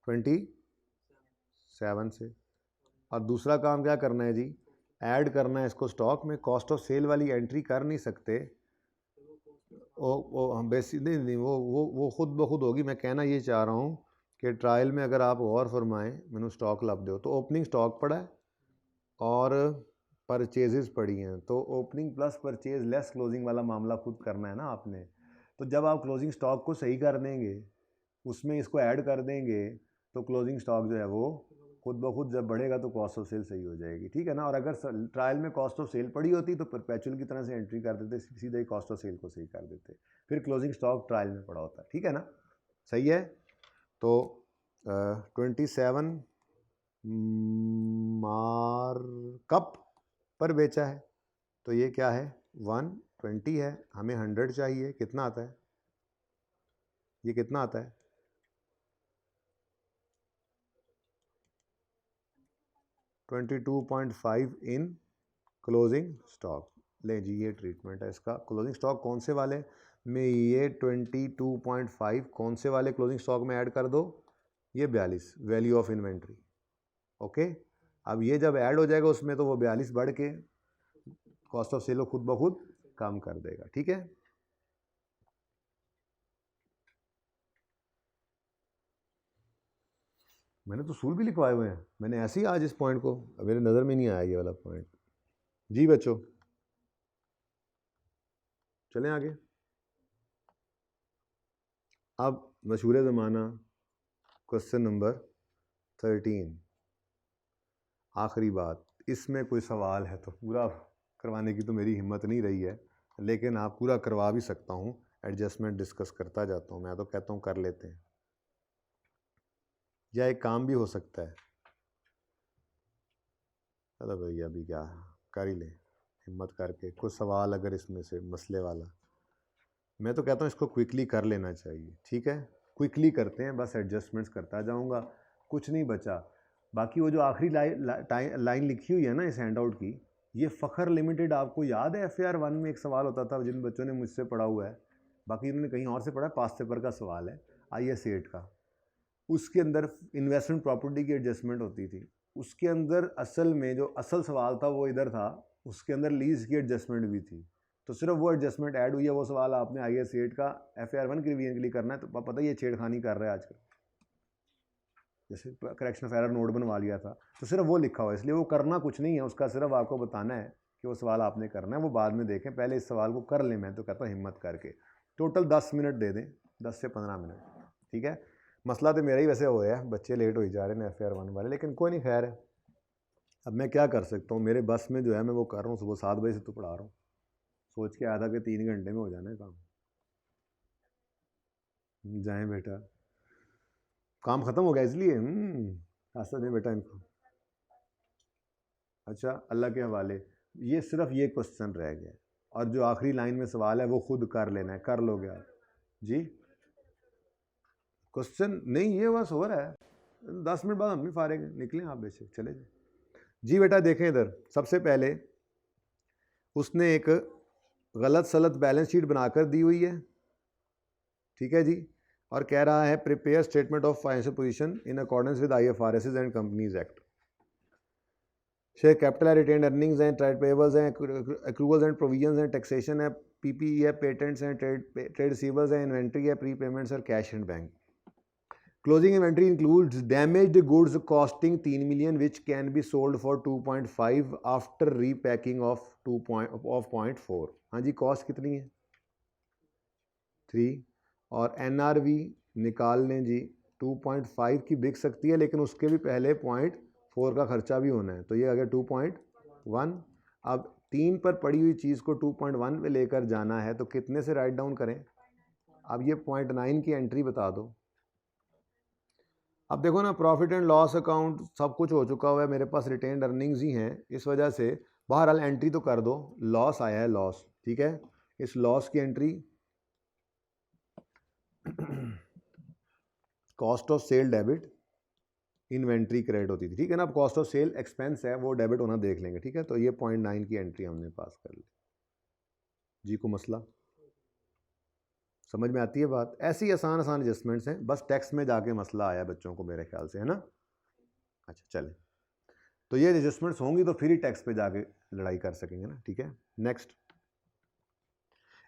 27 से। और दूसरा काम क्या करना है जी? ऐड करना है इसको स्टॉक में। कॉस्ट ऑफ सेल वाली एंट्री कर नहीं सकते, वो हम बेसिक नहीं, वो खुद ब खुद होगी। मैं कहना ये चाह रहा हूँ कि ट्रायल में अगर आप गौर फरमाएं, मैंने स्टॉक लब दो तो ओपनिंग स्टॉक पड़ा है और परचेजेस पड़ी हैं, तो opening plus purchase less closing वाला मामला खुद करना है ना आपने। तो जब आप क्लोजिंग स्टॉक को सही कर देंगे, उसमें इसको ऐड कर देंगे, तो क्लोजिंग स्टॉक जो है वो खुद ब खुद जब बढ़ेगा तो कॉस्ट ऑफ सेल सही हो जाएगी, ठीक है ना। और अगर ट्रायल में कॉस्ट ऑफ सेल पड़ी होती तो परपेचुअल की तरह से एंट्री कर देते, सीधे ही कॉस्ट ऑफ सेल को सही कर देते, फिर क्लोजिंग स्टॉक ट्रायल में पड़ा होता, ठीक है ना। सही है। तो 27 मार्कअप पर बेचा है, तो ये क्या है 120 है, हमें 100 चाहिए, कितना आता है, ये कितना आता है 22.5 इन क्लोजिंग स्टॉक। ले जी ये ट्रीटमेंट है इसका। क्लोजिंग स्टॉक कौन से वाले में, ये 22.5 कौन से वाले क्लोजिंग स्टॉक में ऐड कर दो, ये 42 वैल्यू ऑफ इन्वेंट्री। ओके, अब ये जब ऐड हो जाएगा उसमें तो वो 42 बढ़ के कॉस्ट ऑफ सेल को खुद ब खुद कम कर देगा, ठीक है। मैंने तो सूल भी लिखवाए हुए हैं, मैंने ऐसे ही आज इस पॉइंट को, मेरे नज़र में नहीं आया ये वाला पॉइंट। जी बच्चों चलें आगे। अब मशहूर ज़माना क्वेश्चन नंबर 13, आखिरी बात। इसमें कोई सवाल है तो पूरा करवाने की तो मेरी हिम्मत नहीं रही है, लेकिन आप पूरा करवा भी सकता हूँ, एडजस्टमेंट डिस्कस करता जाता हूँ। मैं तो कहता हूँ कर लेते हैं, या एक काम भी हो सकता है, चलो भैया अभी क्या कर ही लें हिम्मत करके, कुछ सवाल अगर इसमें से मसले वाला, मैं तो कहता हूँ इसको क्विकली कर लेना चाहिए, ठीक है। क्विकली करते हैं, बस एडजस्टमेंट्स करता जाऊँगा, कुछ नहीं बचा। बाकी वो जो आखिरी लाइन लिखी हुई है ना इस हैंड आउट की, ये फ़खर लिमिटेड, आपको याद है FAR 1 में एक सवाल होता था, जिन बच्चों ने मुझसे पढ़ा हुआ है, बाकी उन्होंने कहीं और से पढ़ा है, पास्ट पेपर का सवाल है IS 8 का। उसके अंदर इन्वेस्टमेंट प्रॉपर्टी की एडजस्टमेंट होती थी, उसके अंदर असल में जो असल सवाल था वो इधर था, उसके अंदर लीज की एडजस्टमेंट भी थी, तो सिर्फ वो एडजस्टमेंट ऐड हुई है। वो सवाल आपने IS 8 का FAR 1 के रिवीजन के लिए करना है, तो पता ही ये छेड़खानी कर रहा है आजकल, जैसे करेक्शन ऑफ एरर नोट बनवा लिया था, तो सिर्फ वो लिखा हुआ है, इसलिए वो करना कुछ नहीं है, उसका सिर्फ आपको बताना है कि वो सवाल आपने करना है, वो बाद में देखें, पहले इस सवाल को कर लें। मैं तो कहता हूँ हिम्मत करके टोटल 10 मिनट दे दें, 10 से 15 मिनट, ठीक है। मसला तो मेरा ही वैसे हो है, बच्चे लेट हो ही जा रहे हैं FAR 1 वाले, लेकिन कोई नहीं, खैर है। अब मैं क्या कर सकता हूँ, मेरे बस में जो है मैं वो कर रहा हूँ, सुबह 7 बजे से तो पढ़ा रहा हूँ, सोच के आया था कि 3 घंटे में हो जाना है काम। जाएं बेटा, काम ख़त्म हो गया इसलिए रास्ता दें बेटा इनको। अच्छा, अल्लाह के हवाले, ये सिर्फ ये क्वेश्चन रह गया, और जो आखिरी लाइन में सवाल है वो खुद कर लेना है, कर लोगे आप जी। क्वेश्चन नहीं, ये बस हो रहा है, 10 मिनट बाद हम भी फारेंगे, निकलें आप बेशक चले जाए जी। बेटा देखें इधर, सबसे पहले उसने एक गलत सलत बैलेंस शीट बनाकर दी हुई है, ठीक है जी, और कह रहा है prepare statement of financial position in accordance with IFRS and companies act. Share capital है, रिटेन अर्निंग्स हैं, ट्रेड पेबल्स हैं, एक्रूवल्स एंड प्रोविजंस हैं, टैक्सेशन है, PPE है, पेटेंट्स हैं, ट्रेड रिसीवर्स हैं, इन्वेंट्री है, प्री पेमेंट्स और cash and bank. Closing inventory includes damaged goods costing 3 million which can be sold for 2.5 after repacking of 0.4। हाँ जी, कॉस्ट कितनी है 3, और NRV निकाल लें जी, 2.5 की बिक सकती है, लेकिन उसके भी पहले 0.4 का खर्चा भी होना है, तो ये अगर 2.1, अब 3 पर पड़ी हुई चीज़ को 2.1 पे लेकर जाना है, तो कितने से राइट डाउन करें। अब ये 0.9 की एंट्री बता दो। अब देखो ना, प्रॉफिट एंड लॉस अकाउंट सब कुछ हो चुका हुआ है, मेरे पास रिटेन्ड अर्निंग्स ही हैं, इस वजह से बहरहाल एंट्री तो कर दो। लॉस आया है, लॉस, ठीक है, इस लॉस की entry cost of sale debit, inventory credit होती थी, ठीक है ना। अब कॉस्ट ऑफ सेल एक्सपेंस है, वो डेबिट होना देख लेंगे, ठीक है। तो ये 0.9 की एंट्री हमने पास कर ली जी। को मसला समझ में आती है बात, ऐसी आसान आसान एडजस्टमेंट्स हैं, बस टैक्स में जाके मसला आया बच्चों को मेरे ख्याल से, है ना। अच्छा चले, तो ये एडजस्टमेंट्स होंगी तो फिर ही टैक्स पे जाके लड़ाई कर सकेंगे ना, ठीक है। Next,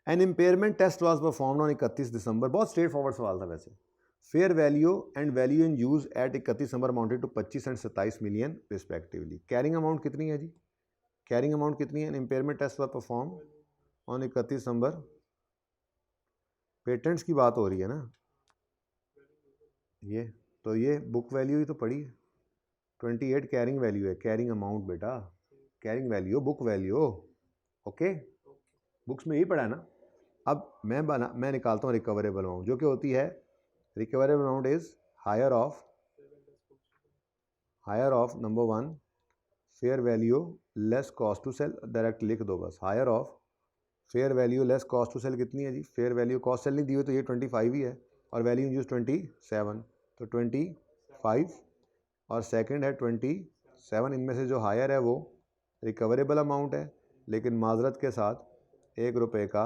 an impairment test was performed on 31 December, बहुत स्ट्रेट फॉरवर्ड सवाल था वैसे। Fair value and value in use at 31 December amounted to 25 and 27 million respectively. Carrying amount कितनी है जी? कैरिंग अमाउंट कितनी है? Impairment test were perform on 31 December. Patents की बात हो रही है ना ये, तो ये बुक वैल्यू ही तो पड़ी है। 28 कैरिंग वैल्यू है, कैरिंग अमाउंट बेटा, carrying value book value. Okay, books में यही पढ़ा है ना। अब मैं निकालता हूँ रिकवरेबल अमाउंट, जो कि होती है recoverable amount is higher of number 1 fair value less cost to sale, direct लिख दो बस, higher of fair value less cost to sale कितनी है जी? फेयर वैल्यू कॉस्ट सेल नहीं दी हुई तो ये 25 ही है, और वैल्यू इन यूज 27, तो 25 और सेकंड है 27। इनमें से जो हायर है वो रिकवरेबल अमाउंट है, लेकिन माजरत के साथ ₹1 का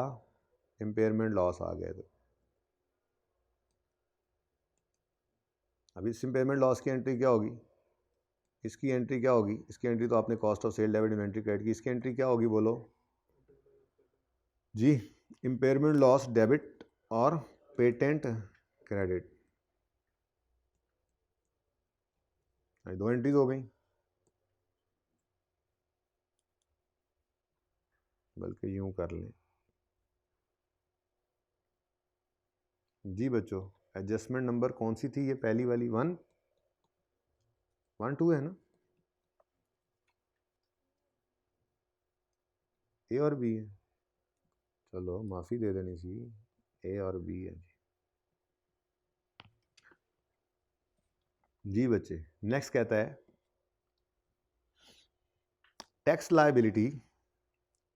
इम्पेयरमेंट लॉस आ गए थे। अभी इस इम्पेयरमेंट लॉस की एंट्री क्या होगी? इसकी एंट्री क्या होगी? इसकी एंट्री तो आपने cost of sale debit inventory credit की, इसकी एंट्री क्या होगी बोलो जी? इम्पेयरमेंट लॉस डेबिट और पेटेंट क्रेडिट, दो एंट्रीज हो गई, बल्कि यूं कर लें जी बच्चों। एडजस्टमेंट नंबर कौन सी थी? ये पहली वाली 1 1 2 है ना, ए और बी है। चलो माफ़ी दे देनी सी, ए और बी है जी बच्चे। नेक्स्ट कहता है tax liability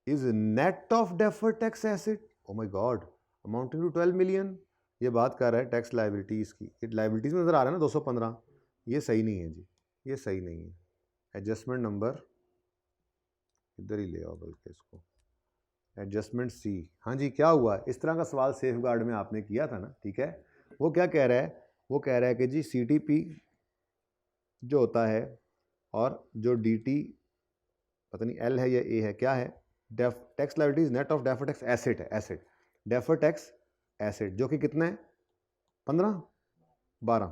is net of deferred tax asset, oh my god, amounting to 12 million. ये बात कर रहा है टैक्स लायबिलिटी इसकी, लायबिलिटीज में नजर आ रहा है ना 215, ये सही नहीं है जी, ये सही नहीं है। एडजस्टमेंट नंबर इधर ही ले आओ बल्कि इसको, एडजस्टमेंट सी। हाँ जी, क्या हुआ? इस तरह का सवाल सेफ गार्ड में आपने किया था ना, ठीक है। वो क्या कह रहा है? वो कह रहा है कि जी CTP जो होता है और जो DT पता नहीं L है या A है, क्या है? Tax liabilities net of deferred tax asset है, एसेट डेफर्ड टैक्स एसेट, जो कि कितना है? 15 12।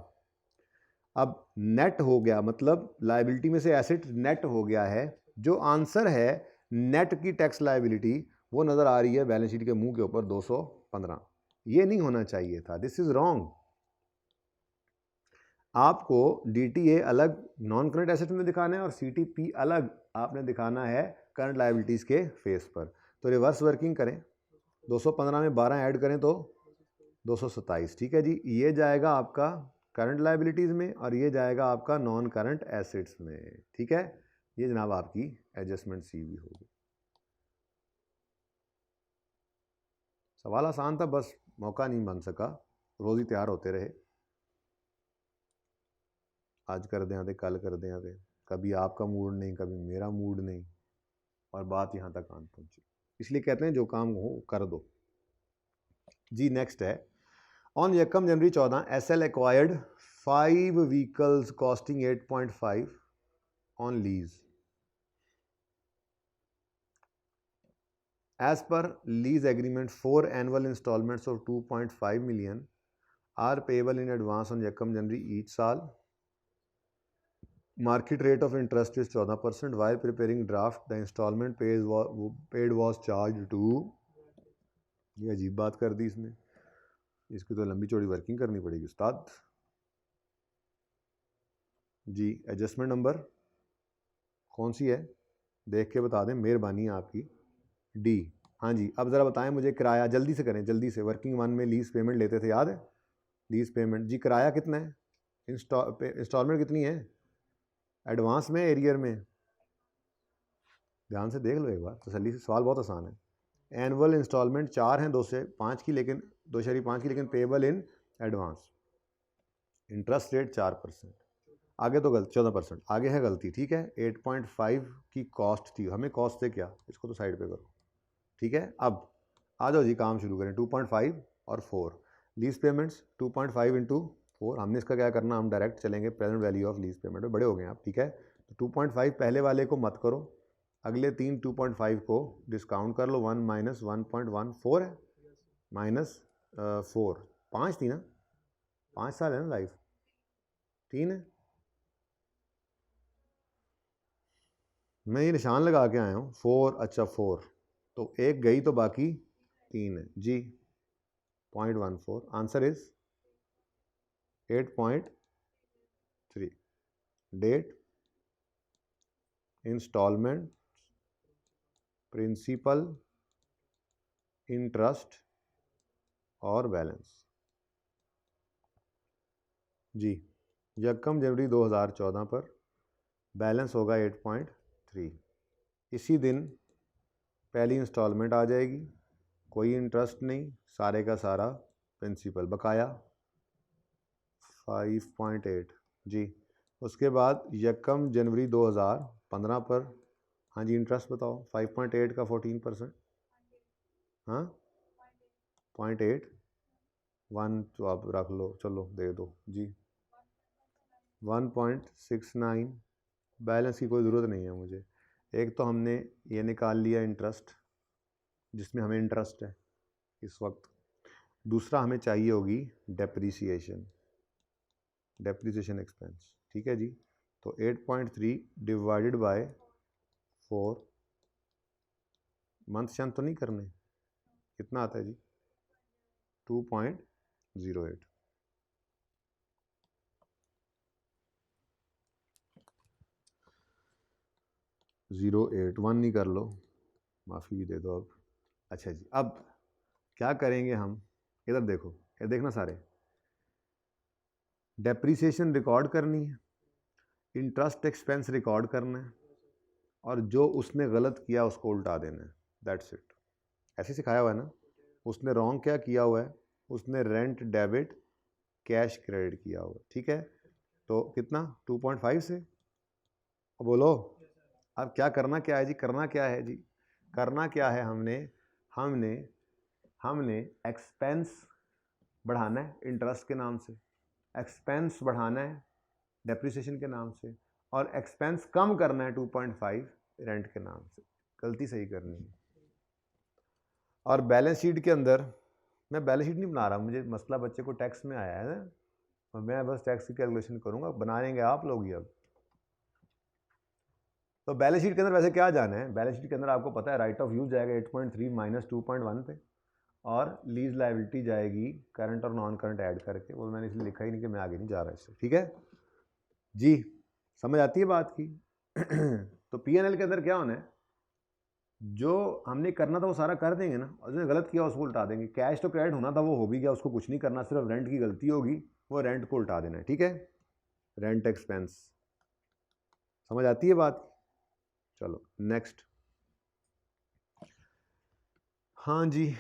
अब नेट हो गया, मतलब लायबिलिटी में से एसेट नेट हो गया है। जो आंसर है नेट की टैक्स लायबिलिटी वो नज़र आ रही है बैलेंस शीट के मुंह के ऊपर 215। ये नहीं होना चाहिए था, दिस इज रॉन्ग। आपको DTA अलग नॉन करंट एसेट में दिखाना है और CTP अलग आपने दिखाना है करंट लायबिलिटीज के फेस पर। तो रिवर्स वर्किंग करें, 215 में 12 ऐड करें तो 227, ठीक है जी। ये जाएगा आपका करंट लायबिलिटीज़ में और ये जाएगा आपका नॉन करंट एसेट्स में, ठीक है। ये जनाब आपकी एडजस्टमेंट सी भी होगी। सवाल आसान था, बस मौका नहीं बन सका, रोज़ ही तैयार होते रहे, आज कर दें आते कल कर दें आते, कभी आपका मूड नहीं कभी मेरा मूड नहीं, और बात यहाँ तक आन पहुँची। इसलिए कहते हैं जो काम हो कर दो जी। नेक्स्ट है ऑन यकम जनवरी 14 SL acquired 5 vehicles costing 8.5 on lease. As per lease agreement, 4 annual installments of 2.5 million are payable in advance on Yakam January each साल. Market rate of interest is 14%. While preparing draft, the installment paid was charged to, ये अजीब बात कर दी इसने, इसकी तो लंबी चौड़ी वर्किंग करनी पड़ेगी उस्ताद जी। एडजस्टमेंट नंबर कौन सी है देख के बता दें, मेहरबानी आपकी। डी। हाँ जी, अब ज़रा बताएं मुझे किराया, जल्दी से करें जल्दी से। वर्किंग 1 में लीज पेमेंट लेते थे, याद है? लीज पेमेंट जी, किराया कितना है? इंस्टॉलमेंट कितनी है? एडवांस में एरियर में? ध्यान से देख लो एक बार तसल्ली से, सवाल बहुत आसान है। एनुअल इंस्टॉलमेंट 4 हैं, 2 से 5 की, लेकिन 2.5 की, लेकिन payable in advance. Interest rate 4%, आगे तो गलती 14%, आगे है गलती, ठीक है। 8.5 की कॉस्ट थी, हमें कॉस्ट से क्या, इसको तो साइड पे करो, ठीक है। अब आ जाओ जी, काम शुरू करें। 2.5 और 4 लीज पेमेंट्स, 2.5 इंटू 4, हमने इसका क्या करना, हम डायरेक्ट चलेंगे present value of lease payment में, बड़े हो गए आप, ठीक है। तो 2.5 पहले वाले को मत करो, अगले 3 2.5 को डिस्काउंट कर लो, 1 माइनस 1.14 है, माइनस 4, 5 थी ना, 5 साल है ना लाइफ, 3 है। मैं ये निशान लगा के आया हूँ 4, अच्छा 4, तो एक गई तो बाकी 3 है जी। 0.14, answer is 8.3। Date, instalment, principal, interest और बैलेंस जी। यकम जनवरी 2014 पर बैलेंस होगा 8.3। इसी दिन पहली इंस्टॉलमेंट आ जाएगी, कोई इंटरेस्ट नहीं, सारे का सारा प्रिंसिपल बकाया 5.8 जी। उसके बाद यकम जनवरी 2015 पर, हाँ जी इंटरेस्ट बताओ, 5.8 का 14%, हाँ 0.8, 1 तो आप रख लो, चलो दे दो जी। 1.69, बैलेंस की कोई ज़रूरत नहीं है मुझे। एक तो हमने ये निकाल लिया इंटरेस्ट, जिसमें हमें इंटरेस्ट है इस वक्त। दूसरा हमें चाहिए होगी डेप्रीसिएशन, डेप्रीसिएशन एक्सपेंस, ठीक है जी। तो 8.3 डिवाइडेड बाय 4, मंथ चंद तो नहीं करने, कितना आता है जी? 2.08। ज़ीरो 8 1 नहीं कर लो, माफ़ी भी दे दो अब। अच्छा जी, अब क्या करेंगे हम, इधर देखो, ये देखना सारे, डेप्रीसिएशन रिकॉर्ड करनी है, इंटरेस्ट एक्सपेंस रिकॉर्ड करना है, और जो उसने गलत किया उसको उल्टा देना है, दैट्स इट। ऐसे सिखाया हुआ है ना। उसने रॉन्ग क्या किया हुआ है, उसने रेंट डेबिट कैश क्रेडिट किया हुआ है, ठीक है। तो कितना 2.5 से, अब बोलो अब क्या करना, क्या है जी, करना क्या है जी, करना क्या है, हमने हमने हमने एक्सपेंस बढ़ाना है इंटरेस्ट के नाम से, एक्सपेंस बढ़ाना है डेप्रिसिएशन के नाम से, और एक्सपेंस कम करना है 2.5 रेंट के नाम से। गलती सही करनी है। और बैलेंस शीट के अंदर, मैं बैलेंस शीट नहीं बना रहा, मुझे मसला बच्चे को टैक्स में आया है ना, और मैं बस टैक्स की कैलकुलेशन करूँगा, बनाएंगे आप लोग ही अब। तो बैलेंस शीट के अंदर वैसे क्या जाना है, बैलेंस शीट के अंदर आपको पता है राइट ऑफ यूज जाएगा 8.3 माइनस 2.1 पे, और लीज लाइबिलिटी जाएगी करंट और नॉन करंट ऐड करके, वो मैंने इसलिए लिखा ही नहीं कि मैं आगे नहीं जा रहा इससे, ठीक है जी। समझ आती है बात की। तो P&L के अंदर क्या होना है, जो हमने करना था वो सारा कर देंगे ना, और जिसने गलत किया उसको उल्टा देंगे। कैश तो क्रेडिट होना था, वो हो भी गया, उसको कुछ नहीं करना, सिर्फ रेंट की गलती होगी, वो रेंट को उल्टा देना है, ठीक है। रेंट एक्सपेंस, समझ आती है बात। चलो नेक्स्ट, हाँ जी।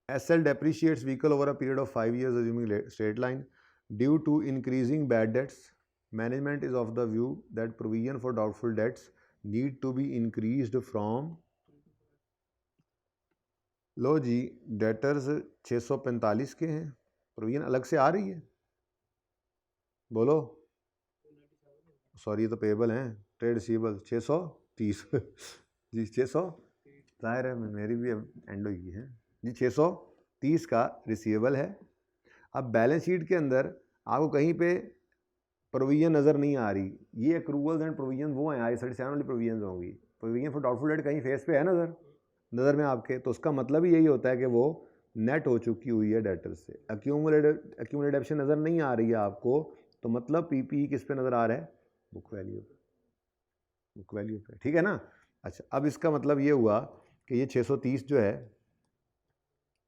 SL depreciates vehicle over a period of 5 years assuming straight line. Due to increasing bad debts, management is of the view that provision for doubtful debts need to be increased from, लो जी डेटर्स 645 के हैं, प्रोविजन अलग से आ रही है, बोलो, सॉरी ये तो पेबल हैं, ट्रेड रिसीवेबल 630 जी 600, जाहिर है मेरी भी एंड हुई है जी, 630 का रिसीवेबल है। अब बैलेंस शीट के अंदर आपको कहीं पे प्रोविजन नज़र नहीं आ रही, ये एक्रूवल्स एंड प्रोविजन वो हैं, I-37 वाली प्रोविजन होंगी, प्रोविजन फॉर डाउटफुल डेट कहीं फेस पे है नज़र में आपके, तो उसका मतलब ही यही होता है कि वो नेट हो चुकी हुई है डेटर से। एक्यूमुलेटेड ऑप्शन नज़र नहीं आ रही है आपको, तो मतलब PPE किस पे नज़र आ रहा है, बुक वैल्यू पे, ठीक है ना। अच्छा, अब इसका मतलब ये हुआ कि ये 630 जो है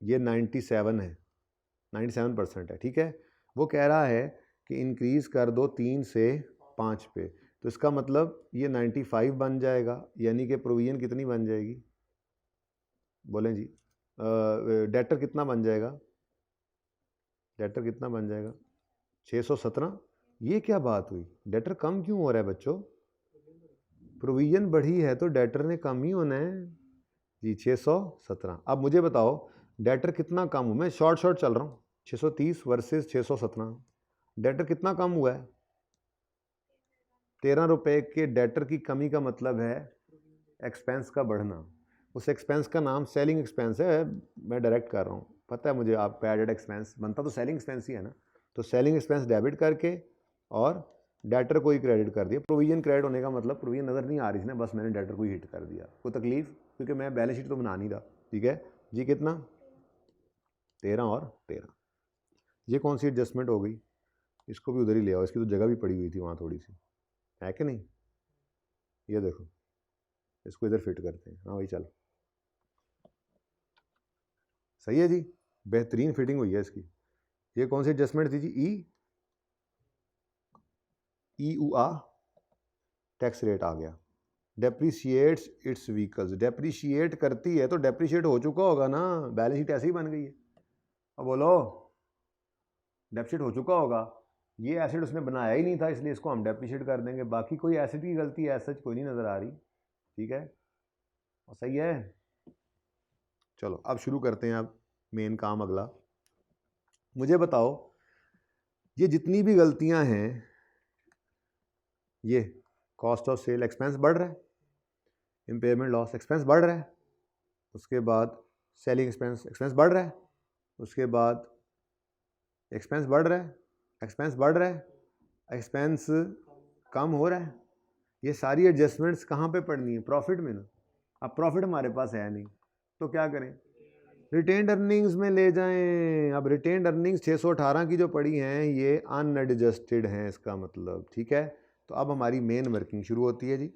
ये 97 है, 97% है, ठीक है। वो कह रहा है कि इंक्रीज़ कर दो 3 से 5 पे, तो इसका मतलब ये 95 बन जाएगा, यानी कि प्रोविजन कितनी बन जाएगी, बोलें जी, डेटर कितना बन जाएगा, डेटर कितना बन जाएगा 617। ये क्या बात हुई, डेटर कम क्यों हो रहा है बच्चों, प्रोविजन बढ़ी है तो डेटर ने कम ही होना है जी, 617। अब मुझे बताओ डेटर कितना कम हुआ, मैं शॉर्ट चल रहा हूँ, 630 वर्सेस 617, डेटर कितना कम हुआ है, 13 रुपये के डेटर की कमी का मतलब है एक्सपेंस का बढ़ना। उस एक्सपेंस का नाम सेलिंग एक्सपेंस है, मैं डायरेक्ट कर रहा हूँ, पता है मुझे, आप एडेड एक्सपेंस बनता तो सेलिंग एक्सपेंस ही है ना, तो सेलिंग एक्सपेंस डेबिट करके और डेटर को ही क्रेडिट कर दिया। प्रोविजन क्रेडिट होने का मतलब प्रोविजन नज़र नहीं आ रही थी ना, बस मैंने डेटर को ही हिट कर दिया, कोई तकलीफ, क्योंकि मैं बैलेंस शीट तो बना नहीं रहा। ठीक है जी, कितना 13 और 13। ये कौन सी एडजस्टमेंट हो गई, इसको भी उधर ही ले आओ, इसकी तो जगह भी पड़ी हुई थी वहाँ थोड़ी सी, है कि नहीं। ये देखो, इसको इधर फिट करते हैं। हाँ भाई चलो, सही है जी, बेहतरीन फिटिंग हुई है इसकी। ये कौन सी एडजस्टमेंट थी जी, ई उ आ, टैक्स रेट आ गया। डेप्रीशिएट्स इट्स व्हीकल्स, डेप्रीशिएट करती है तो डेप्रीशिएट हो चुका होगा ना, बैलेंस शीट ऐसे ही बन गई है। अब बोलो, डेप्रीशिएट हो चुका होगा, ये एसिड उसने बनाया ही नहीं था इसलिए इसको हम डेप्रीशिएट कर देंगे। बाकी कोई एसिड की गलती ऐसा कोई नहीं नज़र आ रही। ठीक है, और सही है। चलो अब शुरू करते हैं, अब मेन काम अगला। मुझे बताओ, ये जितनी भी गलतियां हैं, ये कॉस्ट ऑफ सेल एक्सपेंस बढ़ रहा है, इम्पेयरमेंट लॉस एक्सपेंस बढ़ रहा है, उसके बाद सेलिंग एक्सपेंस बढ़ रहा है, उसके बाद एक्सपेंस बढ़ रहा है, एक्सपेंस बढ़ रहा है, एक्सपेंस कम हो रहा है। ये सारी एडजस्टमेंट्स कहाँ पे पड़नी है, प्रॉफिट में ना। अब प्रॉफिट हमारे पास है नहीं तो क्या करें, रिटेन्ड अर्निंग्स में ले जाएं। अब रिटेन्ड अर्निंग्स 618 की जो पड़ी हैं ये अनएडजस्टेड हैं, इसका मतलब। ठीक है, तो अब हमारी मेन वर्किंग शुरू होती है जी।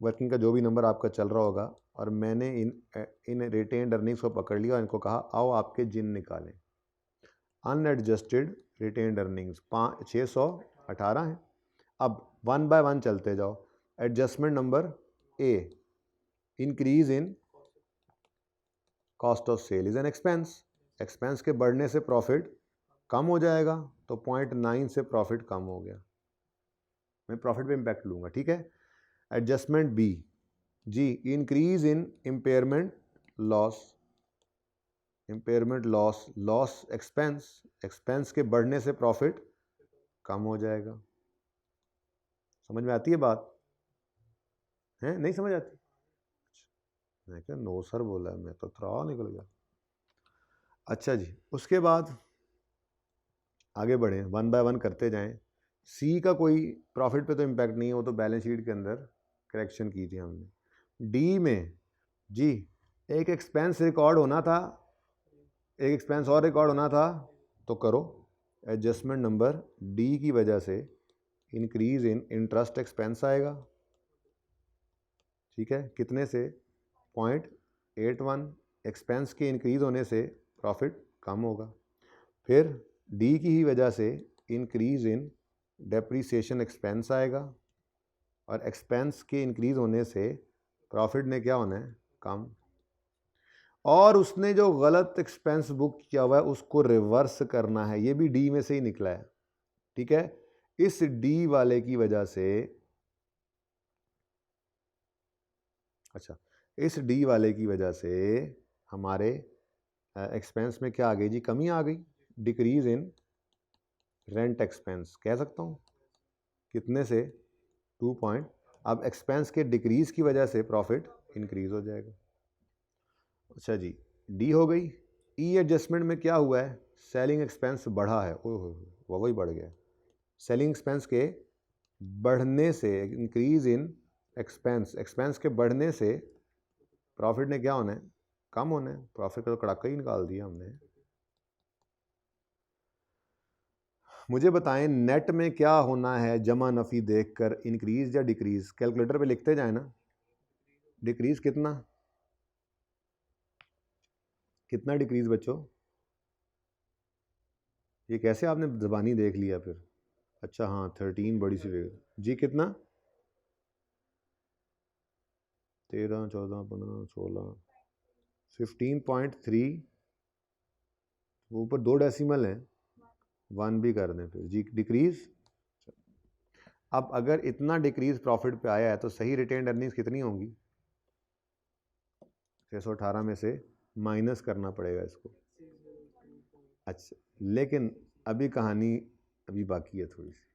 वर्किंग का जो भी नंबर आपका चल रहा होगा, और मैंने इन रिटेन्ड अर्निंग्स को पकड़ लिया और इनको कहा आओ आपके जिन निकालें। अनएडजस्टेड रिटेन्ड अर्निंग्स 618 हैं। अब 1 बाय 1 चलते जाओ। Adjustment number A, increase in cost of sale is an expense, expense के बढ़ने से प्रॉफिट कम हो जाएगा, तो 0.9 से प्रॉफिट कम हो गया, मैं प्रॉफिट पे इम्पैक्ट लूँगा। ठीक है, एडजस्टमेंट बी जी, increase in impairment loss, impairment loss, loss expense, expense के बढ़ने से प्रॉफिट कम हो जाएगा। समझ में आती है बात, है नहीं समझ आती? मैं क्या नो सर बोला है, मैं तो थोड़ा निकल गया। अच्छा जी, उसके बाद आगे बढ़ें, 1 बाय 1 करते जाएं। सी का कोई प्रॉफिट पे तो इम्पैक्ट नहीं है, वो तो बैलेंस शीट के अंदर करेक्शन की थी हमने। डी में जी, एक एक्सपेंस रिकॉर्ड होना था, एक एक्सपेंस और रिकॉर्ड होना था, तो करो। एडजस्टमेंट नंबर डी की वजह से इंक्रीज इन इंटरेस्ट एक्सपेंस आएगा। ठीक है, कितने से, 0.81, एक्सपेंस के इंक्रीज होने से प्रॉफिट कम होगा। फिर डी की ही वजह से इंक्रीज इन डेप्रीसिएशन एक्सपेंस आएगा, और एक्सपेंस के इंक्रीज होने से प्रॉफिट ने क्या होना है, कम। और उसने जो गलत एक्सपेंस बुक किया हुआ है उसको रिवर्स करना है, ये भी डी में से ही निकला है। ठीक है, इस डी वाले की वजह से, अच्छा, इस डी वाले की वजह से हमारे एक्सपेंस में क्या आ गई जी, कमी आ गई, डिक्रीज इन रेंट एक्सपेंस कह सकता हूँ, कितने से 2 पॉइंट। अब एक्सपेंस के डिक्रीज की वजह से प्रॉफिट इंक्रीज हो जाएगा। अच्छा जी, डी हो गई। ई एडजस्टमेंट में क्या हुआ है, सेलिंग एक्सपेंस बढ़ा है, ओह वही बढ़ गया। सेलिंग एक्सपेंस के बढ़ने से, इंक्रीज इन एक्सपेंस, एक्सपेंस के बढ़ने से प्रॉफिट ने क्या होना है, कम होना है। प्रॉफिट का तो कड़ाका ही निकाल दिया हमने। मुझे बताएं नेट में क्या होना है जमा नफ़ी देखकर, इंक्रीज या डिक्रीज, कैलकुलेटर पे लिखते जाए ना। डिक्रीज कितना, कितना डिक्रीज बच्चों, ये कैसे आपने ज़बानी देख लिया फिर। अच्छा हाँ 13 बड़ी सी जी, कितना 13, 14, 15, 16, 15.3, ऊपर 2 डेसिमल हैं, 1 भी कर दें फिर जी, डिक्रीज। अब अगर इतना डिक्रीज प्रॉफिट पे आया है तो सही रिटेन्ड अर्निंग्स कितनी होंगी, 618 में से माइनस करना पड़ेगा इसको। अच्छा, लेकिन अभी कहानी अभी बाकी है थोड़ी सी।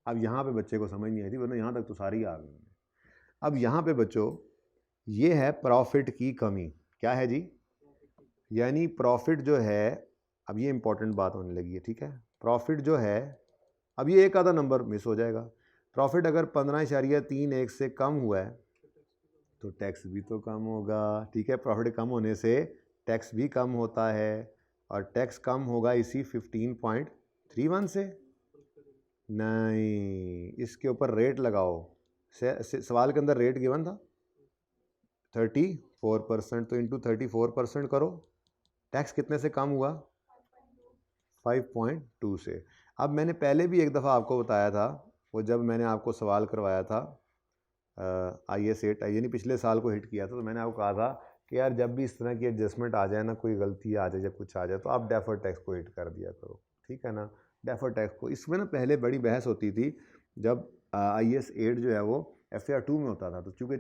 अब यहाँ पे बच्चे को समझ नहीं आई थी, वरना यहाँ तक तो सारी आ गई। अब यहाँ पे बच्चों ये है प्रॉफिट की कमी, क्या है जी, यानी प्रॉफिट जो है अब ये इंपॉर्टेंट बात होने लगी है, ठीक है। प्रॉफिट जो है, अब ये एक आधा नंबर मिस हो जाएगा। प्रॉफिट अगर 15.31 से कम हुआ है तो टैक्स भी तो कम होगा, ठीक है। प्रॉफिट कम होने से टैक्स भी कम होता है, और टैक्स कम होगा इसी 15.31 से। नहीं, इसके ऊपर रेट लगाओ। सवाल के अंदर रेट गिवन था 34%, तो इंटू 34% करो। टैक्स कितने से कम हुआ? 5.2 से। अब मैंने पहले भी एक दफ़ा आपको बताया था, वो जब मैंने आपको सवाल करवाया था IAS 8, यानी पिछले साल को हिट किया था, तो मैंने आपको कहा था कि यार जब भी इस तरह की एडजस्टमेंट आ जाए ना, कोई गलती आ जाए, जब कुछ आ जाए, तो आप डेफर्ड टैक्स को हिट कर दिया करो, ठीक है ना। डेफर्ड टैक्स को, इसमें ना पहले बड़ी बहस होती थी जब IAS 8 जो है वो FAR 2 में होता था, तो चूँकि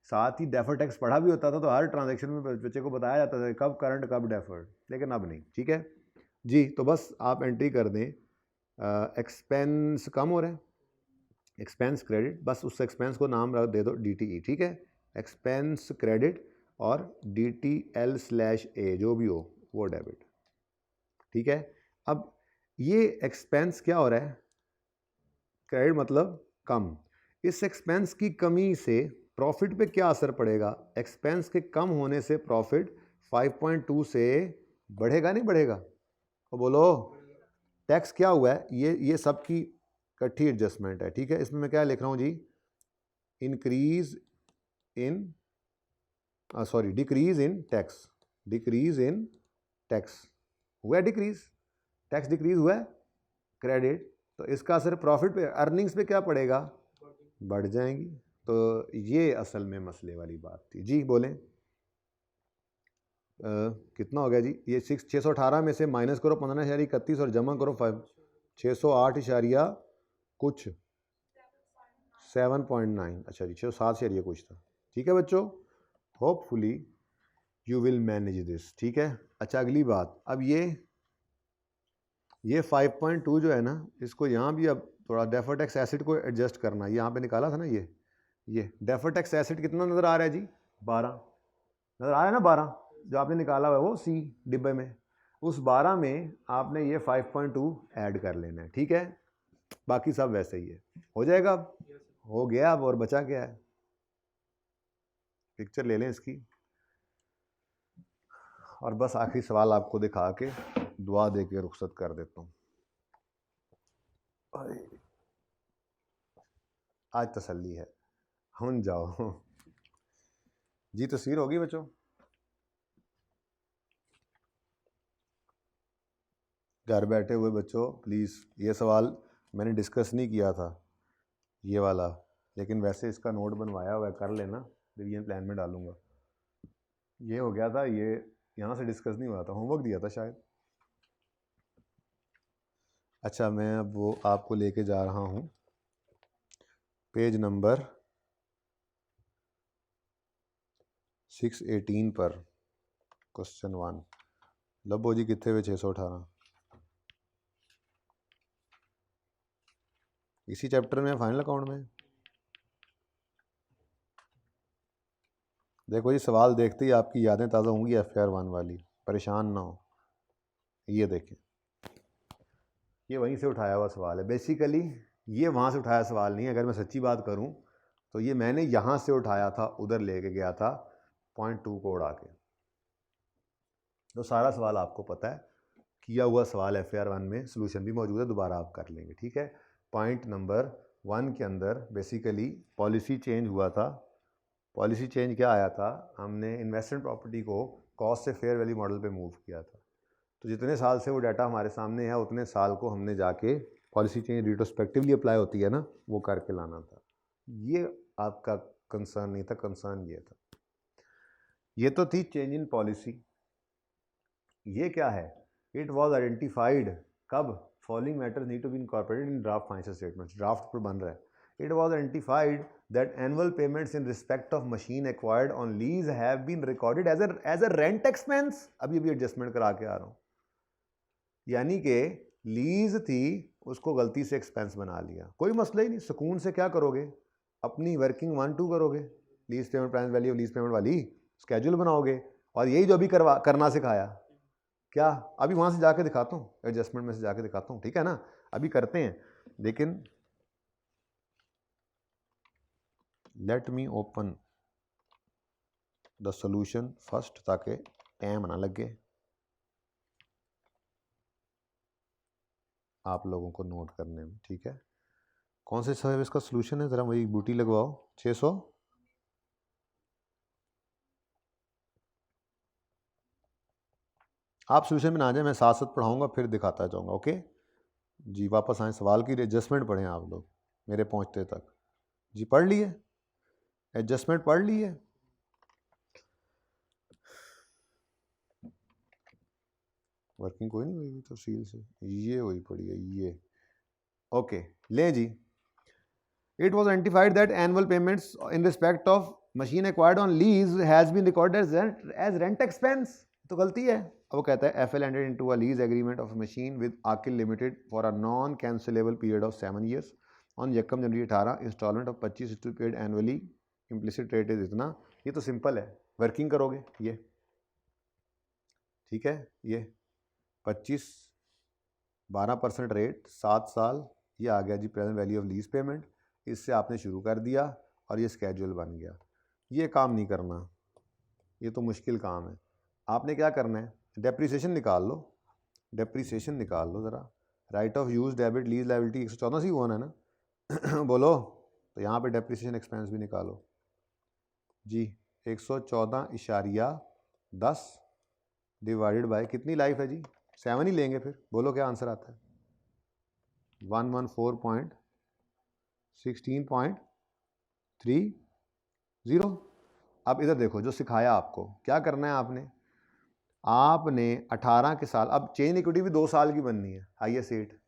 साथ ही डेफर्ड टैक्स पढ़ा भी होता था, तो हर ट्रांजेक्शन में बच्चे को बताया जाता था कब करंट कब डेफर्ड, लेकिन अब नहीं, ठीक है जी। तो बस आप एंट्री कर दें, एक्सपेंस कम हो रहा है, एक्सपेंस क्रेडिट, बस उस एक्सपेंस को नाम दे दो DTE, ठीक है। एक्सपेंस क्रेडिट और DTL/A जो भी हो वो डेबिट, ठीक है। अब ये एक्सपेंस क्या हो रहा है? क्रेडिट मतलब कम। इस एक्सपेंस की कमी से प्रॉफिट पे क्या असर पड़ेगा? एक्सपेंस के कम होने से प्रॉफिट 5.2 से बढ़ेगा नहीं बढ़ेगा? तो बोलो, टैक्स क्या हुआ है? ये सबकी इकट्ठी एडजस्टमेंट है, ठीक है। इसमें मैं क्या लिख रहा हूँ जी? Increase in sorry decrease in tax, decrease in tax हुआ है, डिक्रीज टैक्स डिक्रीज हुआ है, क्रेडिट, तो इसका असर प्रॉफिट पे, अर्निंग्स पे क्या पड़ेगा? बढ़ जाएंगी। तो ये असल में मसले वाली बात थी जी। बोलें कितना हो गया जी? ये 618 में से माइनस करो 15.31 और जमा करो 608 इशारिया कुछ 7.9, अच्छा जी 607 इशारिया कुछ था, ठीक है बच्चों। Hopefully you will manage this, ठीक है। अच्छा अगली बात, अब ये 5.2 जो है ना, इसको यहाँ भी अब थोड़ा डेफर्ड टैक्स एसेट को एडजस्ट करना है। यहाँ पे निकाला था ना, ये डेफर्ड टैक्स एसेट कितना नज़र आ रहा है जी? 12 नज़र आ रहा है ना, 12 जो आपने निकाला हुआ है वो C डिब्बे में, उस 12 में आपने ये 5.2 ऐड कर लेना है, ठीक है। बाकी सब वैसे ही है, हो जाएगा। अब हो गया, अब और बचा क्या है? पिक्चर ले लें इसकी, और बस आखिरी सवाल आपको दिखा के दुआ दे के रुखसत कर देता हूँ। आज तसल्ली है, हम जाओ जी। तस्वीर होगी बच्चों? घर बैठे हुए बच्चों प्लीज़, ये सवाल मैंने डिस्कस नहीं किया था ये वाला, लेकिन वैसे इसका नोट बनवाया हुआ है, कर लेना, रिवीजन प्लान में डालूंगा। ये हो गया था, ये यहाँ से डिस्कस नहीं हुआ था, होमवर्क दिया था शायद। अच्छा मैं अब वो आपको लेके जा रहा हूँ पेज नंबर 618 पर, क्वेश्चन 1। लबो जी कितने हुए 618? इसी चैप्टर में, फाइनल अकाउंट में। देखो जी, सवाल देखते ही आपकी यादें ताज़ा होंगी FAR 1 वाली, परेशान ना हो। ये देखें, ये वहीं से उठाया हुआ सवाल है बेसिकली, ये वहाँ से उठाया सवाल नहीं है। अगर मैं सच्ची बात करूँ तो ये मैंने यहाँ से उठाया था, उधर लेके गया था 0.2 को उड़ा के। तो सारा सवाल आपको पता है, किया हुआ सवाल FAR 1 में, सोल्यूशन भी मौजूद है, दोबारा आप कर लेंगे, ठीक है। पॉइंट नंबर 1 के अंदर बेसिकली पॉलिसी चेंज हुआ था। पॉलिसी चेंज क्या आया था? हमने इन्वेस्टमेंट प्रॉपर्टी को कॉस्ट से फेयर वैल्यू मॉडल पे मूव किया था। तो जितने साल से वो डाटा हमारे सामने है, उतने साल को हमने जाके पॉलिसी चेंज रिट्रोस्पेक्टिवली अप्लाई होती है ना, वो करके लाना था। ये आपका कंसर्न नहीं था, कंसर्न ये था। ये तो थी चेंज इन पॉलिसी। ये क्या है? इट वॉज आइडेंटिफाइड कब? Following matters need to be incorporated in draft financial statements, draft पर बन रहा है। It was identified that annual payments in respect of machine acquired on lease have been recorded as a rent expense। अभी एडजस्टमेंट करा के आ रहा हूँ, यानी कि लीज थी, उसको गलती से एक्सपेंस बना लिया, कोई मसला ही नहीं, सुकून से क्या करोगे, अपनी वर्किंग 1-2 करोगे, lease payment, price value lease payment वाली स्केड्यूल बनाओगे, और यही जो अभी करना सिखाया, क्या अभी वहाँ से जाके दिखाता हूँ, एडजस्टमेंट में से जाके दिखाता हूँ, ठीक है ना, अभी करते हैं। लेकिन let me open the solution first ताकि टाइम ना लगे आप लोगों को नोट करने में, ठीक है। कौन से सर्विस का सॉल्यूशन है, ज़रा वही बूटी लगवाओ 600। आप सॉल्यूशन में ना आ जाए, मैं साथ साथ पढ़ाऊंगा फिर दिखाता जाऊंगा, ओके जी। वापस आए, सवाल की एडजस्टमेंट पढ़ें आप लोग मेरे पहुंचते तक। जी पढ़ लिए, एडजस्टमेंट पढ़ लिए। वर्किंग कोई नहीं हुई तफसील से, ये हुई पड़ी है ये, ओके ले जी। It was identified that annual payments in respect of machine acquired on lease has been recorded as rent expense। तो गलती है। अब वो कहता है FL entered into a lease agreement of a machine with Akil Limited for a non-cancelable period of 7 years on यकम जनवरी 18 instalment of 25 to paid annually, implicit rate is इतना। ये तो सिंपल है, वर्किंग करोगे ये, ठीक है। ये 25 12% रेट 7 साल, ये आ गया जी present value of lease payment. इससे आपने शुरू कर दिया और ये स्केड्यूल बन गया। ये काम नहीं करना, ये तो मुश्किल काम है। आपने क्या करना है, डेप्रीसिएशन निकाल लो, डेप्रीसिएशन निकाल लो ज़रा। Right of use debit lease liability 114 से ही हुआ है ना बोलो, तो यहाँ पे डेप्रीसिएशन एक्सपेंस भी निकालो जी। 114.10 डिवाइडेड बाय कितनी लाइफ है जी, 7 ही लेंगे फिर, बोलो क्या आंसर आता है। 114.16.30। अब इधर देखो, जो सिखाया आपको क्या करना है, आपने 18 के साल, अब चेंज इक्विटी भी 2 साल की बननी है, हाईएस्ट रेट।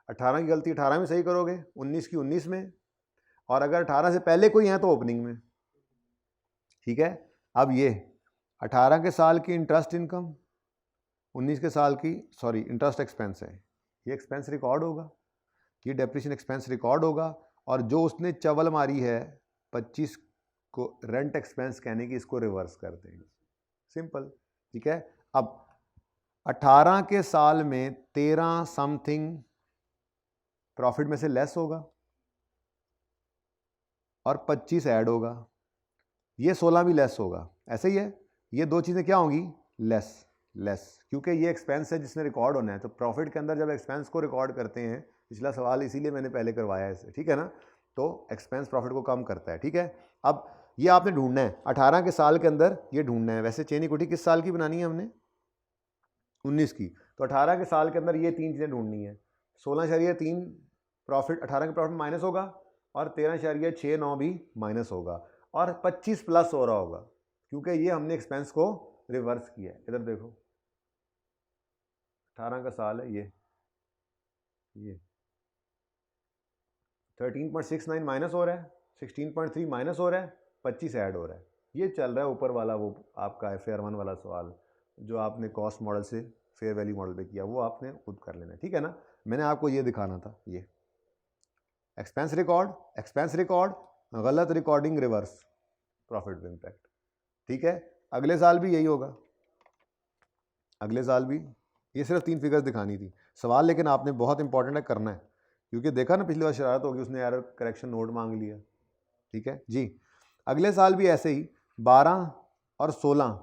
18 की गलती 18 में सही करोगे, 19 की 19 में, और अगर 18 से पहले कोई है तो ओपनिंग में, ठीक है। अब ये 18 के साल की इंटरेस्ट इनकम, 19 के साल की सॉरी इंटरेस्ट एक्सपेंस है, ये एक्सपेंस रिकॉर्ड होगा, ये डेप्रिसिएशन एक्सपेंस रिकॉर्ड होगा, और जो उसने चवल मारी है 25 को रेंट एक्सपेंस कहने की, इसको रिवर्स कर देंगे, सिंपल, ठीक है। अब 18 के साल में 13 समथिंग प्रॉफिट में से लेस होगा और 25 ऐड होगा, ये 16 भी लेस होगा, ऐसे ही है। ये दो चीज़ें क्या होंगी, लेस लेस, क्योंकि ये एक्सपेंस है जिसने रिकॉर्ड होना है। तो प्रॉफिट के अंदर जब एक्सपेंस को रिकॉर्ड करते हैं, पिछला सवाल इसीलिए मैंने पहले करवाया है इसे, ठीक है ना, तो एक्सपेंस प्रॉफिट को कम करता है, ठीक है। अब ये आपने ढूंढना है 18 के साल के अंदर, ये ढूंढना है। वैसे चेन इक्विटी किस साल की बनानी है हमने, 19 की, तो 18 के साल के अंदर ये 3 चीज़ें ढूंढनी है। 16.3 प्रॉफिट 18 के प्रॉफिट माइनस होगा, और 13.69 भी माइनस होगा, और 25 प्लस हो रहा होगा, क्योंकि ये हमने एक्सपेंस को रिवर्स किया है। इधर देखो 18 का साल है, ये 13.69 माइनस हो रहा है, 16.3 माइनस हो रहा है, 25 ऐड हो रहा है, ये चल रहा है ऊपर वाला, वो आपका FAR 1 वाला सवाल जो आपने कॉस्ट मॉडल से फेयर वैल्यू मॉडल पे किया, वो आपने खुद कर लेना है, ठीक है ना। मैंने आपको ये दिखाना था, ये एक्सपेंस रिकॉर्ड गलत रिकॉर्डिंग रिवर्स प्रॉफिट इम्पैक्ट, ठीक है। अगले साल भी यही होगा, अगले साल भी, ये सिर्फ 3 फिगर्स दिखानी थी सवाल, लेकिन आपने बहुत इंपॉर्टेंट है करना है, क्योंकि देखा ना पिछली बार शरारत होगी, उसने एरर करेक्शन नोट मांग लिया, ठीक है जी। अगले साल भी ऐसे ही 12 और 16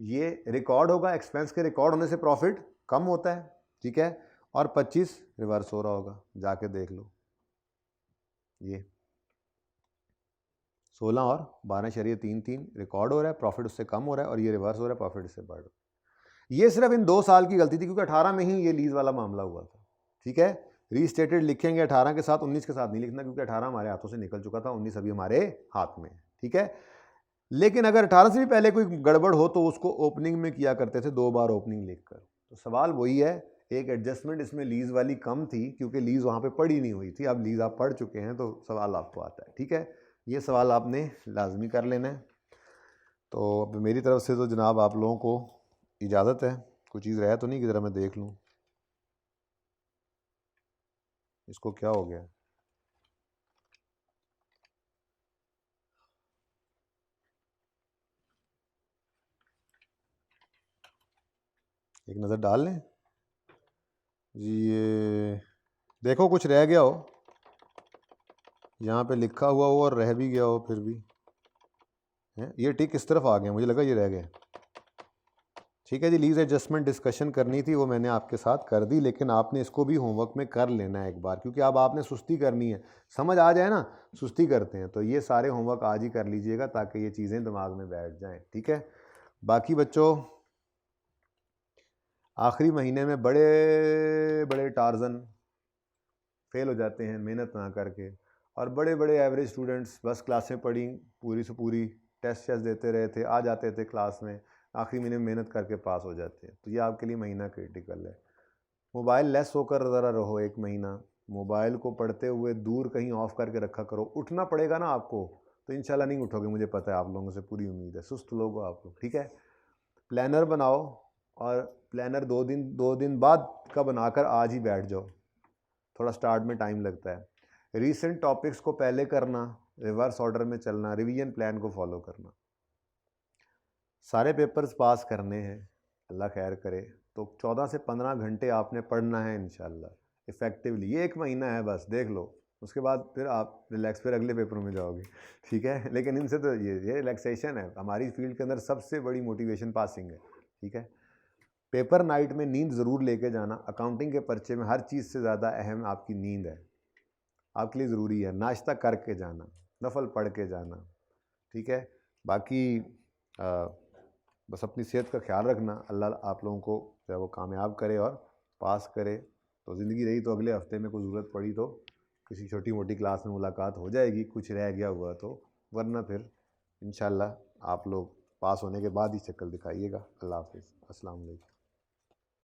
ये रिकॉर्ड होगा, एक्सपेंस के रिकॉर्ड होने से प्रॉफिट कम होता है, ठीक है, और 25 रिवर्स हो रहा होगा, जाके देख लो, ये 16 और 12.33 रिकॉर्ड हो रहा है, प्रॉफिट उससे कम हो रहा है, और ये रिवर्स हो रहा है, प्रॉफिट इससे बढ़ रहा है। ये सिर्फ इन 2 साल की गलती थी, क्योंकि 18 में ही ये लीज वाला मामला हुआ था, ठीक है। रीस्टेटेड लिखेंगे 18 के साथ, 19 के साथ नहीं लिखना, क्योंकि 18 हमारे हाथों से निकल चुका था, 19 अभी हमारे हाथ में, ठीक है। लेकिन अगर 18 से भी पहले कोई गड़बड़ हो तो उसको ओपनिंग में किया करते थे, 2 बार ओपनिंग लिखकर। तो सवाल वही है, एक एडजस्टमेंट इसमें लीज वाली कम थी, क्योंकि लीज वहाँ पे पड़ी नहीं हुई थी, अब लीज आप पढ़ चुके हैं तो सवाल आपको आता है, ठीक है। ये सवाल आपने लाजमी कर लेना है। तो अब मेरी तरफ से तो जनाब आप लोगों को इजाज़त है, कोई चीज़ रह तो नहीं कि ज़रा मैं देख लूँ, इसको क्या हो गया। एक नज़र डाल लें जी। ये देखो कुछ रह गया हो, यहाँ पे लिखा हुआ हो और रह भी गया हो फिर भी है। ये टिक किस तरफ आ गया, मुझे लगा ये रह गया। ठीक है जी, लीज एडजस्टमेंट डिस्कशन करनी थी, वो मैंने आपके साथ कर दी, लेकिन आपने इसको भी होमवर्क में कर लेना है एक बार, क्योंकि अब आपने सुस्ती करनी है। समझ आ जाए ना, सुस्ती करते हैं, तो ये सारे होमवर्क आज ही कर लीजिएगा ताकि ये चीज़ें दिमाग में बैठ जाएं। ठीक है, बाकी बच्चों आखिरी महीने में बड़े बड़े टार्जन फेल हो जाते हैं मेहनत ना करके, और बड़े बड़े एवरेज स्टूडेंट्स बस क्लासें पढ़ी पूरी से पूरी, टेस्ट देते रहे थे, आ जाते थे क्लास में, आखिरी महीने में मेहनत करके पास हो जाते हैं। तो ये आपके लिए महीना क्रिटिकल है। मोबाइल लेस होकर ज़रा रहो एक महीना, मोबाइल को पढ़ते हुए दूर कहीं ऑफ करके रखा करो। उठना पड़ेगा ना आपको, तो इंशाल्लाह नहीं उठोगे, मुझे पता है, आप लोगों से पूरी उम्मीद है, सुस्त लोग हो आप लोग। ठीक है, प्लानर बनाओ, और प्लानर 2 दिन बाद का बनाकर आज ही बैठ जाओ, थोड़ा स्टार्ट में टाइम लगता है। रीसेंट टॉपिक्स को पहले करना, रिवर्स ऑर्डर में चलना, रिवीजन प्लान को फॉलो करना। सारे पेपर्स पास करने हैं, अल्लाह खैर करे, तो 14 से 15 घंटे आपने पढ़ना है इंशाल्लाह इफ़ेक्टिवली। ये एक महीना है बस, देख लो, उसके बाद फिर आप रिलैक्स, फिर अगले पेपर में जाओगे। ठीक है, लेकिन इनसे तो ये रिलैक्सेशन है। हमारी फील्ड के अंदर सबसे बड़ी मोटिवेशन पासिंग है। ठीक है, पेपर नाइट में नींद ज़रूर लेके जाना। अकाउंटिंग के पर्चे में हर चीज़ से ज़्यादा अहम आपकी नींद है, आपके लिए ज़रूरी है। नाश्ता करके जाना, नफल पढ़ के जाना। ठीक है, बाकी बस अपनी सेहत का ख्याल रखना। अल्लाह आप लोगों को जो है वो कामयाब करे और पास करे। तो ज़िंदगी रही तो अगले हफ्ते में कोई ज़रूरत पड़ी तो किसी छोटी मोटी क्लास में मुलाकात हो जाएगी, कुछ रह गया हुआ तो, वरना फिर इंशाल्लाह आप लोग पास होने के बाद ही शक्ल दिखाइएगा। अल्लाह हाफिज़, अस्सलाम वालेकुम।